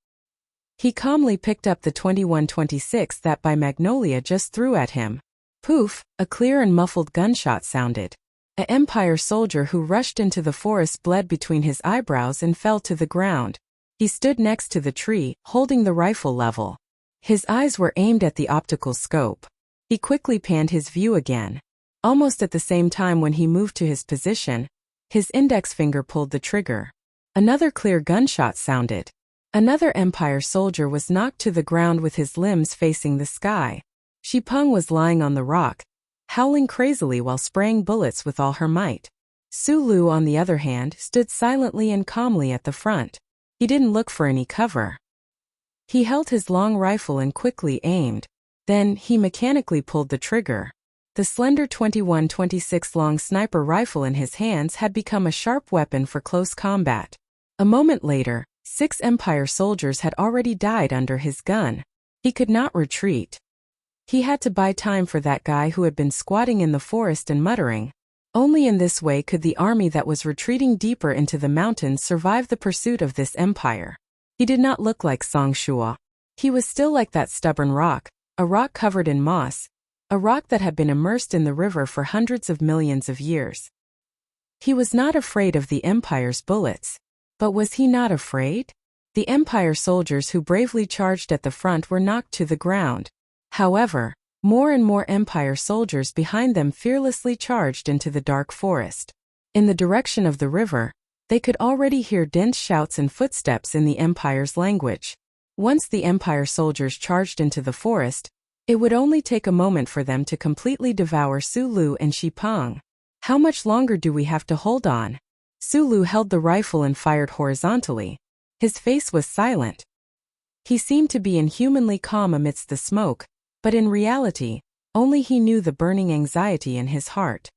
He calmly picked up the 2126 that by Magnolia just threw at him. Poof! A clear and muffled gunshot sounded. An Empire soldier who rushed into the forest bled between his eyebrows and fell to the ground. He stood next to the tree, holding the rifle level. His eyes were aimed at the optical scope. He quickly panned his view again. Almost at the same time when he moved to his position, his index finger pulled the trigger. Another clear gunshot sounded. Another Empire soldier was knocked to the ground with his limbs facing the sky. Xipeng was lying on the rock, howling crazily while spraying bullets with all her might. Su Lu, on the other hand, stood silently and calmly at the front. He didn't look for any cover. He held his long rifle and quickly aimed. Then, he mechanically pulled the trigger. The slender 2126 long sniper rifle in his hands had become a sharp weapon for close combat. A moment later, 6 Empire soldiers had already died under his gun. He could not retreat. He had to buy time for that guy who had been squatting in the forest and muttering. Only in this way could the army that was retreating deeper into the mountains survive the pursuit of this empire. He did not look like Song Shua. He was still like that stubborn rock, a rock covered in moss, a rock that had been immersed in the river for hundreds of millions of years. He was not afraid of the Empire's bullets. But was he not afraid? The Empire soldiers who bravely charged at the front were knocked to the ground. However, more and more Empire soldiers behind them fearlessly charged into the dark forest. In the direction of the river, they could already hear dense shouts and footsteps in the Empire's language. Once the Empire soldiers charged into the forest, it would only take a moment for them to completely devour Su Lu and Xipeng. How much longer do we have to hold on? Su Lu held the rifle and fired horizontally. His face was silent. He seemed to be inhumanly calm amidst the smoke, but in reality, only he knew the burning anxiety in his heart.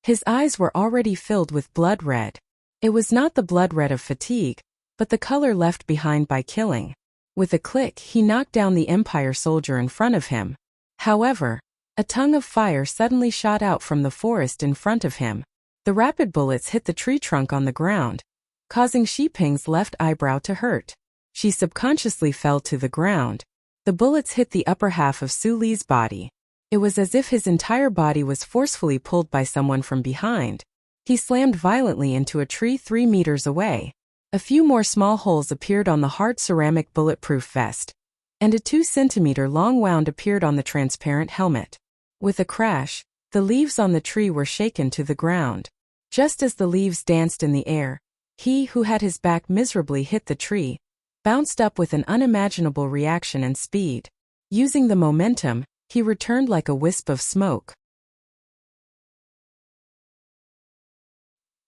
His eyes were already filled with blood red. It was not the blood red of fatigue, but the color left behind by killing. With a click, he knocked down the Empire soldier in front of him. However, a tongue of fire suddenly shot out from the forest in front of him. The rapid bullets hit the tree trunk on the ground, causing Xipeng's left eyebrow to hurt. She subconsciously fell to the ground. The bullets hit the upper half of Su Li's body. It was as if his entire body was forcefully pulled by someone from behind. He slammed violently into a tree 3 meters away. A few more small holes appeared on the hard ceramic bulletproof vest, and a 2-centimeter long wound appeared on the transparent helmet. With a crash, the leaves on the tree were shaken to the ground. Just as the leaves danced in the air, he who had his back miserably hit the tree, bounced up with an unimaginable reaction and speed. Using the momentum, he returned like a wisp of smoke.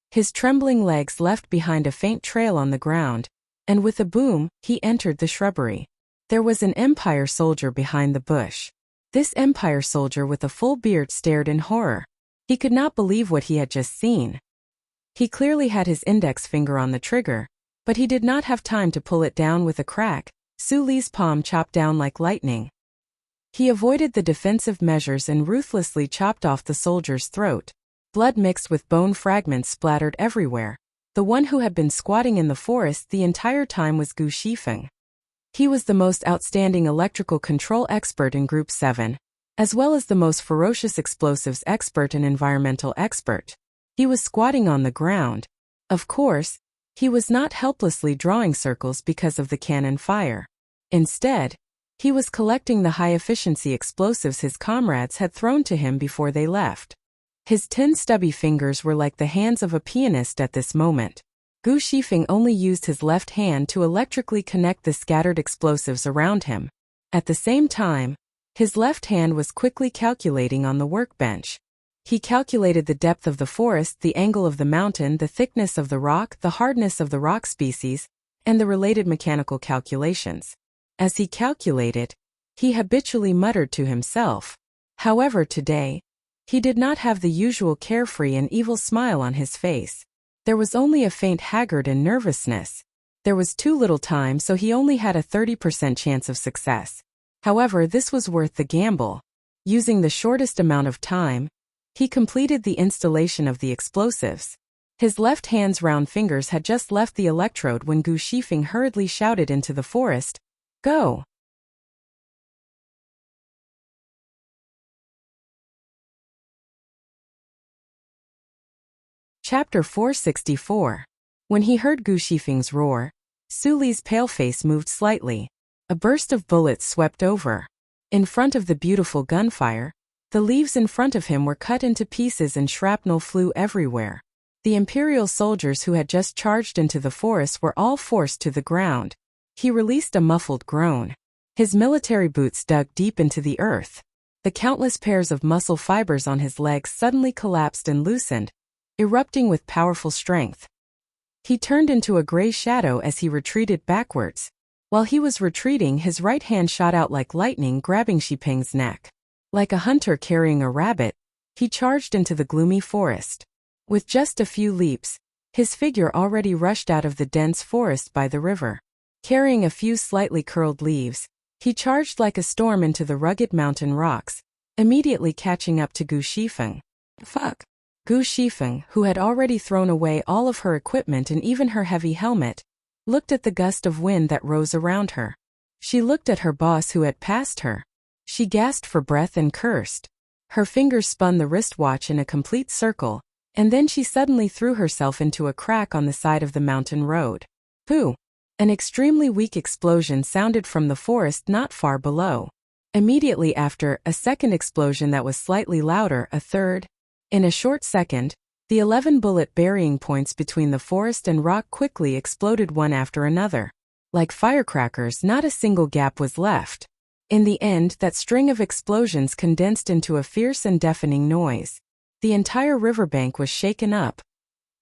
His trembling legs left behind a faint trail on the ground, and with a boom, he entered the shrubbery. There was an Empire soldier behind the bush. This Empire soldier with a full beard stared in horror. He could not believe what he had just seen. He clearly had his index finger on the trigger, but he did not have time to pull it down with a crack. Su Li's palm chopped down like lightning. He avoided the defensive measures and ruthlessly chopped off the soldier's throat. Blood mixed with bone fragments splattered everywhere. The one who had been squatting in the forest the entire time was Gu Shifeng. He was the most outstanding electrical control expert in Group 7, as well as the most ferocious explosives expert and environmental expert. He was squatting on the ground. Of course, he was not helplessly drawing circles because of the cannon fire. Instead, he was collecting the high-efficiency explosives his comrades had thrown to him before they left. His 10 stubby fingers were like the hands of a pianist at this moment. Gu Shifeng only used his left hand to electrically connect the scattered explosives around him. At the same time, his left hand was quickly calculating on the workbench. He calculated the depth of the forest, the angle of the mountain, the thickness of the rock, the hardness of the rock species, and the related mechanical calculations. As he calculated, he habitually muttered to himself. However, today, he did not have the usual carefree and evil smile on his face. There was only a faint haggard and nervousness. There was too little time, so he only had a 30% chance of success. However, this was worth the gamble. Using the shortest amount of time, he completed the installation of the explosives. His left hand's round fingers had just left the electrode when Gu Shifeng hurriedly shouted into the forest, "Go!" Chapter 464. When he heard Gu Shifeng's roar, Su Li's pale face moved slightly. A burst of bullets swept over. In front of the beautiful gunfire, the leaves in front of him were cut into pieces and shrapnel flew everywhere. The Imperial soldiers who had just charged into the forest were all forced to the ground. He released a muffled groan. His military boots dug deep into the earth. The countless pairs of muscle fibers on his legs suddenly collapsed and loosened, erupting with powerful strength. He turned into a gray shadow as he retreated backwards. While he was retreating, his right hand shot out like lightning, grabbing Shifeng's neck. Like a hunter carrying a rabbit, he charged into the gloomy forest. With just a few leaps, his figure already rushed out of the dense forest by the river. Carrying a few slightly curled leaves, he charged like a storm into the rugged mountain rocks, immediately catching up to Gu Shifeng. Fuck! Gu Shifeng, who had already thrown away all of her equipment and even her heavy helmet, looked at the gust of wind that rose around her. She looked at her boss who had passed her. She gasped for breath and cursed. Her fingers spun the wristwatch in a complete circle, and then she suddenly threw herself into a crack on the side of the mountain road. Pooh! An extremely weak explosion sounded from the forest not far below. Immediately after, a second explosion that was slightly louder, a third. In a short second, the 11 bullet burying points between the forest and rock quickly exploded one after another. Like firecrackers, not a single gap was left. In the end, that string of explosions condensed into a fierce and deafening noise. The entire riverbank was shaken up.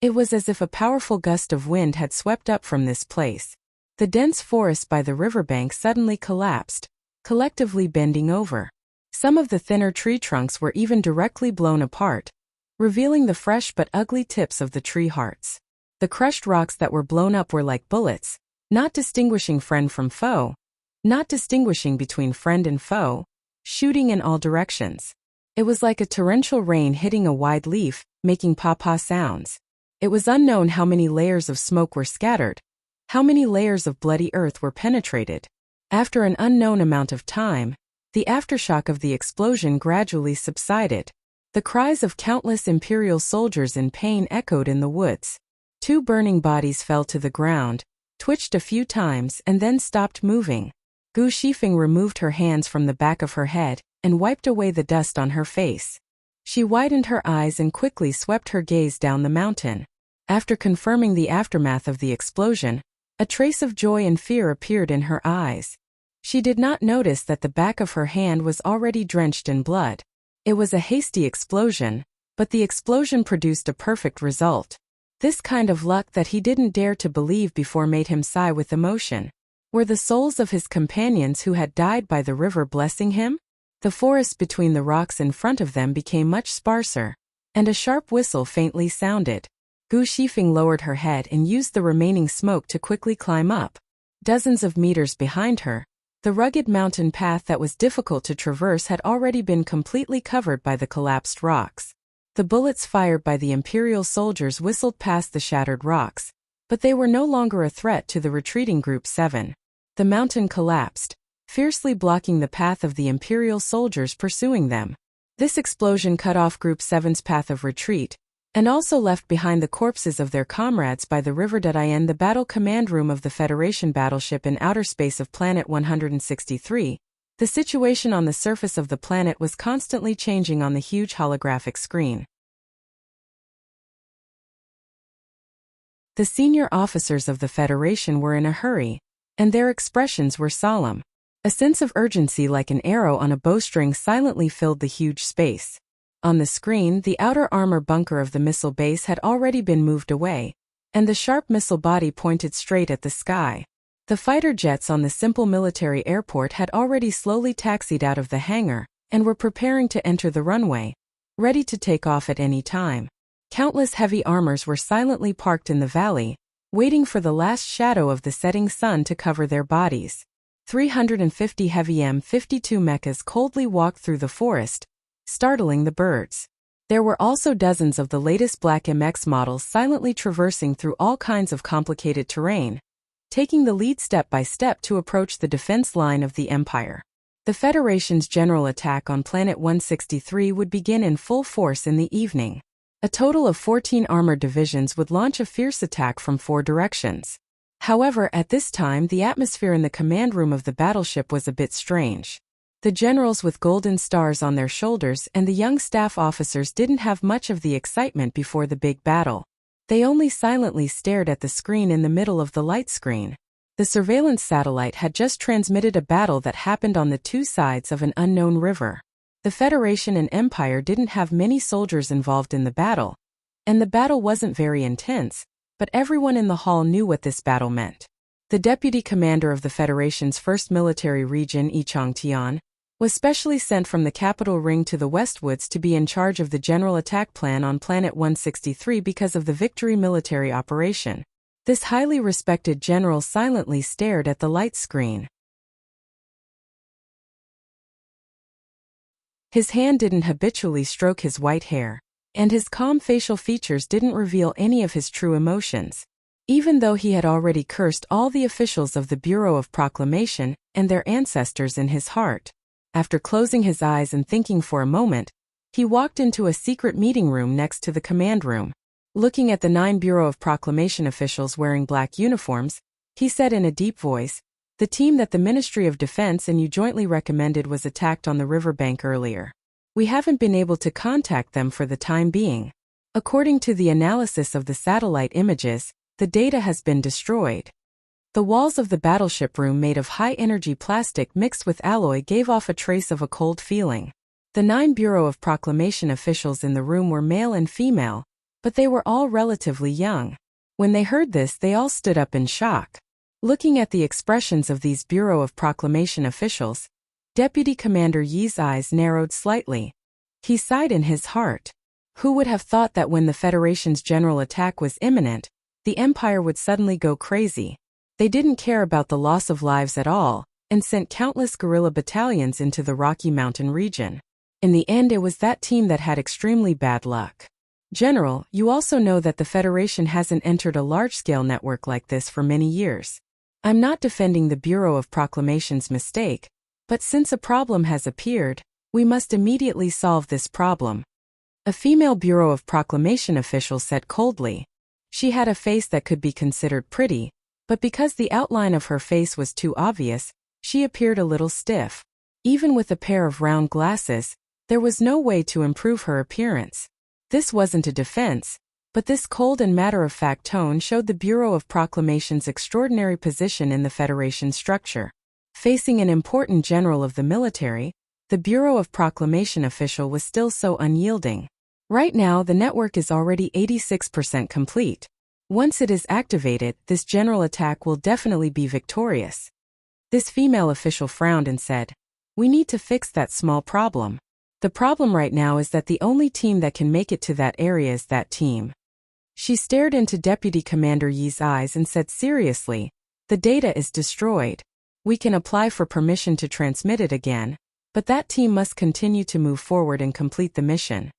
It was as if a powerful gust of wind had swept up from this place. The dense forest by the riverbank suddenly collapsed, collectively bending over. Some of the thinner tree trunks were even directly blown apart, revealing the fresh but ugly tips of the tree hearts. The crushed rocks that were blown up were like bullets, not distinguishing friend from foe, not distinguishing between friend and foe, shooting in all directions. It was like a torrential rain hitting a wide leaf, making papa sounds. It was unknown how many layers of smoke were scattered, how many layers of bloody earth were penetrated. After an unknown amount of time, the aftershock of the explosion gradually subsided. The cries of countless Imperial soldiers in pain echoed in the woods. 2 burning bodies fell to the ground, twitched a few times and then stopped moving. Gu Shifeng removed her hands from the back of her head and wiped away the dust on her face. She widened her eyes and quickly swept her gaze down the mountain. After confirming the aftermath of the explosion, a trace of joy and fear appeared in her eyes. She did not notice that the back of her hand was already drenched in blood. It was a hasty explosion, but the explosion produced a perfect result. This kind of luck that he didn't dare to believe before made him sigh with emotion. Were the souls of his companions who had died by the river blessing him? The forest between the rocks in front of them became much sparser, and a sharp whistle faintly sounded. Gu Shifeng lowered her head and used the remaining smoke to quickly climb up. Dozens of meters behind her, the rugged mountain path that was difficult to traverse had already been completely covered by the collapsed rocks. The bullets fired by the Imperial soldiers whistled past the shattered rocks, but they were no longer a threat to the retreating Group 7. The mountain collapsed, fiercely blocking the path of the Imperial soldiers pursuing them. This explosion cut off Group 7's path of retreat, and also left behind the corpses of their comrades by the river. In the battle command room of the Federation battleship in outer space of Planet 163, the situation on the surface of the planet was constantly changing on the huge holographic screen. The senior officers of the Federation were in a hurry, and their expressions were solemn. A sense of urgency like an arrow on a bowstring silently filled the huge space. On the screen, the outer armor bunker of the missile base had already been moved away, and the sharp missile body pointed straight at the sky. The fighter jets on the simple military airport had already slowly taxied out of the hangar, and were preparing to enter the runway, ready to take off at any time. Countless heavy armors were silently parked in the valley, waiting for the last shadow of the setting sun to cover their bodies. 350 heavy M52 mechas coldly walked through the forest, startling the birds. There were also dozens of the latest Black MX models silently traversing through all kinds of complicated terrain, taking the lead step by step to approach the defense line of the Empire. The Federation's general attack on Planet 163 would begin in full force in the evening. A total of 14 armored divisions would launch a fierce attack from 4 directions. However, at this time the atmosphere in the command room of the battleship was a bit strange. The generals with golden stars on their shoulders and the young staff officers didn't have much of the excitement before the big battle. They only silently stared at the screen in the middle of the light screen. The surveillance satellite had just transmitted a battle that happened on the two sides of an unknown river. The Federation and Empire didn't have many soldiers involved in the battle, and the battle wasn't very intense, but everyone in the hall knew what this battle meant. The deputy commander of the Federation's first military region, Yi Changtian, was specially sent from the capital ring to the Westwoods to be in charge of the general attack plan on Planet 163 because of the Victory military operation. This highly respected general silently stared at the light screen. His hand didn't habitually stroke his white hair, and his calm facial features didn't reveal any of his true emotions. Even though he had already cursed all the officials of the Bureau of Proclamation and their ancestors in his heart, after closing his eyes and thinking for a moment, he walked into a secret meeting room next to the command room. Looking at the 9 Bureau of Proclamation officials wearing black uniforms, he said in a deep voice, "The team that the Ministry of Defense and you jointly recommended was attacked on the riverbank earlier. We haven't been able to contact them for the time being. According to the analysis of the satellite images, the data has been destroyed." The walls of the battleship room made of high-energy plastic mixed with alloy gave off a trace of a cold feeling. The 9 Bureau of Proclamation officials in the room were male and female, but they were all relatively young. When they heard this, they all stood up in shock. Looking at the expressions of these Bureau of Proclamation officials, Deputy Commander Yi's eyes narrowed slightly. He sighed in his heart. Who would have thought that when the Federation's general attack was imminent, the Empire would suddenly go crazy? They didn't care about the loss of lives at all, and sent countless guerrilla battalions into the Rocky Mountain region. In the end, it was that team that had extremely bad luck. General, you also know that the Federation hasn't entered a large-scale network like this for many years. I'm not defending the Bureau of Proclamation's mistake, but since a problem has appeared, we must immediately solve this problem. A female Bureau of Proclamation official said coldly. She had a face that could be considered pretty, but because the outline of her face was too obvious, she appeared a little stiff. Even with a pair of round glasses, there was no way to improve her appearance. This wasn't a defense, but this cold and matter-of-fact tone showed the Bureau of Proclamation's extraordinary position in the Federation structure. Facing an important general of the military, the Bureau of Proclamation official was still so unyielding. Right now, the network is already 86% complete. Once it is activated, this general attack will definitely be victorious. This female official frowned and said, "We need to fix that small problem. The problem right now is that the only team that can make it to that area is that team." She stared into Deputy Commander Yi's eyes and said seriously, "The data is destroyed. We can apply for permission to transmit it again, but that team must continue to move forward and complete the mission."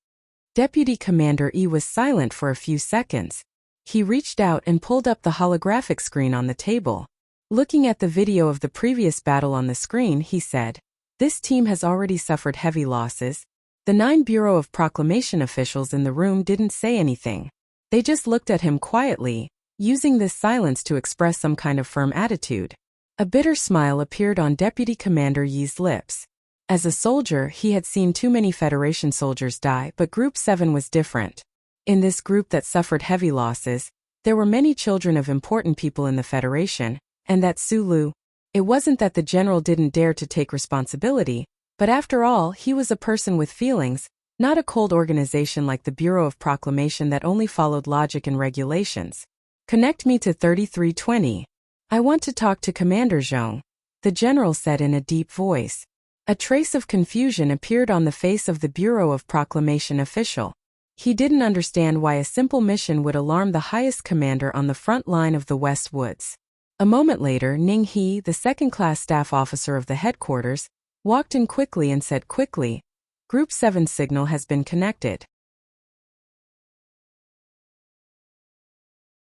Deputy Commander Yi was silent for a few seconds. He reached out and pulled up the holographic screen on the table. Looking at the video of the previous battle on the screen, he said, "This team has already suffered heavy losses." The 9 Bureau of Proclamation officials in the room didn't say anything. They just looked at him quietly, using this silence to express some kind of firm attitude. A bitter smile appeared on Deputy Commander Yi's lips. As a soldier, he had seen too many Federation soldiers die, but Group 7 was different. In this group that suffered heavy losses, there were many children of important people in the Federation, and that Su Lu. It wasn't that the general didn't dare to take responsibility, but after all, he was a person with feelings, not a cold organization like the Bureau of Proclamation that only followed logic and regulations. "Connect me to 3320. I want to talk to Commander Zhong," the general said in a deep voice. A trace of confusion appeared on the face of the Bureau of Proclamation official. He didn't understand why a simple mission would alarm the highest commander on the front line of the West Woods. A moment later, Ning He, the second-class staff officer of the headquarters, walked in quickly and said quickly, "Group 7 signal has been connected.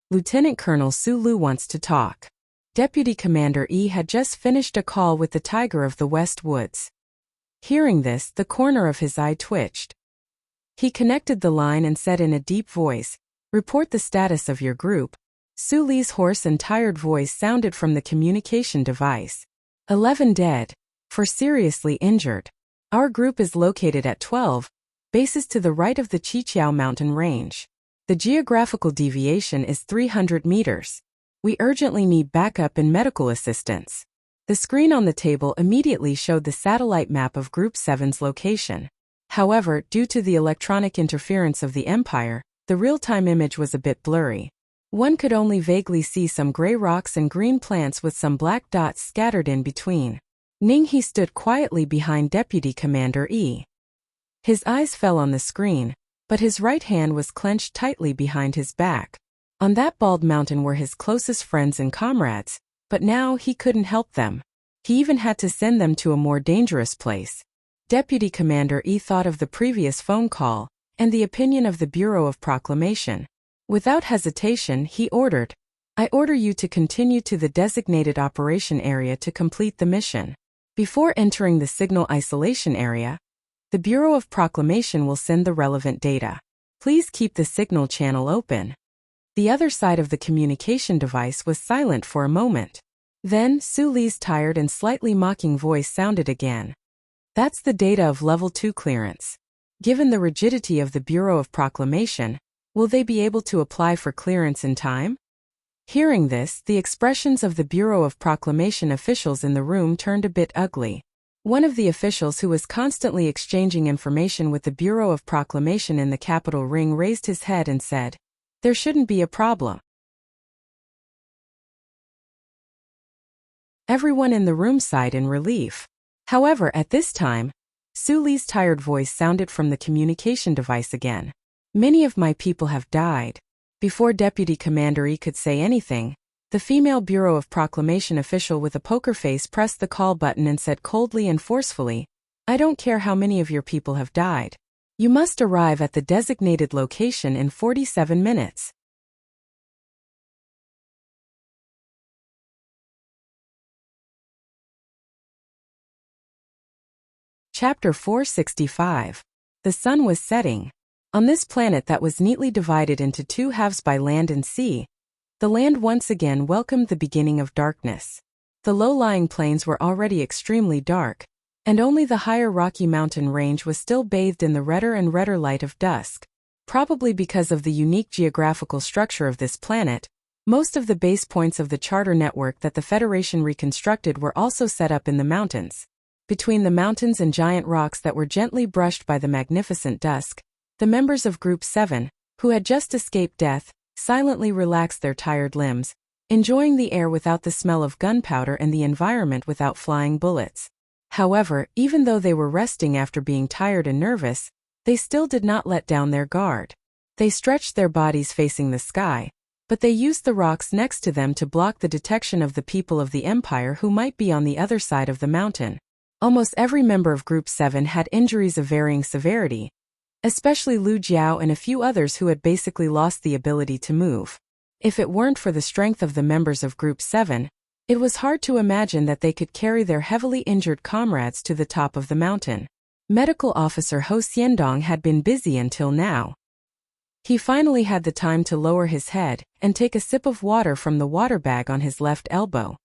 Lieutenant Colonel Su Lu wants to talk." Deputy Commander Yi had just finished a call with the Tiger of the West Woods. Hearing this, the corner of his eye twitched. He connected the line and said in a deep voice, "Report the status of your group." Su Li's hoarse and tired voice sounded from the communication device. 11 dead. 4 seriously injured. Our group is located at 12 bases to the right of the Qiqiao mountain range. The geographical deviation is 300 meters. We urgently need backup and medical assistance. The screen on the table immediately showed the satellite map of Group 7's location. However, due to the electronic interference of the Empire, the real-time image was a bit blurry. One could only vaguely see some gray rocks and green plants with some black dots scattered in between. Ning He stood quietly behind Deputy Commander Yi. His eyes fell on the screen, but his right hand was clenched tightly behind his back. On that bald mountain were his closest friends and comrades, but now he couldn't help them. He even had to send them to a more dangerous place. Deputy Commander Yi thought of the previous phone call and the opinion of the Bureau of Proclamation. Without hesitation, he ordered, "I order you to continue to the designated operation area to complete the mission. Before entering the signal isolation area, the Bureau of Proclamation will send the relevant data. Please keep the signal channel open." The other side of the communication device was silent for a moment. Then, Su Li's tired and slightly mocking voice sounded again. "That's the data of Level 2 clearance. Given the rigidity of the Bureau of Proclamation, will they be able to apply for clearance in time?" Hearing this, the expressions of the Bureau of Proclamation officials in the room turned a bit ugly. One of the officials who was constantly exchanging information with the Bureau of Proclamation in the capital ring raised his head and said, "There shouldn't be a problem." Everyone in the room sighed in relief. However, at this time, Su Li's tired voice sounded from the communication device again. "Many of my people have died." Before Deputy Commander Yi could say anything, the female Bureau of Proclamation official with a poker face pressed the call button and said coldly and forcefully, "I don't care how many of your people have died. You must arrive at the designated location in 47 minutes. Chapter 465. The sun was setting. On this planet that was neatly divided into 2 halves by land and sea, the land once again welcomed the beginning of darkness. The low-lying plains were already extremely dark, and only the higher rocky mountain range was still bathed in the redder and redder light of dusk. Probably because of the unique geographical structure of this planet, most of the base points of the charter network that the Federation reconstructed were also set up in the mountains. Between the mountains and giant rocks that were gently brushed by the magnificent dusk, the members of Group 7, who had just escaped death, silently relaxed their tired limbs, enjoying the air without the smell of gunpowder and the environment without flying bullets. However, even though they were resting after being tired and nervous, they still did not let down their guard. They stretched their bodies facing the sky, but they used the rocks next to them to block the detection of the people of the Empire who might be on the other side of the mountain. Almost every member of Group 7 had injuries of varying severity, especially Lu Jiao and a few others who had basically lost the ability to move. If it weren't for the strength of the members of Group 7, it was hard to imagine that they could carry their heavily injured comrades to the top of the mountain. Medical Officer Ho Xiandong had been busy until now. He finally had the time to lower his head and take a sip of water from the water bag on his left elbow.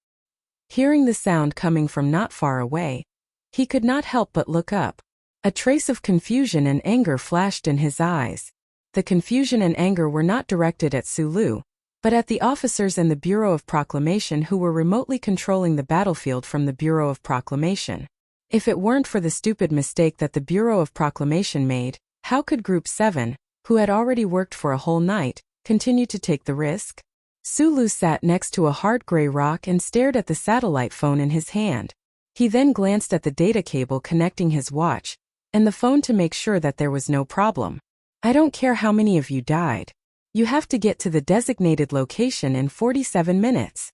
Hearing the sound coming from not far away, he could not help but look up. A trace of confusion and anger flashed in his eyes. The confusion and anger were not directed at Sulu, but at the officers in the Bureau of Proclamation who were remotely controlling the battlefield from the Bureau of Proclamation. If it weren't for the stupid mistake that the Bureau of Proclamation made, how could Group 7, who had already worked for a whole night, continue to take the risk? Sulu sat next to a hard gray rock and stared at the satellite phone in his hand. He then glanced at the data cable connecting his watch and the phone to make sure that there was no problem. I don't care how many of you died. You have to get to the designated location in 47 minutes.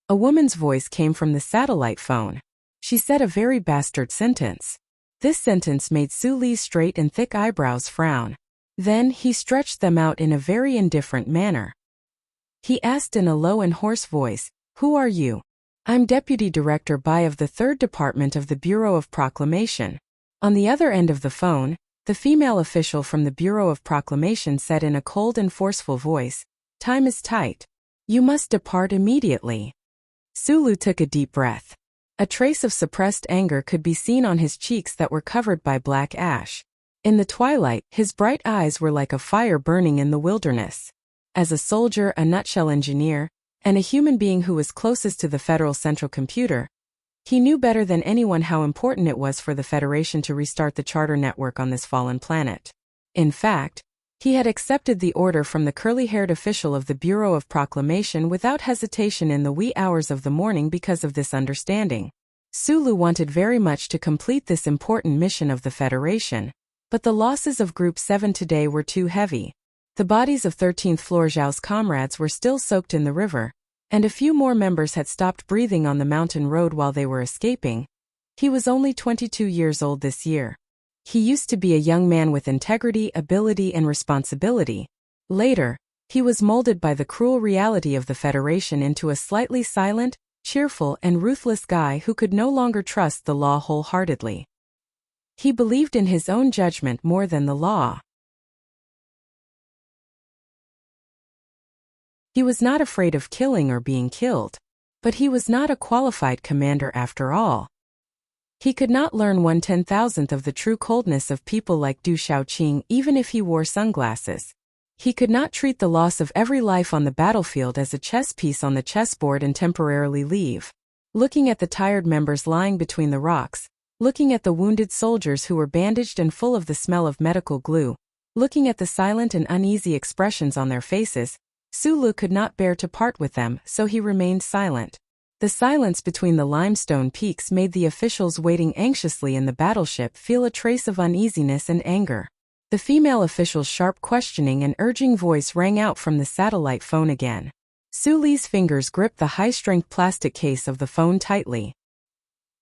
A woman's voice came from the satellite phone. She said a very bastard sentence. This sentence made Suli's straight and thick eyebrows frown. Then he stretched them out in a very indifferent manner. He asked in a low and hoarse voice, "Who are you?" "I'm Deputy Director Bai of the 3rd Department of the Bureau of Proclamation." On the other end of the phone, the female official from the Bureau of Proclamation said in a cold and forceful voice, "Time is tight. You must depart immediately." Sulu took a deep breath. A trace of suppressed anger could be seen on his cheeks that were covered by black ash. In the twilight, his bright eyes were like a fire burning in the wilderness. As a soldier, a nutshell engineer, and a human being who was closest to the Federal Central Computer, he knew better than anyone how important it was for the Federation to restart the charter network on this fallen planet. In fact, he had accepted the order from the curly-haired official of the Bureau of Proclamation without hesitation in the wee hours of the morning because of this understanding. Sulu wanted very much to complete this important mission of the Federation, but the losses of Group 7 today were too heavy. The bodies of 13th Floor Zhao's comrades were still soaked in the river, and a few more members had stopped breathing on the mountain road while they were escaping. He was only 22 years old this year. He used to be a young man with integrity, ability, and responsibility. Later, he was molded by the cruel reality of the Federation into a slightly silent, cheerful, and ruthless guy who could no longer trust the law wholeheartedly. He believed in his own judgment more than the law. He was not afraid of killing or being killed, but he was not a qualified commander after all. He could not learn 1/10,000th of the true coldness of people like Du Shaoqing even if he wore sunglasses. He could not treat the loss of every life on the battlefield as a chess piece on the chessboard and temporarily leave. Looking at the tired members lying between the rocks, looking at the wounded soldiers who were bandaged and full of the smell of medical glue, looking at the silent and uneasy expressions on their faces, Sulu could not bear to part with them, so he remained silent. The silence between the limestone peaks made the officials waiting anxiously in the battleship feel a trace of uneasiness and anger. The female official's sharp questioning and urging voice rang out from the satellite phone again. Suli's fingers gripped the high-strength plastic case of the phone tightly.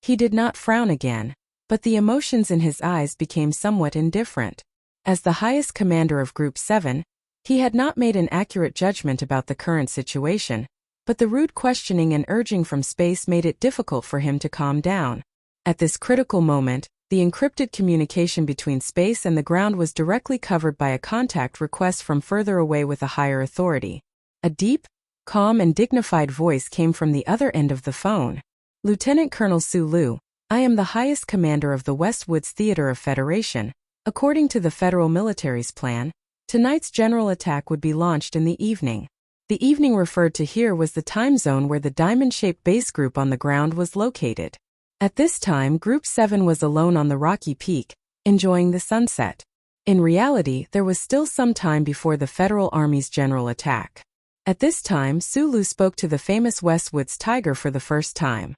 He did not frown again, but the emotions in his eyes became somewhat indifferent. As the highest commander of Group 7, he had not made an accurate judgment about the current situation, but the rude questioning and urging from space made it difficult for him to calm down. At this critical moment, the encrypted communication between space and the ground was directly covered by a contact request from further away with a higher authority. A deep, calm and dignified voice came from the other end of the phone. "Lieutenant Colonel Sulu, I am the highest commander of the Westwoods Theater of Federation. According to the federal military's plan, tonight's general attack would be launched in the evening." The evening referred to here was the time zone where the diamond-shaped base group on the ground was located. At this time, Group 7 was alone on the rocky peak, enjoying the sunset. In reality, there was still some time before the Federal Army's general attack. At this time, Sulu spoke to the famous Westwoods tiger for the first time.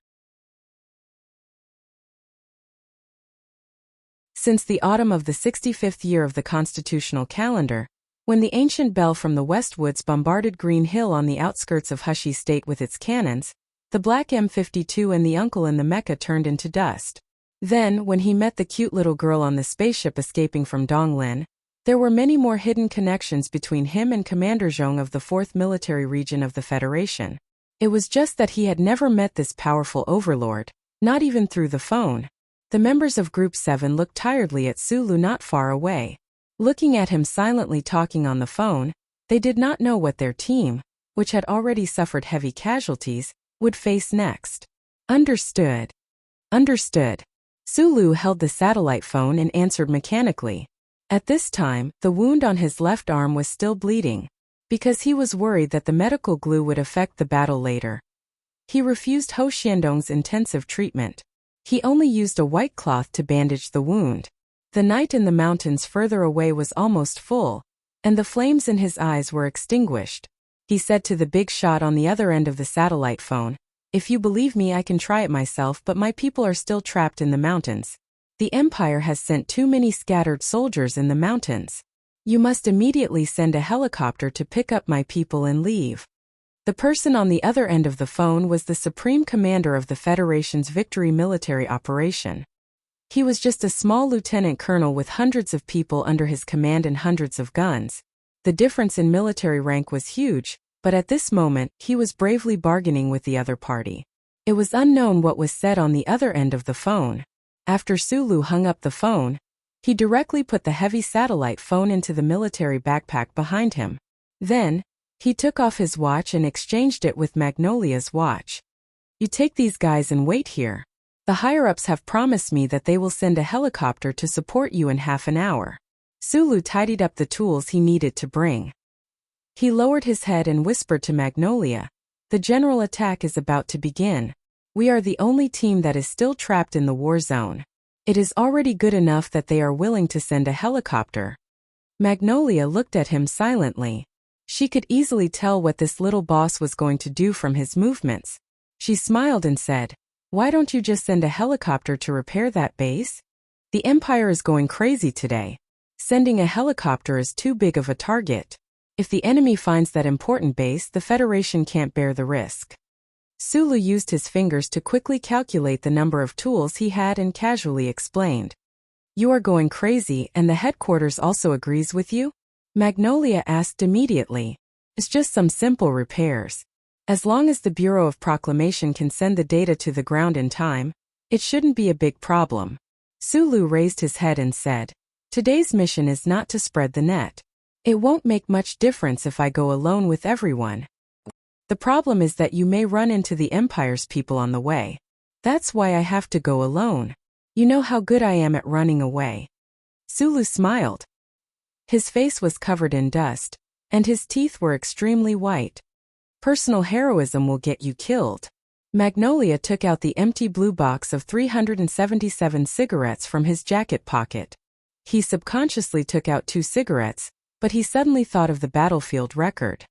Since the autumn of the 65th year of the constitutional calendar, when the ancient bell from the Westwoods bombarded Green Hill on the outskirts of Hushi State with its cannons, the black M52 and the uncle in the Mecca turned into dust. Then, when he met the cute little girl on the spaceship escaping from Donglin, there were many more hidden connections between him and Commander Zhong of the 4th Military Region of the Federation. It was just that he had never met this powerful overlord, not even through the phone. The members of Group 7 looked tiredly at Sulu not far away. Looking at him silently talking on the phone, they did not know what their team, which had already suffered heavy casualties, would face next. Understood. Understood. Sulu held the satellite phone and answered mechanically. At this time, the wound on his left arm was still bleeding, because he was worried that the medical glue would affect the battle later. He refused Ho Xiandong's intensive treatment. He only used a white cloth to bandage the wound. The night in the mountains further away was almost full, and the flames in his eyes were extinguished. He said to the big shot on the other end of the satellite phone, "If you believe me, I can try it myself, but my people are still trapped in the mountains. The Empire has sent too many scattered soldiers in the mountains. You must immediately send a helicopter to pick up my people and leave." The person on the other end of the phone was the Supreme Commander of the Federation's Victory military operation. He was just a small lieutenant colonel with hundreds of people under his command and hundreds of guns. The difference in military rank was huge, but at this moment, he was bravely bargaining with the other party. It was unknown what was said on the other end of the phone. After Sulu hung up the phone, he directly put the heavy satellite phone into the military backpack behind him. Then, he took off his watch and exchanged it with Magnolia's watch. "You take these guys and wait here. The higher-ups have promised me that they will send a helicopter to support you in half an hour." Sulu tidied up the tools he needed to bring. He lowered his head and whispered to Magnolia, "The general attack is about to begin. We are the only team that is still trapped in the war zone. It is already good enough that they are willing to send a helicopter." Magnolia looked at him silently. She could easily tell what this little boss was going to do from his movements. She smiled and said, "Why don't you just send a helicopter to repair that base? The Empire is going crazy today. Sending a helicopter is too big of a target. If the enemy finds that important base, the Federation can't bear the risk." Sulu used his fingers to quickly calculate the number of tools he had and casually explained. "You are going crazy, and the headquarters also agrees with you?" Magnolia asked immediately. "It's just some simple repairs. As long as the Bureau of Proclamation can send the data to the ground in time, it shouldn't be a big problem." Sulu raised his head and said, "Today's mission is not to spread the net. It won't make much difference if I go alone with everyone. The problem is that you may run into the Empire's people on the way. That's why I have to go alone. You know how good I am at running away." Sulu smiled. His face was covered in dust, and his teeth were extremely white. "Personal heroism will get you killed." Magnolia took out the empty blue box of 377 cigarettes from his jacket pocket. He subconsciously took out 2 cigarettes, but he suddenly thought of the battlefield record.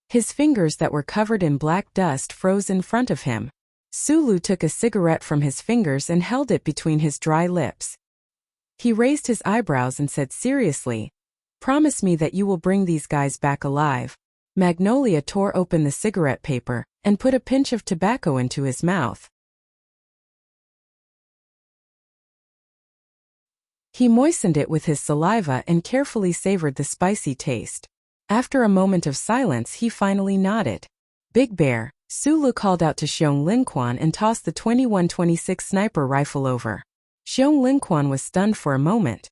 His fingers that were covered in black dust froze in front of him. Sulu took a cigarette from his fingers and held it between his dry lips. He raised his eyebrows and said seriously, "Promise me that you will bring these guys back alive." Magnolia tore open the cigarette paper and put a pinch of tobacco into his mouth. He moistened it with his saliva and carefully savored the spicy taste. After a moment of silence, he finally nodded. "Big Bear," Sulu called out to Xiong Linquan and tossed the 21-26 sniper rifle over. Xiong Linquan was stunned for a moment.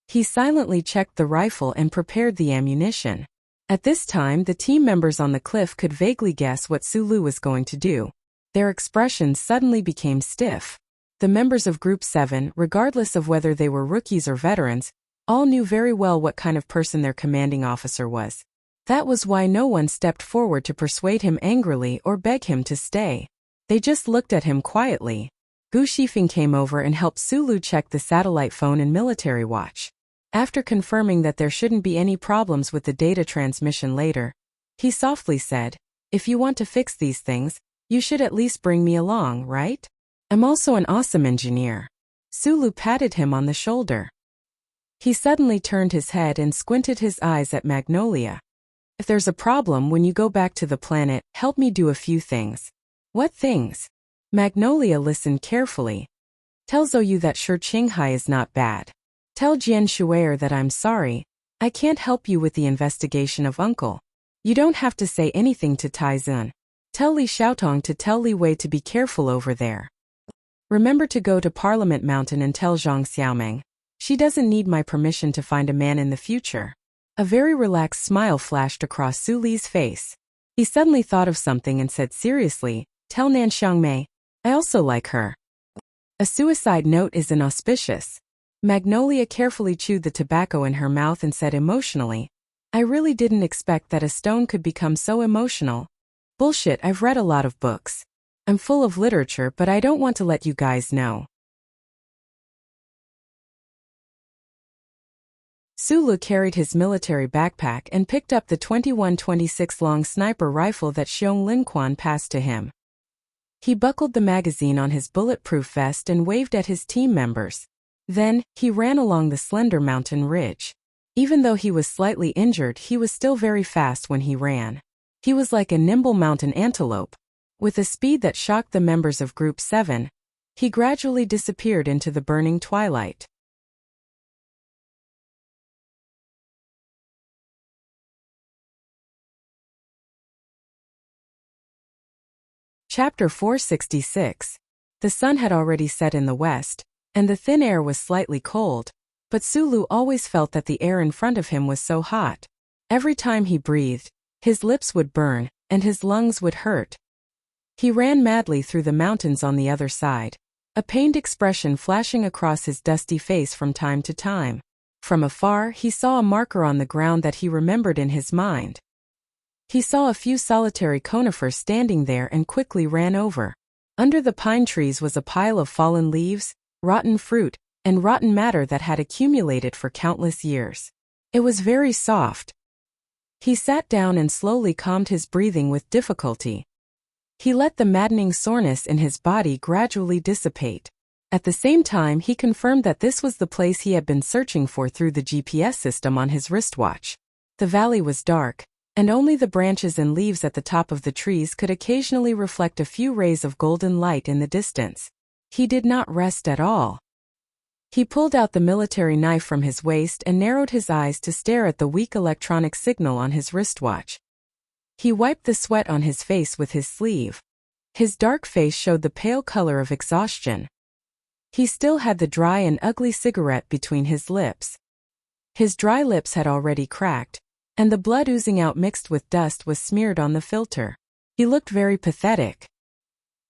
He silently checked the rifle and prepared the ammunition. At this time, the team members on the cliff could vaguely guess what Sulu was going to do. Their expressions suddenly became stiff. The members of Group 7, regardless of whether they were rookies or veterans, all knew very well what kind of person their commanding officer was. That was why no one stepped forward to persuade him angrily or beg him to stay. They just looked at him quietly. Gu Shifeng came over and helped Sulu check the satellite phone and military watch. After confirming that there shouldn't be any problems with the data transmission later, He softly said, "If you want to fix these things, you should at least bring me along, right? I'm also an awesome engineer." Sulu patted him on the shoulder. He suddenly turned his head and squinted his eyes at Magnolia. "If there's a problem when you go back to the planet, help me do a few things." "What things?" Magnolia listened carefully. "Tell Zhou that Shi Qinghai is not bad. Tell Jian Shuier that I'm sorry. I can't help you with the investigation of Uncle. You don't have to say anything to Tai Zun. Tell Li Xiaotong to tell Li Wei to be careful over there. Remember to go to Parliament Mountain and tell Zhang Xiaomeng. She doesn't need my permission to find a man in the future." A very relaxed smile flashed across Su Li's face. He suddenly thought of something and said seriously, "Tell Nan Xiangmei. I also like her." A suicide note is inauspicious. Magnolia carefully chewed the tobacco in her mouth and said emotionally, "I really didn't expect that a stone could become so emotional. Bullshit, I've read a lot of books. I'm full of literature, but I don't want to let you guys know." Sulu carried his military backpack and picked up the 21-26 long sniper rifle that Xiong Linquan passed to him. He buckled the magazine on his bulletproof vest and waved at his team members. Then, he ran along the slender mountain ridge. Even though he was slightly injured, he was still very fast when he ran. He was like a nimble mountain antelope. With a speed that shocked the members of Group 7, he gradually disappeared into the burning twilight. Chapter 466. The sun had already set in the west, and the thin air was slightly cold, but Sulu always felt that the air in front of him was so hot. Every time he breathed, his lips would burn, and his lungs would hurt. He ran madly through the mountains on the other side, a pained expression flashing across his dusty face from time to time. From afar, he saw a marker on the ground that he remembered in his mind. He saw a few solitary conifers standing there and quickly ran over. Under the pine trees was a pile of fallen leaves, rotten fruit, and rotten matter that had accumulated for countless years. It was very soft. He sat down and slowly calmed his breathing with difficulty. He let the maddening soreness in his body gradually dissipate. At the same time, he confirmed that this was the place he had been searching for through the GPS system on his wristwatch. The valley was dark, and only the branches and leaves at the top of the trees could occasionally reflect a few rays of golden light in the distance. He did not rest at all. He pulled out the military knife from his waist and narrowed his eyes to stare at the weak electronic signal on his wristwatch. He wiped the sweat on his face with his sleeve. His dark face showed the pale color of exhaustion. He still had the dry and ugly cigarette between his lips. His dry lips had already cracked, and the blood oozing out mixed with dust was smeared on the filter. He looked very pathetic.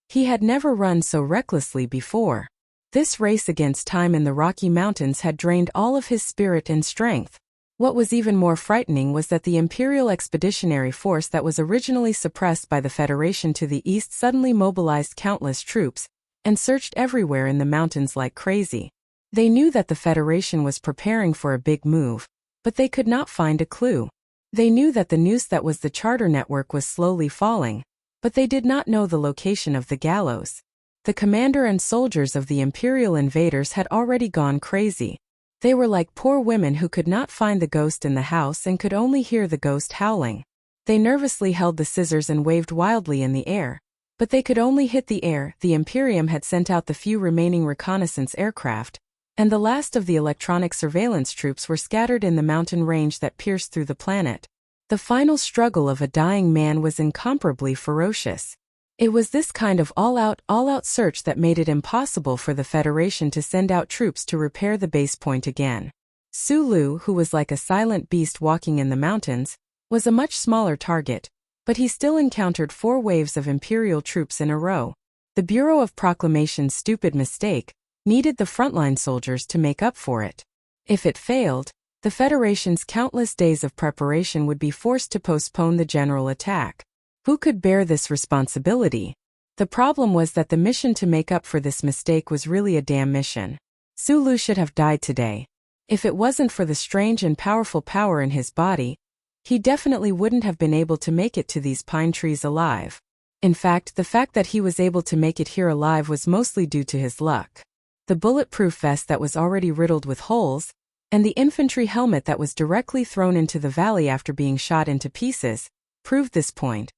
He had never run so recklessly before. This race against time in the Rocky Mountains had drained all of his spirit and strength. What was even more frightening was that the Imperial Expeditionary Force that was originally suppressed by the Federation to the east suddenly mobilized countless troops and searched everywhere in the mountains like crazy. They knew that the Federation was preparing for a big move, but they could not find a clue. They knew that the noose that was the charter network was slowly falling, but they did not know the location of the gallows. The commander and soldiers of the Imperial invaders had already gone crazy. They were like poor women who could not find the ghost in the house and could only hear the ghost howling. They nervously held the scissors and waved wildly in the air, but they could only hit the air. The Imperium had sent out the few remaining reconnaissance aircraft, and the last of the electronic surveillance troops were scattered in the mountain range that pierced through the planet. The final struggle of a dying man was incomparably ferocious. It was this kind of all-out search that made it impossible for the Federation to send out troops to repair the base point again. Sulu, who was like a silent beast walking in the mountains, was a much smaller target, but he still encountered 4 waves of Imperial troops in a row. The Bureau of Proclamation's stupid mistake needed the frontline soldiers to make up for it. If it failed, the Federation's countless days of preparation would be forced to postpone the general attack. Who could bear this responsibility? The problem was that the mission to make up for this mistake was really a damn mission. Sulu should have died today. If it wasn't for the strange and powerful power in his body, He definitely wouldn't have been able to make it to these pine trees alive. In fact, the fact that he was able to make it here alive was mostly due to his luck. The bulletproof vest that was already riddled with holes, and the infantry helmet that was directly thrown into the valley after being shot into pieces, proved this point.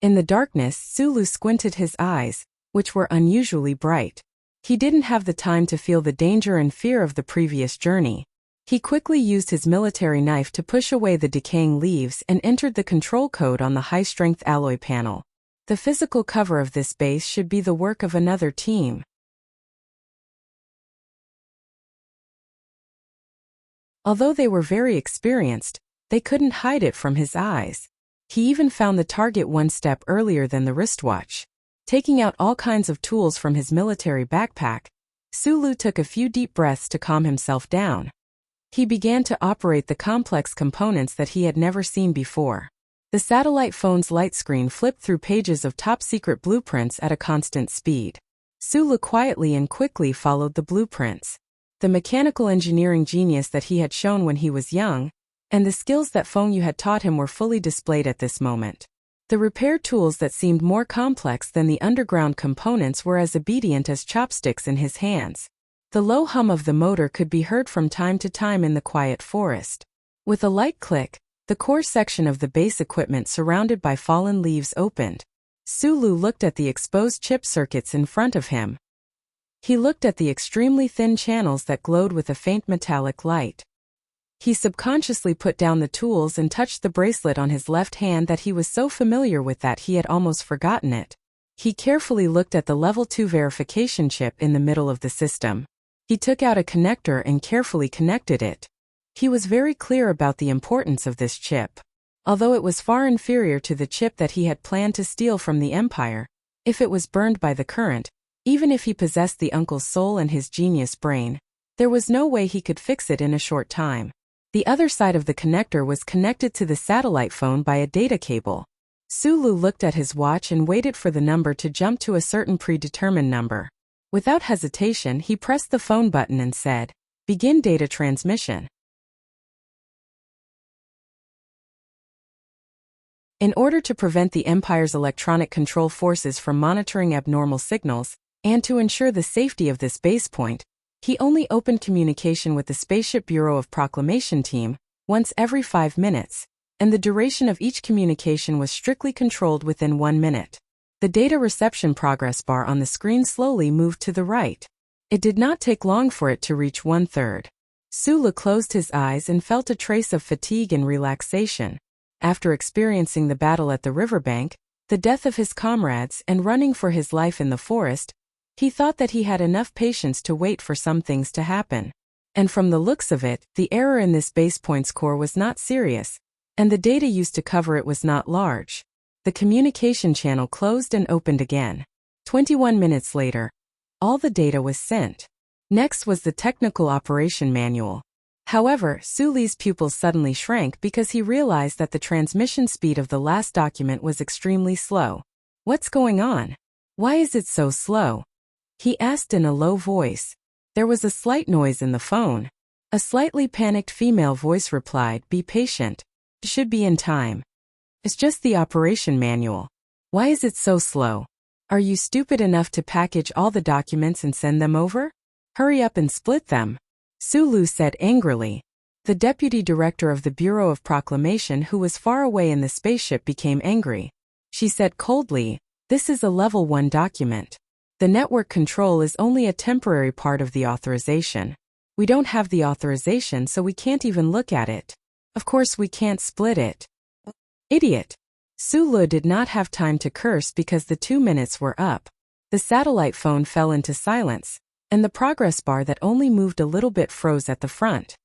In the darkness, Sulu squinted his eyes, which were unusually bright. He didn't have the time to feel the danger and fear of the previous journey. He quickly used his military knife to push away the decaying leaves and entered the control code on the high-strength alloy panel. The physical cover of this base should be the work of another team. Although they were very experienced, they couldn't hide it from his eyes. He even found the target one step earlier than the wristwatch. Taking out all kinds of tools from his military backpack, Sulu took a few deep breaths to calm himself down. He began to operate the complex components that he had never seen before. The satellite phone's light screen flipped through pages of top-secret blueprints at a constant speed. Sulu quietly and quickly followed the blueprints. The mechanical engineering genius that he had shown when he was young, and the skills that Feng Yu had taught him were fully displayed at this moment. The repair tools that seemed more complex than the underground components were as obedient as chopsticks in his hands. The low hum of the motor could be heard from time to time in the quiet forest. With a light click, the core section of the base equipment surrounded by fallen leaves opened. Sulu looked at the exposed chip circuits in front of him. He looked at the extremely thin channels that glowed with a faint metallic light. He subconsciously put down the tools and touched the bracelet on his left hand that he was so familiar with that he had almost forgotten it. He carefully looked at the Level 2 verification chip in the middle of the system. He took out a connector and carefully connected it. He was very clear about the importance of this chip. Although it was far inferior to the chip that he had planned to steal from the Empire, if it was burned by the current, even if he possessed the uncle's soul and his genius brain, there was no way he could fix it in a short time. The other side of the connector was connected to the satellite phone by a data cable. Sulu looked at his watch and waited for the number to jump to a certain predetermined number. Without hesitation, he pressed the phone button and said, "Begin data transmission." In order to prevent the Empire's electronic control forces from monitoring abnormal signals, and to ensure the safety of this base point, he only opened communication with the Spaceship Bureau of Proclamation team once every 5 minutes, and the duration of each communication was strictly controlled within 1 minute. The data reception progress bar on the screen slowly moved to the right. It did not take long for it to reach 1/3. Sulu closed his eyes and felt a trace of fatigue and relaxation. After experiencing the battle at the riverbank, the death of his comrades, and running for his life in the forest, he thought that he had enough patience to wait for some things to happen. And from the looks of it, the error in this base point's core was not serious, and the data used to cover it was not large. The communication channel closed and opened again. 21 minutes later, all the data was sent. Next was the technical operation manual. However, Suli's pupils suddenly shrank because he realized that the transmission speed of the last document was extremely slow. "What's going on? Why is it so slow?" he asked in a low voice. There was a slight noise in the phone. A slightly panicked female voice replied, "Be patient. It should be in time. It's just the operation manual. Why is it so slow? Are you stupid enough to package all the documents and send them over? Hurry up and split them," Sulu said angrily. The deputy director of the Bureau of Proclamation, who was far away in the spaceship, became angry. She said coldly, "This is a Level 1 document. The network control is only a temporary part of the authorization. We don't have the authorization, so we can't even look at it. Of course we can't split it." "Idiot." Sulu did not have time to curse because the 2 minutes were up. The satellite phone fell into silence, and the progress bar that only moved a little bit froze at the front.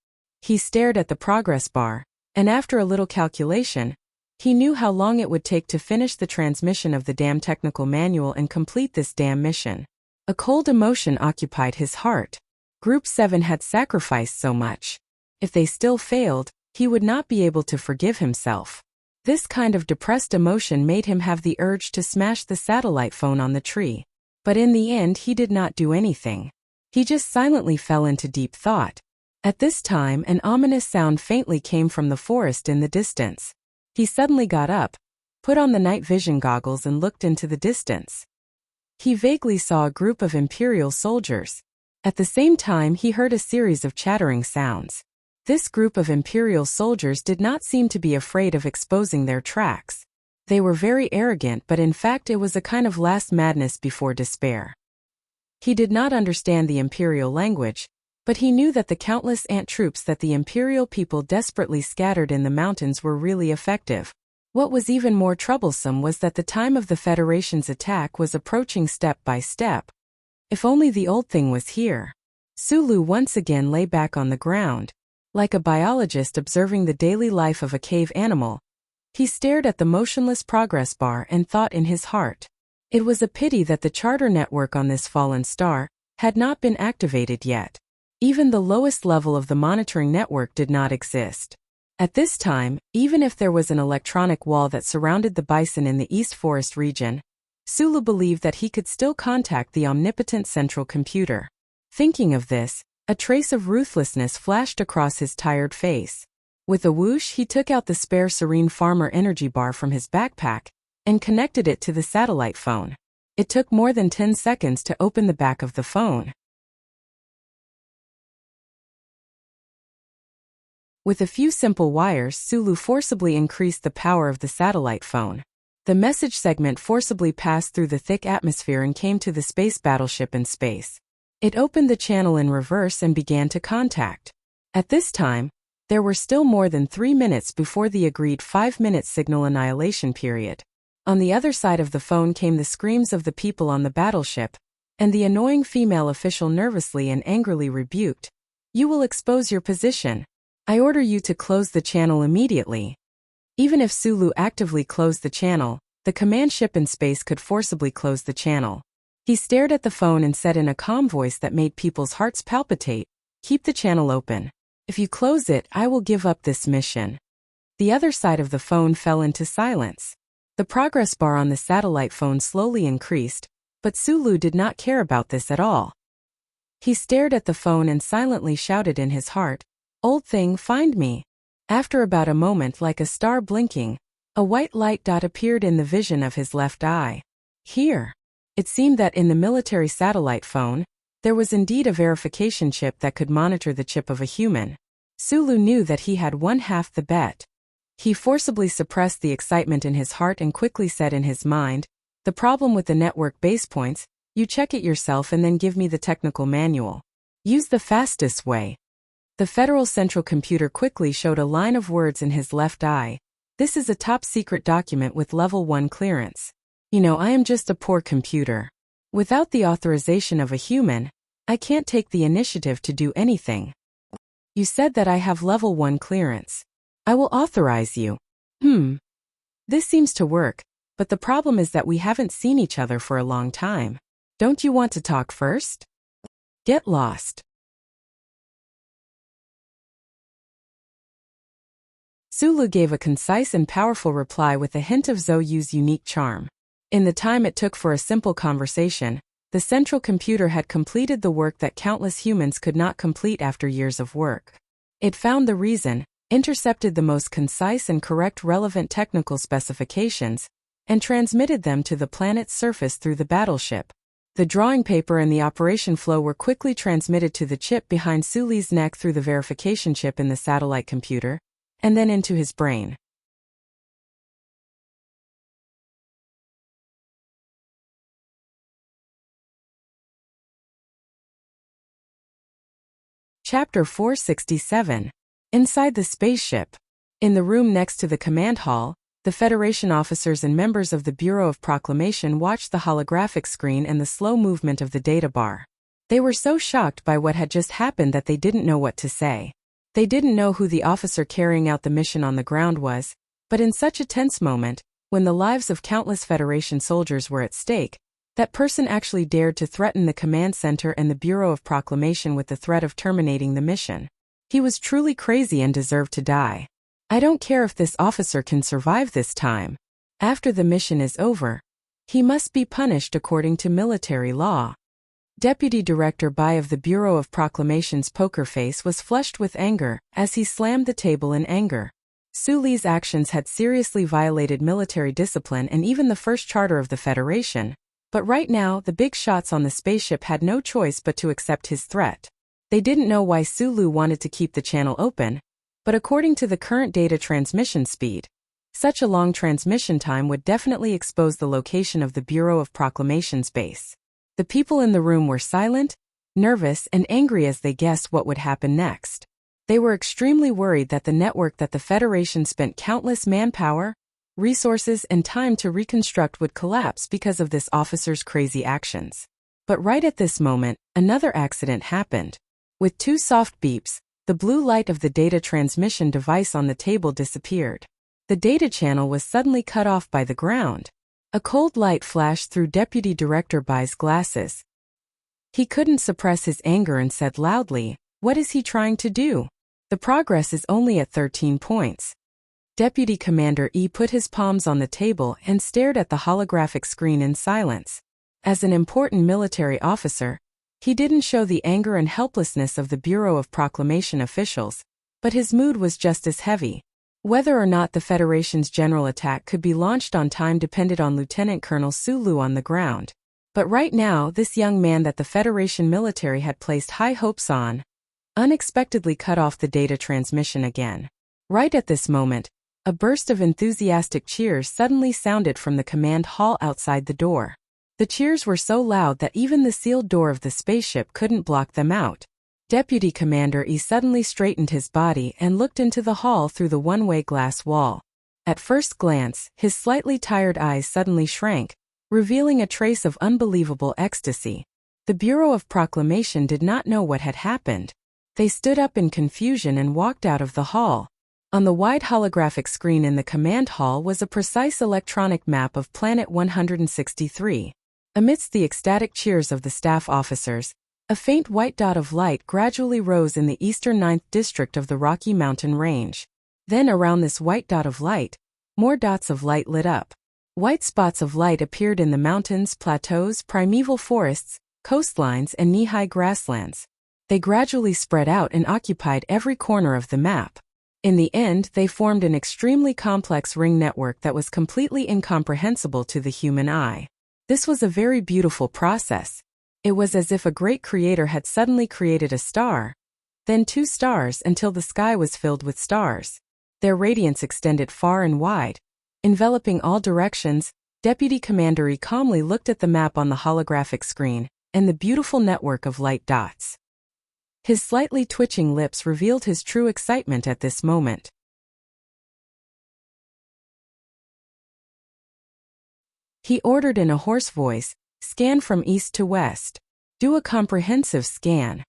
He stared at the progress bar, and after a little calculation, he knew how long it would take to finish the transmission of the damn technical manual and complete this damn mission. A cold emotion occupied his heart. Group 7 had sacrificed so much. If they still failed, he would not be able to forgive himself. This kind of depressed emotion made him have the urge to smash the satellite phone on the tree. But in the end he did not do anything. He just silently fell into deep thought. At this time an ominous sound faintly came from the forest in the distance. He suddenly got up, put on the night vision goggles and looked into the distance. He vaguely saw a group of Imperial soldiers. At the same time, he heard a series of chattering sounds. This group of Imperial soldiers did not seem to be afraid of exposing their tracks. They were very arrogant, but in fact it was a kind of last madness before despair. He did not understand the Imperial language, but he knew that the countless ant troops that the Imperial people desperately scattered in the mountains were really effective. What was even more troublesome was that the time of the Federation's attack was approaching step by step. If only the old thing was here. Sulu once again lay back on the ground. Like a biologist observing the daily life of a cave animal, he stared at the motionless progress bar and thought in his heart. It was a pity that the charter network on this fallen star had not been activated yet. Even the lowest level of the monitoring network did not exist. At this time, even if there was an electronic wall that surrounded the bison in the East Forest region, Sulu believed that he could still contact the omnipotent central computer. Thinking of this, a trace of ruthlessness flashed across his tired face. With a whoosh, he took out the spare Serene Farmer energy bar from his backpack and connected it to the satellite phone. It took more than 10 seconds to open the back of the phone. With a few simple wires, Sulu forcibly increased the power of the satellite phone. The message segment forcibly passed through the thick atmosphere and came to the space battleship in space. It opened the channel in reverse and began to contact. At this time, there were still more than 3 minutes before the agreed 5-minute signal annihilation period. On the other side of the phone came the screams of the people on the battleship, and the annoying female official nervously and angrily rebuked. "You will expose your position. I order you to close the channel immediately." Even if Sulu actively closed the channel, the command ship in space could forcibly close the channel. He stared at the phone and said in a calm voice that made people's hearts palpitate, "Keep the channel open. If you close it, I will give up this mission." The other side of the phone fell into silence. The progress bar on the satellite phone slowly increased, but Sulu did not care about this at all. He stared at the phone and silently shouted in his heart, "Old thing, find me." After about a moment, like a star blinking, a white light dot appeared in the vision of his left eye. Here. It seemed that in the military satellite phone, there was indeed a verification chip that could monitor the chip of a human. Sulu knew that he had won half the bet. He forcibly suppressed the excitement in his heart and quickly said in his mind, "The problem with the network base points, you check it yourself and then give me the technical manual. Use the fastest way." The Federal Central Computer quickly showed a line of words in his left eye. "This is a top-secret document with level 1 clearance. I am just a poor computer. Without the authorization of a human, I can't take the initiative to do anything. You said that I have level 1 clearance. I will authorize you. This seems to work, but the problem is that we haven't seen each other for a long time. Don't you want to talk first? Get lost." Sulu gave a concise and powerful reply with a hint of Zhou Yu's unique charm. In the time it took for a simple conversation, the central computer had completed the work that countless humans could not complete after years of work. It found the reason, intercepted the most concise and correct relevant technical specifications, and transmitted them to the planet's surface through the battleship. The drawing paper and the operation flow were quickly transmitted to the chip behind Sulu's neck through the verification chip in the satellite computer, and then into his brain. Chapter 467. Inside the spaceship. In the room next to the command hall, the Federation officers and members of the Bureau of Proclamation watched the holographic screen and the slow movement of the data bar. They were so shocked by what had just happened that they didn't know what to say. They didn't know who the officer carrying out the mission on the ground was, but in such a tense moment, when the lives of countless Federation soldiers were at stake, that person actually dared to threaten the command center and the Bureau of Proclamation with the threat of terminating the mission. He was truly crazy and deserved to die. I don't care if this officer can survive this time. After the mission is over, he must be punished according to military law. Deputy Director Bai of the Bureau of Proclamation's poker face was flushed with anger as he slammed the table in anger. Su Li's actions had seriously violated military discipline and even the first charter of the Federation, but right now the big shots on the spaceship had no choice but to accept his threat. They didn't know why Su Lu wanted to keep the channel open, but according to the current data transmission speed, such a long transmission time would definitely expose the location of the Bureau of Proclamation's base. The people in the room were silent, nervous, and angry as they guessed what would happen next. They were extremely worried that the network that the Federation spent countless manpower, resources, and time to reconstruct would collapse because of this officer's crazy actions. But right at this moment, another accident happened. With 2 soft beeps, the blue light of the data transmission device on the table disappeared. The data channel was suddenly cut off by the ground. A cold light flashed through Deputy Director Bai's glasses. He couldn't suppress his anger and said loudly, "What is he trying to do? The progress is only at 13 points." Deputy Commander E put his palms on the table and stared at the holographic screen in silence. As an important military officer, he didn't show the anger and helplessness of the Bureau of Proclamation officials, but his mood was just as heavy. Whether or not the Federation's general attack could be launched on time depended on Lieutenant Colonel Su Lu on the ground. But right now, this young man that the Federation military had placed high hopes on, unexpectedly cut off the data transmission again. Right at this moment, a burst of enthusiastic cheers suddenly sounded from the command hall outside the door. The cheers were so loud that even the sealed door of the spaceship couldn't block them out. Deputy Commander E suddenly straightened his body and looked into the hall through the one-way glass wall. At first glance, his slightly tired eyes suddenly shrank, revealing a trace of unbelievable ecstasy. The Bureau of Proclamation did not know what had happened. They stood up in confusion and walked out of the hall. On the wide holographic screen in the command hall was a precise electronic map of Planet 163. Amidst the ecstatic cheers of the staff officers, a faint white dot of light gradually rose in the eastern 9th district of the Rocky Mountain Range. Then around this white dot of light, more dots of light lit up. White spots of light appeared in the mountains, plateaus, primeval forests, coastlines, and knee-high grasslands. They gradually spread out and occupied every corner of the map. In the end, they formed an extremely complex ring network that was completely incomprehensible to the human eye. This was a very beautiful process. It was as if a great creator had suddenly created a star, then 2 stars until the sky was filled with stars. Their radiance extended far and wide, enveloping all directions. Deputy Commander E calmly looked at the map on the holographic screen and the beautiful network of light dots. His slightly twitching lips revealed his true excitement at this moment. He ordered in a hoarse voice, "Scan from east to west. Do a comprehensive scan."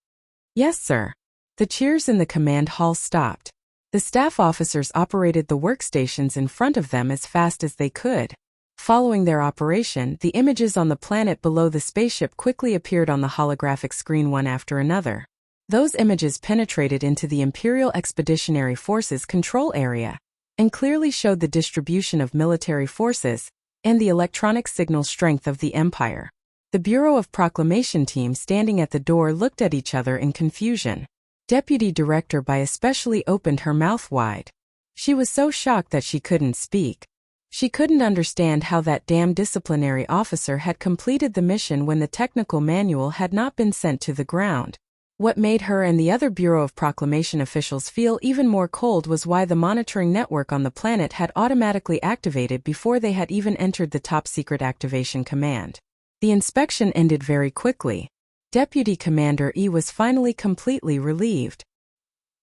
"Yes, sir." The cheers in the command hall stopped. The staff officers operated the workstations in front of them as fast as they could. Following their operation, the images on the planet below the spaceship quickly appeared on the holographic screen one after another. Those images penetrated into the Imperial Expeditionary Forces control area and clearly showed the distribution of military forces and the electronic signal strength of the Empire. The Bureau of Proclamation team standing at the door looked at each other in confusion. Deputy Director Bai especially opened her mouth wide. She was so shocked that she couldn't speak. She couldn't understand how that damn disciplinary officer had completed the mission when the technical manual had not been sent to the ground. What made her and the other Bureau of Proclamation officials feel even more cold was why the monitoring network on the planet had automatically activated before they had even entered the top-secret activation command. The inspection ended very quickly. Deputy Commander E was finally completely relieved.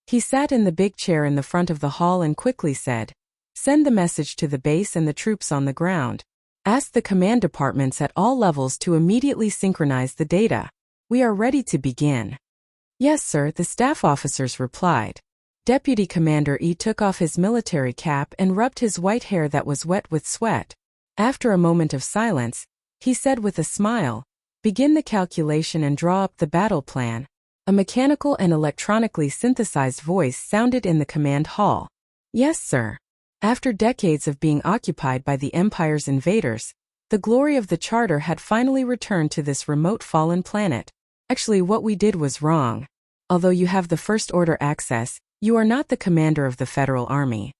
He sat in the big chair in the front of the hall and quickly said, "Send the message to the base and the troops on the ground. Ask the command departments at all levels to immediately synchronize the data. We are ready to begin." "Yes, sir," the staff officers replied. Deputy Commander E took off his military cap and rubbed his white hair that was wet with sweat. After a moment of silence, he said with a smile, "Begin the calculation and draw up the battle plan." A mechanical and electronically synthesized voice sounded in the command hall. "Yes, sir." After decades of being occupied by the Empire's invaders, the glory of the Charter had finally returned to this remote fallen planet. "Actually, what we did was wrong. Although you have the First Order access, you are not the commander of the Federal Army.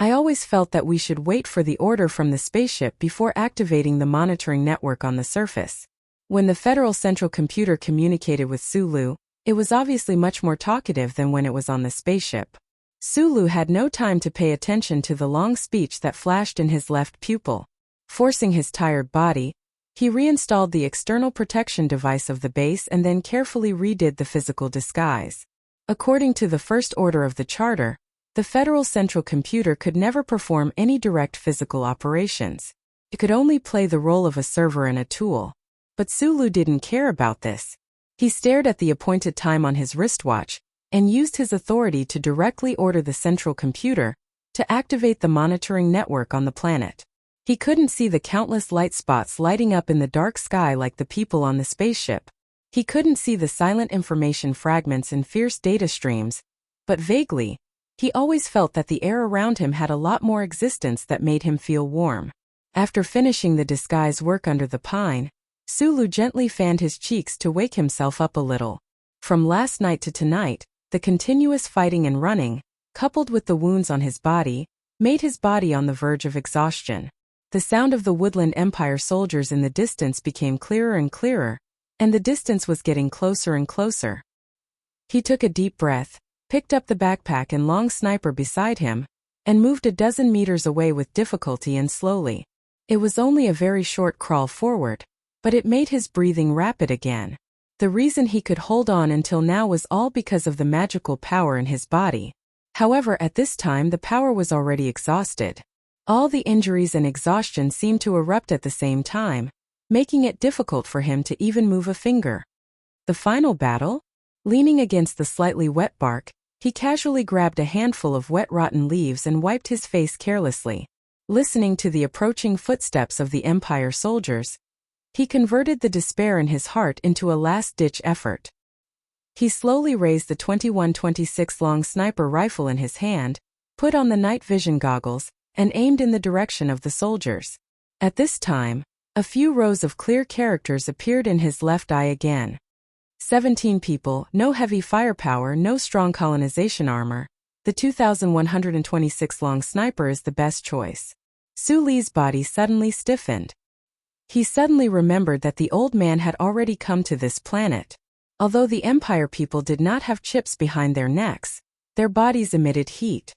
I always felt that we should wait for the order from the spaceship before activating the monitoring network on the surface. When the Federal Central Computer communicated with Sulu, it was obviously much more talkative than when it was on the spaceship. Sulu had no time to pay attention to the long speech that flashed in his left pupil. Forcing his tired body, he reinstalled the external protection device of the base and then carefully redid the physical disguise. According to the first order of the charter, the Federal Central Computer could never perform any direct physical operations. It could only play the role of a server and a tool. But Sulu didn't care about this. He stared at the appointed time on his wristwatch and used his authority to directly order the central computer to activate the monitoring network on the planet. He couldn't see the countless light spots lighting up in the dark sky like the people on the spaceship. He couldn't see the silent information fragments in fierce data streams, but vaguely, he always felt that the air around him had a lot more existence that made him feel warm. After finishing the disguise work under the pine, Sulu gently fanned his cheeks to wake himself up a little. From last night to tonight, the continuous fighting and running, coupled with the wounds on his body, made his body on the verge of exhaustion. The sound of the Woodland Empire soldiers in the distance became clearer and clearer, and the distance was getting closer and closer. He took a deep breath, picked up the backpack and long sniper beside him, and moved a dozen meters away with difficulty and slowly. It was only a very short crawl forward, but it made his breathing rapid again. The reason he could hold on until now was all because of the magical power in his body. However, at this time the power was already exhausted. All the injuries and exhaustion seemed to erupt at the same time, making it difficult for him to even move a finger. The final battle? Leaning against the slightly wet bark, he casually grabbed a handful of wet rotten leaves and wiped his face carelessly. Listening to the approaching footsteps of the Empire soldiers, he converted the despair in his heart into a last-ditch effort. He slowly raised the 21-26 long sniper rifle in his hand, put on the night vision goggles, and aimed in the direction of the soldiers. At this time, a few rows of clear characters appeared in his left eye again. 17 people, no heavy firepower, no strong colonization armor. The 2126 long sniper is the best choice. Suli's body suddenly stiffened. He suddenly remembered that the old man had already come to this planet. Although the Empire people did not have chips behind their necks, their bodies emitted heat.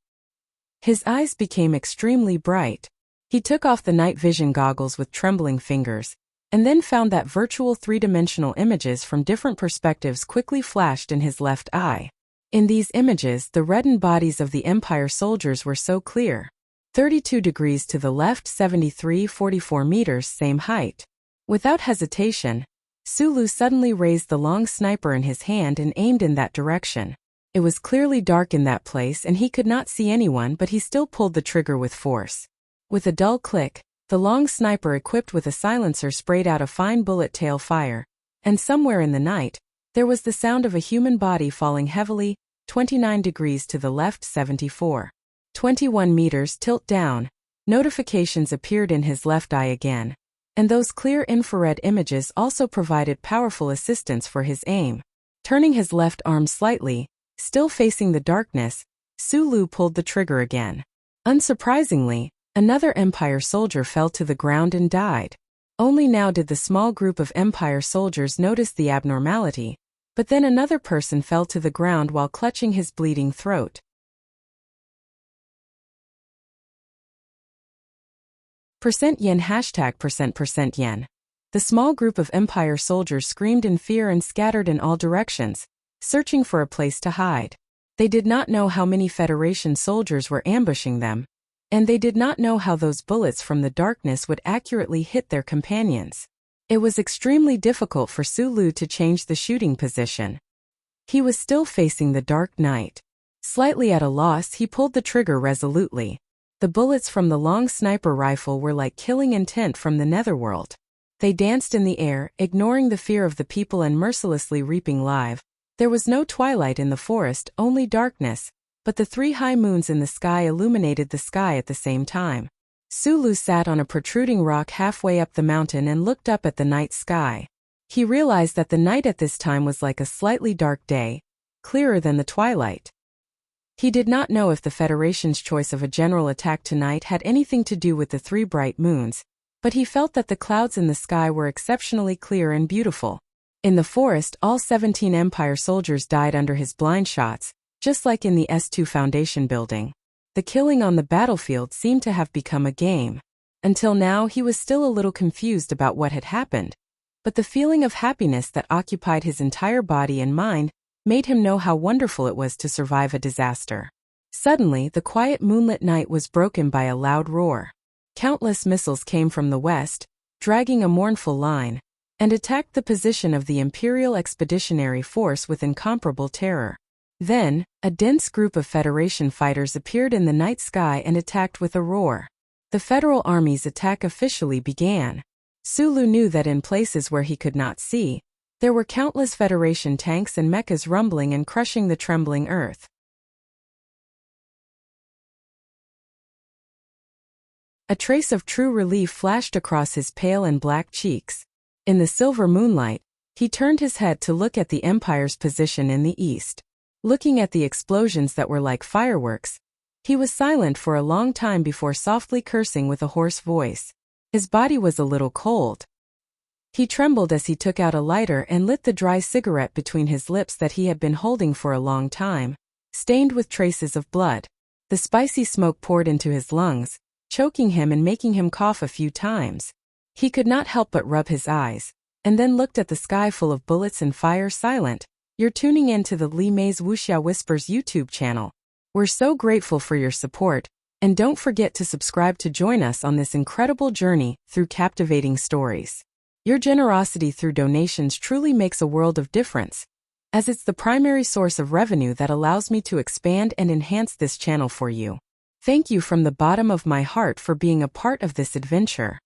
His eyes became extremely bright. He took off the night vision goggles with trembling fingers, and then found that virtual three-dimensional images from different perspectives quickly flashed in his left eye. In these images, the reddened bodies of the Empire soldiers were so clear. 32 degrees to the left, 43-44 meters, same height. Without hesitation, Sulu suddenly raised the long sniper in his hand and aimed in that direction. It was clearly dark in that place and he could not see anyone, but he still pulled the trigger with force. With a dull click, the long sniper equipped with a silencer sprayed out a fine bullet tail fire, and somewhere in the night, there was the sound of a human body falling heavily, 29 degrees to the left, 21 meters, tilt down. Notifications appeared in his left eye again, and those clear infrared images also provided powerful assistance for his aim. Turning his left arm slightly, still facing the darkness, Sulu pulled the trigger again. Unsurprisingly, another Empire soldier fell to the ground and died. Only now did the small group of Empire soldiers notice the abnormality, but then another person fell to the ground while clutching his bleeding throat. %yen #%%yen. The small group of Empire soldiers screamed in fear and scattered in all directions, searching for a place to hide. They did not know how many Federation soldiers were ambushing them, and they did not know how those bullets from the darkness would accurately hit their companions. It was extremely difficult for Sulu to change the shooting position. He was still facing the dark night. Slightly at a loss, he pulled the trigger resolutely. The bullets from the long sniper rifle were like killing intent from the netherworld. They danced in the air, ignoring the fear of the people and mercilessly reaping live. There was no twilight in the forest, only darkness, but the 3 high moons in the sky illuminated the sky at the same time. Sulu sat on a protruding rock halfway up the mountain and looked up at the night sky. He realized that the night at this time was like a slightly dark day, clearer than the twilight. He did not know if the Federation's choice of a general attack tonight had anything to do with the 3 bright moons, but he felt that the clouds in the sky were exceptionally clear and beautiful. In the forest, all 17 Empire soldiers died under his blind shots, just like in the S2 Foundation building. The killing on the battlefield seemed to have become a game. Until now, he was still a little confused about what had happened, but the feeling of happiness that occupied his entire body and mind made him know how wonderful it was to survive a disaster. Suddenly, the quiet moonlit night was broken by a loud roar. Countless missiles came from the west, dragging a mournful line, and attacked the position of the Imperial Expeditionary Force with incomparable terror. Then, a dense group of Federation fighters appeared in the night sky and attacked with a roar. The Federal Army's attack officially began. Sulu knew that in places where he could not see, there were countless Federation tanks and mechas rumbling and crushing the trembling earth. A trace of true relief flashed across his pale and black cheeks. In the silver moonlight, he turned his head to look at the Empire's position in the east. Looking at the explosions that were like fireworks, he was silent for a long time before softly cursing with a hoarse voice. His body was a little cold. He trembled as he took out a lighter and lit the dry cigarette between his lips that he had been holding for a long time, stained with traces of blood. The spicy smoke poured into his lungs, choking him and making him cough a few times. He could not help but rub his eyes, and then looked at the sky full of bullets and fire silent. You're tuning in to the Li Mei's Wuxia Whispers YouTube channel. We're so grateful for your support, and don't forget to subscribe to join us on this incredible journey through captivating stories. Your generosity through donations truly makes a world of difference, as it's the primary source of revenue that allows me to expand and enhance this channel for you. Thank you from the bottom of my heart for being a part of this adventure.